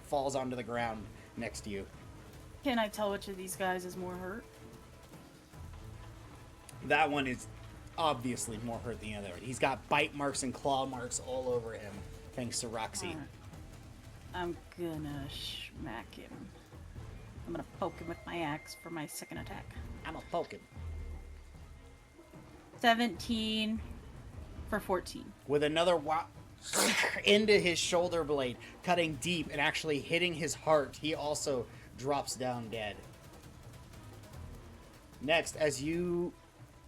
falls onto the ground next to you. Can I tell which of these guys is more hurt? That one is obviously more hurt than the other. He's got bite marks and claw marks all over him, thanks to Roxy. Alright. I'm gonna smack him. I'm gonna poke him with my axe for my second attack. I'm a poke him. 17 for 14. With another into his shoulder blade, cutting deep and actually hitting his heart, he also drops down dead. Next, as you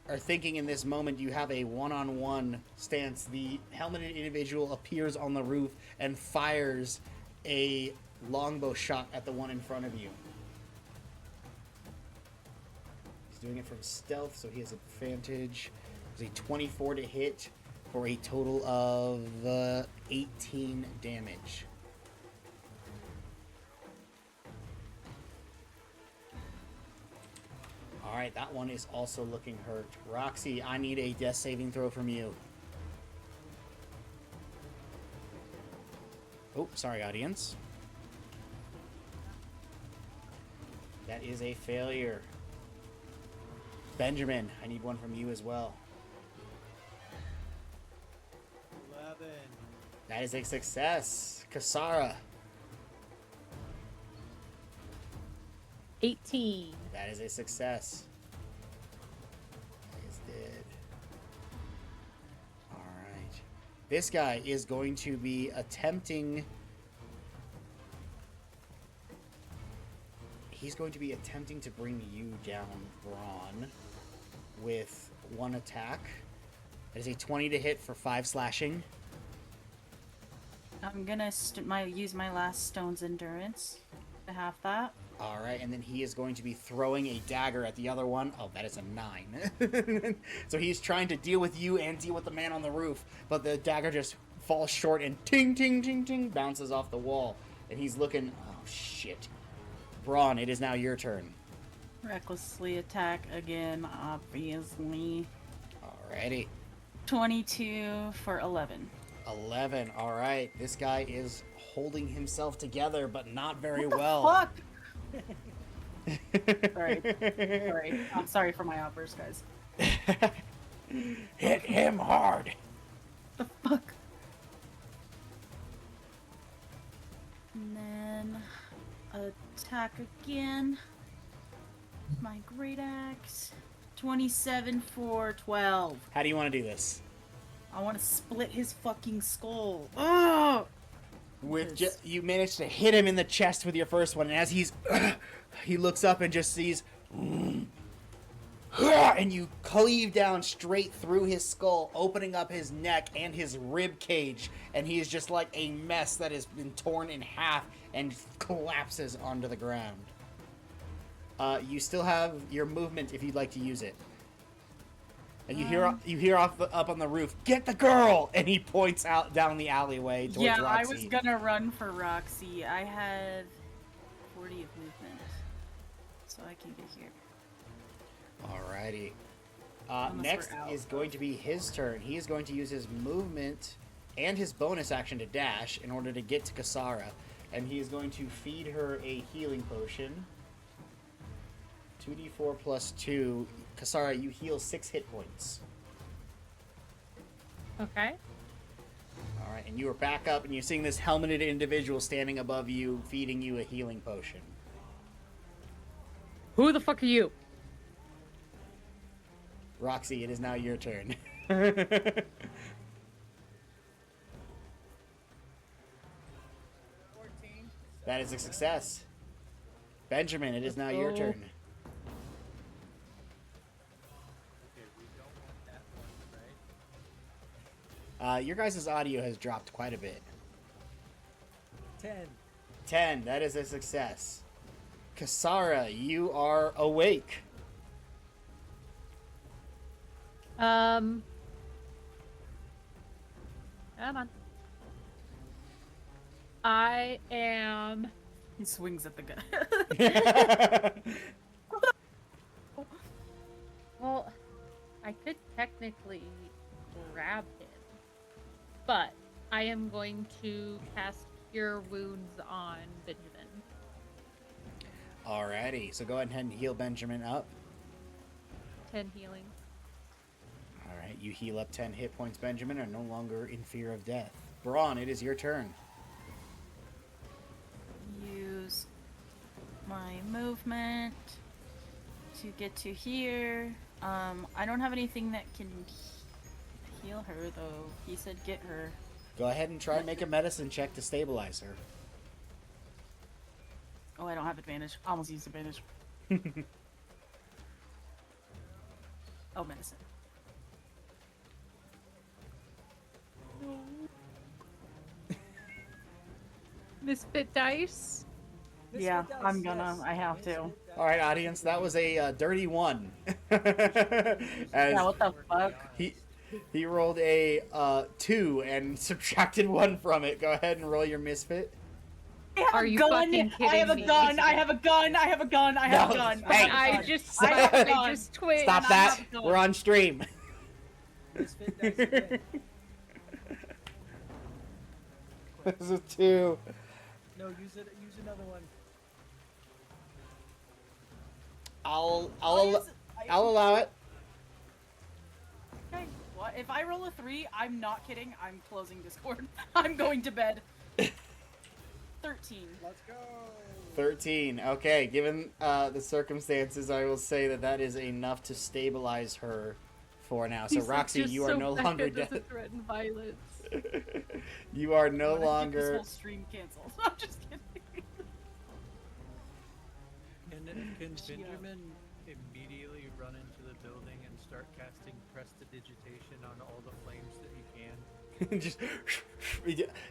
are thinking in this moment, you have a one-on-one stance. The helmeted individual appears on the roof and fires a longbow shot at the one in front of you. He's doing it from stealth, so he has advantage. There's a 24 to hit for a total of 18 damage. Alright, that one is also looking hurt. Roxy, I need a death saving throw from you. Oh, sorry, audience. That is a failure. Benjamin, I need one from you as well. 11. That is a success. Kasara, 18. that is a success. He is dead. Alright. This guy is going to be attempting... He's going to be attempting to bring you down, Braun, with one attack. That is a 20 to hit for 5 slashing. I'm gonna use my last stone's endurance to have that. Alright, and then he is going to be throwing a dagger at the other one. Oh, that is a 9. So he's trying to deal with you and deal with the man on the roof, but the dagger just falls short and ting, ting, ting, ting, bounces off the wall. And he's looking... Oh, shit. Braun, it is now your turn. Recklessly attack again, obviously. Alrighty. 22 for 11. 11. Alright. This guy is holding himself together, but not very What the well. fuck? Sorry. I'm sorry for my outburst, guys. Hit him hard. The fuck? And then attack again. My great axe. 27 for 12. How do you want to do this? I want to split his fucking skull. Oh! With you managed to hit him in the chest with your first one, and as he looks up and just sees, and you cleave down straight through his skull, opening up his neck and his rib cage, and he is just like a mess that has been torn in half and collapses onto the ground. You still have your movement if you'd like to use it. And you hear up on the roof, "Get the girl!" And he points out down the alleyway towards Yeah, Roxy. I was gonna run for Roxy. I have 40 of movement, so I can get here. Alrighty. Unless Next we're out. is going to be his turn. He is going to use his movement and his bonus action to dash in order to get to Kasara. And he is going to feed her a healing potion. 2d4 plus 2. Kasara, you heal 6 hit points. Okay. Alright, and you are back up, and you're seeing this helmeted individual standing above you, feeding you a healing potion. Who the fuck are you? Roxy, it is now your turn. 14. That is a success. Benjamin, it is now your Oh. turn. Okay, we don't want that one, right? Your guys' audio has dropped quite a bit. 10. 10, that is a success. Kasara, you are awake. Come on. I am. He swings at the gun. Well, I could technically grab him, but I am going to cast Cure Wounds on Benjamin. Alrighty, so go ahead and heal Benjamin up. 10 healing. Alright, you heal up 10 hit points, Benjamin, are no longer in fear of death. Braun, it is your turn. Use my movement to get to here. I don't have anything that can heal her though. He said get her. Go ahead and try and make a medicine check to stabilize her. Oh, I don't have advantage. I almost used advantage. Oh, medicine. Misfit dice. Yeah, I'm gonna. I have to. Alright, audience, that was a dirty 1. As Yeah, what the fuck? he rolled a 2 and subtracted 1 from it. Go ahead and roll your misfit. I have Are a you gun. fucking I have a kidding me? gun. I have a gun. I have a gun. I have a No, gun. hey. I just I have a gun. I just twitched. Stop I that. have a gun. We're on stream. Misfit dice again. This is 2. No, use it. Use another one. I'll I- allow it. Okay, what? If I roll a 3, I'm not kidding. I'm closing Discord. I'm going to bed. 13. Let's go. 13. Okay, given the circumstances, I will say that that is enough to stabilize her for now. So, He's Roxy, just you are so no bad, longer doesn't dead. threaten violence. You are no I'm gonna keep this longer. whole stream canceled. I'm just kidding. Can Benjamin immediately run into the building and start casting prestidigitation on all the flames that he can? Just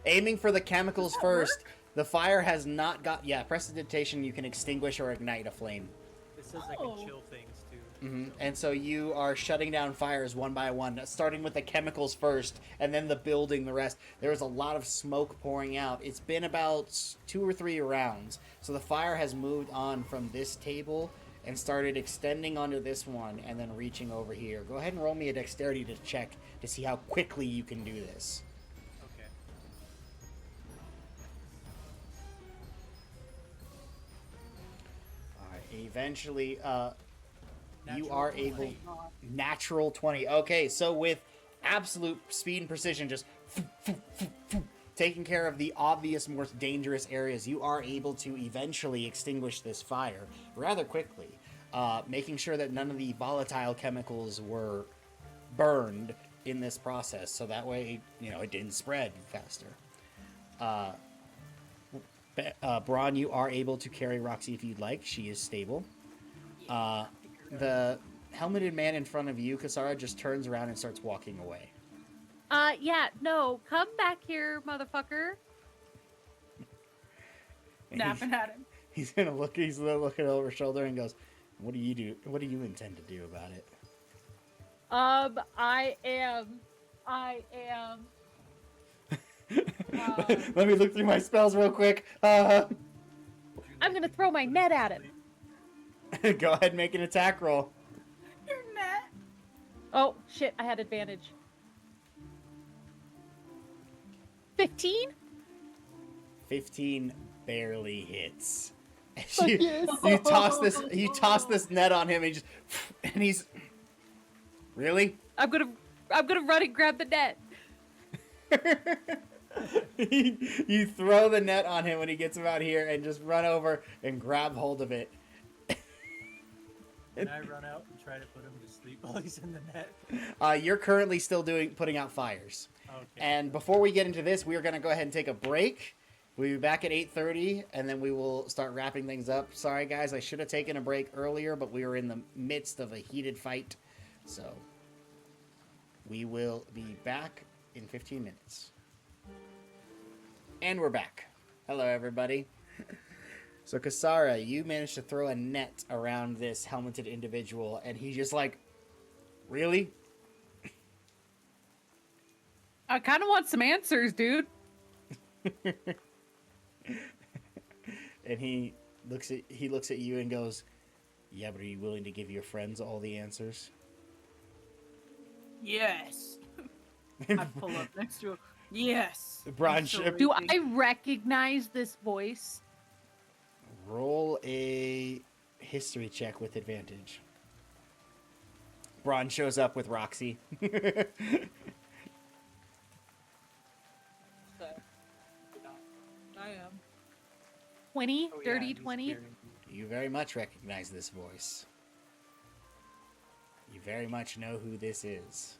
aiming for the chemicals Does that first. The fire has not got. Yeah, prestidigitation, you can extinguish or ignite a flame. It says I Oh. can chill things too. And so you are shutting down fires one by one, starting with the chemicals first, and then the building the rest. There is a lot of smoke pouring out. It's been about 2 or 3 rounds, so the fire has moved on from this table and started extending onto this one, and then reaching over here. Go ahead and roll me a dexterity to check to see how quickly you can do this. Okay. All right. Eventually, you Natural are 20. able. Natural 20. Okay, so with absolute speed and precision, just taking care of the obvious, most dangerous areas, you are able to eventually extinguish this fire rather quickly, making sure that none of the volatile chemicals were burned in this process, so that way, it didn't spread faster. Braun, you are able to carry Roxy if you'd like. She is stable. The helmeted man in front of you, Kasara, just turns around and starts walking away. Yeah, no, come back here, motherfucker. And Napping at him. He's gonna look. He's gonna look over his shoulder and goes, "What do you do? What do you intend to do about it?" I am. Let me look through my spells real quick. I'm gonna throw my net at him. Go ahead and make an attack roll. Your net. Oh shit! I had advantage. 15. 15 barely hits. You toss this net on him and he's really? I'm gonna run and grab the net. You throw the net on him when he gets about here and just run over and grab hold of it. Can I run out and try to put him to sleep while he's in the net? You're currently still putting out fires. Okay. And before we get into this, we are going to go ahead and take a break. We'll be back at 8:30, and then we will start wrapping things up. Sorry, guys, I should have taken a break earlier, but we were in the midst of a heated fight. So, we will be back in 15 minutes. And we're back. Hello, everybody. So, Kasara, you managed to throw a net around this helmeted individual, and he's just like, really? I kind of want some answers, dude. And he looks at you and goes, "Yeah, but are you willing to give your friends all the answers?" Yes. I pull up next to him. Yes. Do I recognize this voice? Roll a history check with advantage. Braun shows up with Roxy. I am. 20? Oh, yeah, Dirty he's 20? scaring me. You very much recognize this voice. You very much know who this is.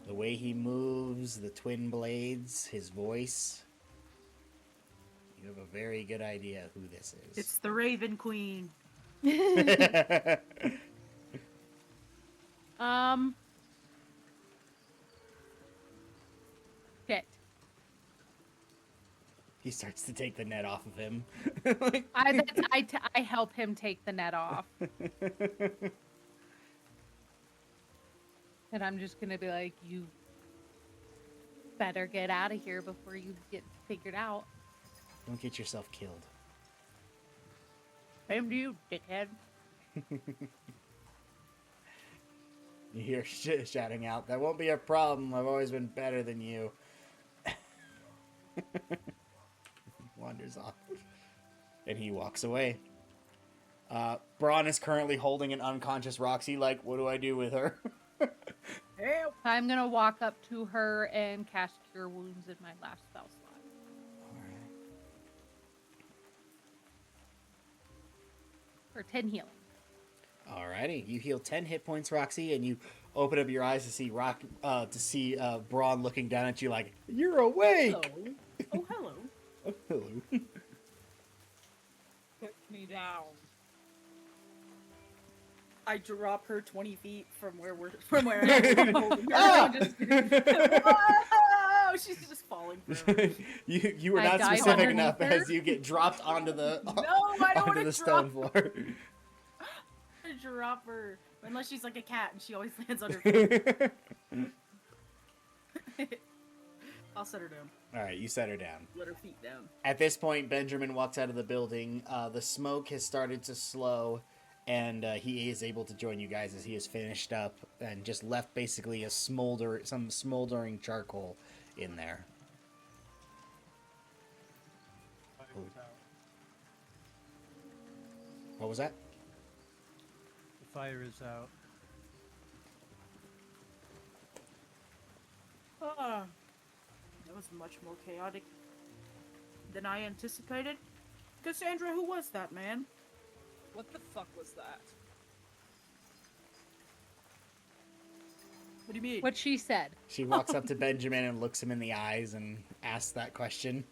The way he moves, the twin blades, his voice. You have a very good idea who this is. It's the Raven Queen. Shit. He starts to take the net off of him. I help him take the net off. And I'm just gonna be like, you better get out of here before you get figured out. Don't get yourself killed. Same to you, dickhead. You hear shouting out, "That won't be a problem. I've always been better than you." Wanders off. And he walks away. Braun is currently holding an unconscious Roxy, like, what do I do with her? Help. I'm gonna walk up to her and cast Cure Wounds in my last spell slot. For 10 healing. Alrighty, you heal 10 hit points, Roxy, and you open up your eyes to see Braun looking down at you like, "You're awake!" Hello. Oh, hello. Oh, hello. Put me down. I drop her 20 feet from where I'm holding her. Ah! Whoa! She's just falling through. you were I not dive specific enough underneath as you get dropped onto the No, I don't onto want the to stone drop floor. I drop her. Unless she's like a cat and she always lands on her feet. I'll set her down. All right, you set her down. Let her feet down. At this point, Benjamin walks out of the building. The smoke has started to slow, and he is able to join you guys as he is finished up and just left basically some smoldering charcoal in there. Fire's out. What was that? The fire is out. That was much more chaotic than I anticipated. Cassandra, who was that man? What the fuck was that? What do you mean? What she said. She walks up to Benjamin and looks him in the eyes and asks that question.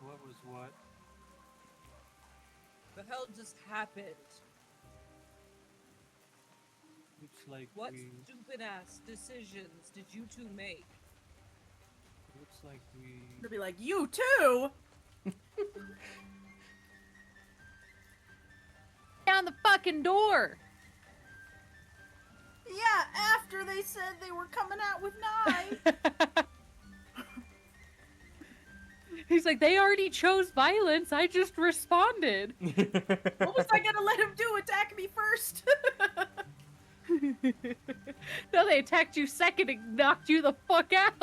What was what? The hell just happened? Looks like What we. stupid ass decisions did you two make? Looks like we. They'll be like, you too. Down the fucking door. Yeah, after they said they were coming out with knives. He's like, they already chose violence. I just responded. What was I gonna let him do? Attack me first? No, they attacked you second and knocked you the fuck out.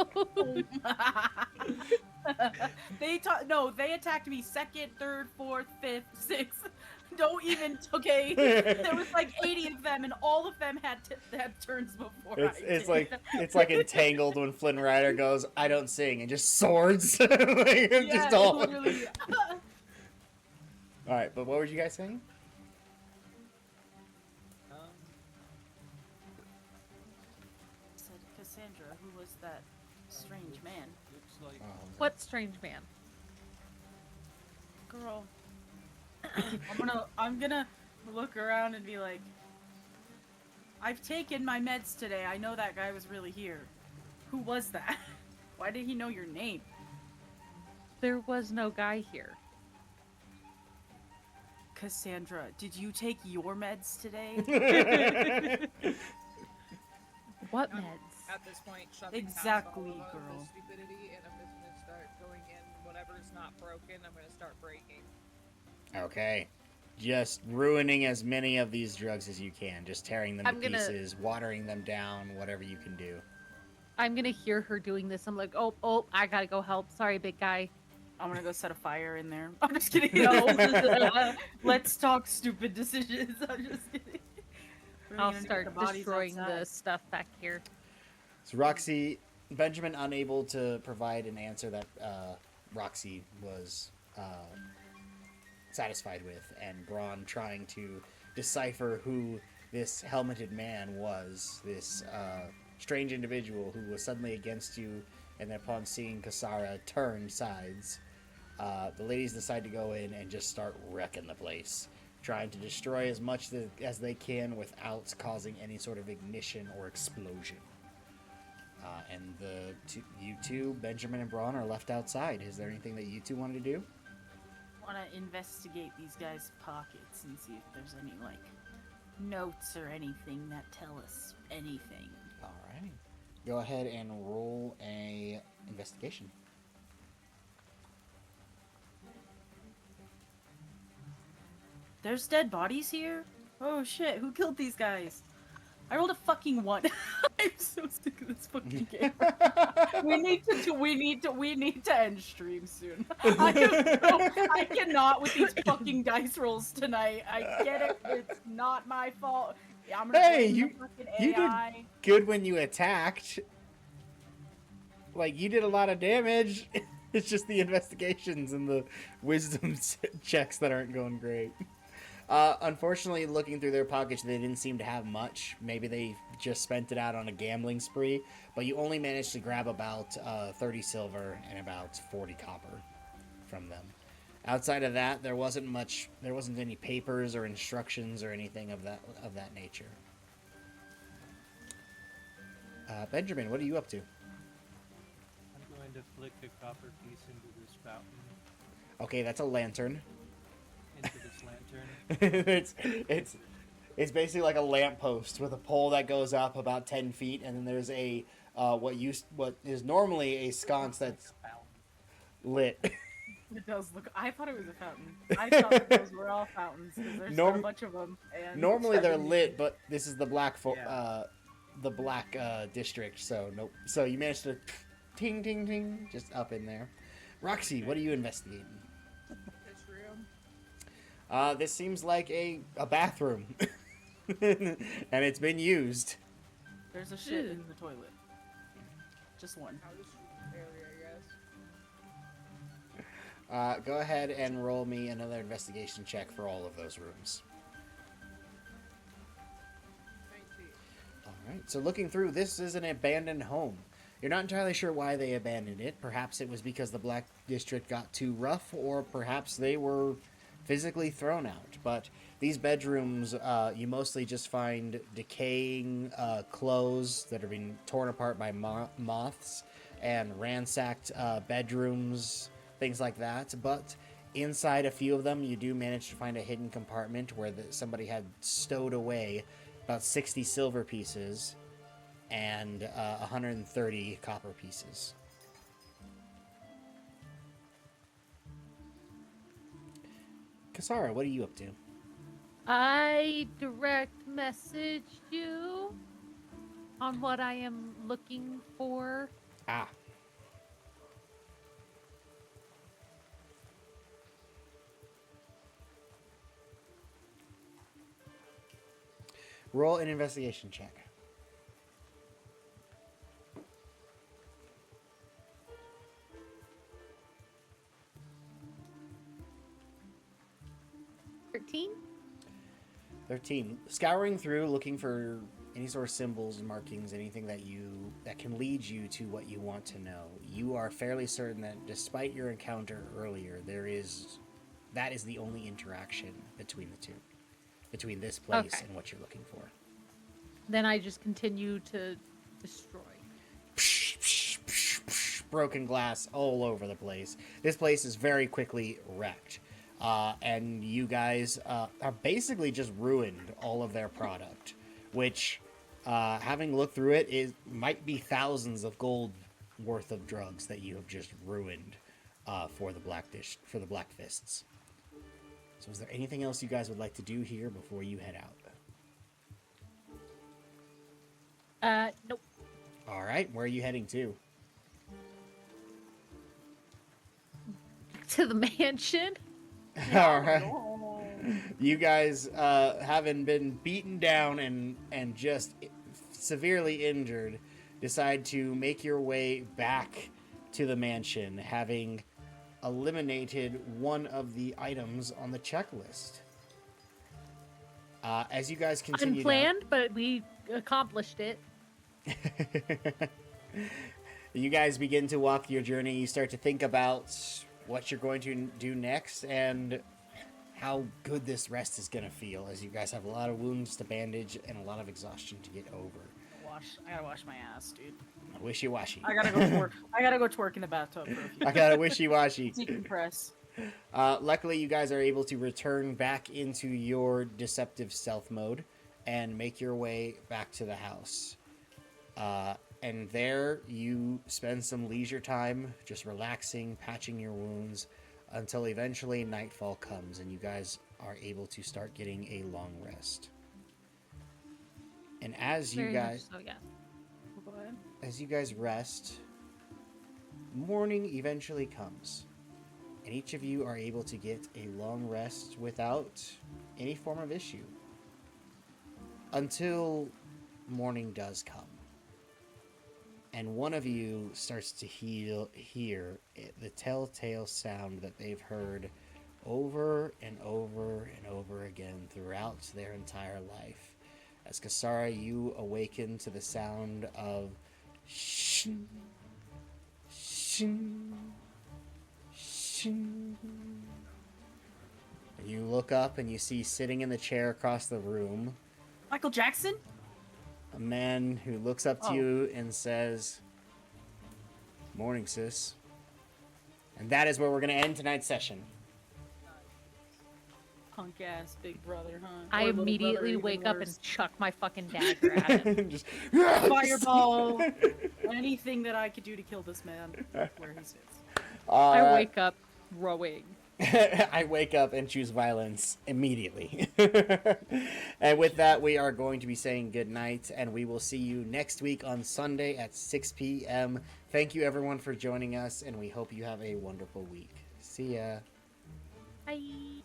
They attacked me second, third, fourth, fifth, sixth. Don't even. Okay, there was like 80 of them, and all of them had turns before It's I did. it's like Entangled when Flynn Rider goes, "I don't sing," and just swords. Like, Yeah, just all. literally. All right, but what were you guys saying? Said Cassandra, who was that strange man? Looks like. What strange man? Girl. I'm gonna look around and be like, I've taken my meds today. I know that guy was really here. Who was that? Why did he know your name? There was no guy here. Cassandra, did you take your meds today? What I'm- meds? At this point, shoving past Exactly, all of girl. the stupidity, and I'm just gonna start going in. Whatever's not broken, I'm gonna start breaking. Okay. Just ruining as many of these drugs as you can. Just tearing them to I'm gonna- pieces, watering them down, whatever you can do. I'm gonna hear her doing this. I'm like, oh, I gotta go help. Sorry, big guy. I'm gonna go set a fire in there. I'm just kidding. No. Let's talk stupid decisions. I'm just kidding. We're I'll gonna get start the bodies destroying the outside. stuff back here. So Roxy, Benjamin unable to provide an answer that Roxy was satisfied with, and Braun trying to decipher who this helmeted man was, this strange individual who was suddenly against you, and then upon seeing Kasara turn sides, the ladies decide to go in and just start wrecking the place, trying to destroy as much as they can without causing any sort of ignition or explosion. And you two, Benjamin and Braun, are left outside. Is there anything that you two wanted to do? Want to investigate these guys' pockets and see if there's any like notes or anything that tell us anything. Alrighty. Go ahead and roll a investigation. There's dead bodies here? Oh shit, who killed these guys? I rolled a fucking 1. I'm so sick of this fucking game. we need to end stream soon. I cannot with these fucking dice rolls tonight. I get it. It's not my fault. I'm gonna Hey, blame you- the fucking you did- AI. Good when you attacked. Like, you did a lot of damage. It's just the investigations and the wisdom checks that aren't going great. Unfortunately, looking through their pockets, they didn't seem to have much. Maybe they just spent it out on a gambling spree. But you only managed to grab about 30 silver and about 40 copper from them. Outside of that, there wasn't much. There wasn't any papers or instructions or anything of that nature. Benjamin, what are you up to? I'm going to flick a copper piece into this fountain, Okay, that's a lantern. into this lantern. it's basically like a lamppost with a pole that goes up about 10 feet, and then there's a what is normally a sconce that's lit. It does look. I thought it was a fountain. I thought that those were all fountains because there's Norm- a bunch of them. And Normally they're lit, but this is the black Yeah. district, so nope. So you managed to ting ting ting just up in there. Roxy, what are you investigating? This room. This seems like a bathroom, and it's been used. There's a shit in the toilet. Just one. How this area, I guess. Go ahead and roll me another investigation check for all of those rooms. 19. Alright, so looking through, this is an abandoned home. You're not entirely sure why they abandoned it. Perhaps it was because the Black District got too rough, or perhaps they were physically thrown out. But these bedrooms, you mostly just find decaying clothes that are being torn apart by moths and ransacked bedrooms, things like that. But inside a few of them, you do manage to find a hidden compartment where somebody had stowed away about 60 silver pieces and 130 copper pieces. Kasara, what are you up to? I direct messaged you on what I am looking for. Ah. Roll an investigation check. $13. 13. Scouring through, looking for any sort of symbols, markings, anything that can lead you to what you want to know. You are fairly certain that despite your encounter earlier, that is the only interaction between the two. Between this place Okay. and what you're looking for. Then I just continue to destroy. Broken glass all over the place. This place is very quickly wrecked. And you guys are basically just ruined all of their product, which, having looked through it, might be thousands of gold worth of drugs that you have just ruined for the Black Fists. So is there anything else you guys would like to do here before you head out? Nope. All right, where are you heading to? To the mansion. All right. You guys, having been beaten down and just severely injured, decide to make your way back to the mansion, having eliminated one of the items on the checklist. As you guys continue Unplanned, but we accomplished it. You guys begin to walk your journey. You start to think about what you're going to do next and how good this rest is going to feel, as you guys have a lot of wounds to bandage and a lot of exhaustion to get over. I gotta wash my ass, dude. Wishy-washy. I gotta go twerk. I gotta go twerk in the bathtub for a few I got a wishy-washy. decompress. Luckily, you guys are able to return back into your deceptive stealth mode and make your way back to the house. And there you spend some leisure time just relaxing, patching your wounds, until eventually nightfall comes and you guys are able to start getting a long rest. And as you Very guys much so, yeah. Go ahead. as you guys rest, morning eventually comes. And each of you are able to get a long rest without any form of issue. Until morning does come. And one of you starts to hear the telltale sound that they've heard over and over and over again throughout their entire life. As Kasara, you awaken to the sound of shin, shin, shin. And you look up and you see sitting in the chair across the room Michael Jackson? a man who looks up to you and says, "Morning, sis." And that is where we're going to end tonight's session. Punk ass big brother, huh? I Or little immediately brother, even wake up worse. and chuck my fucking dagger at him. Just, Fireball. Anything that I could do to kill this man where he sits. I wake up rowing. I wake up and choose violence immediately. And with that, we are going to be saying good night, and we will see you next week on Sunday at 6 p.m. Thank you, everyone, for joining us, and we hope you have a wonderful week. See ya. Bye.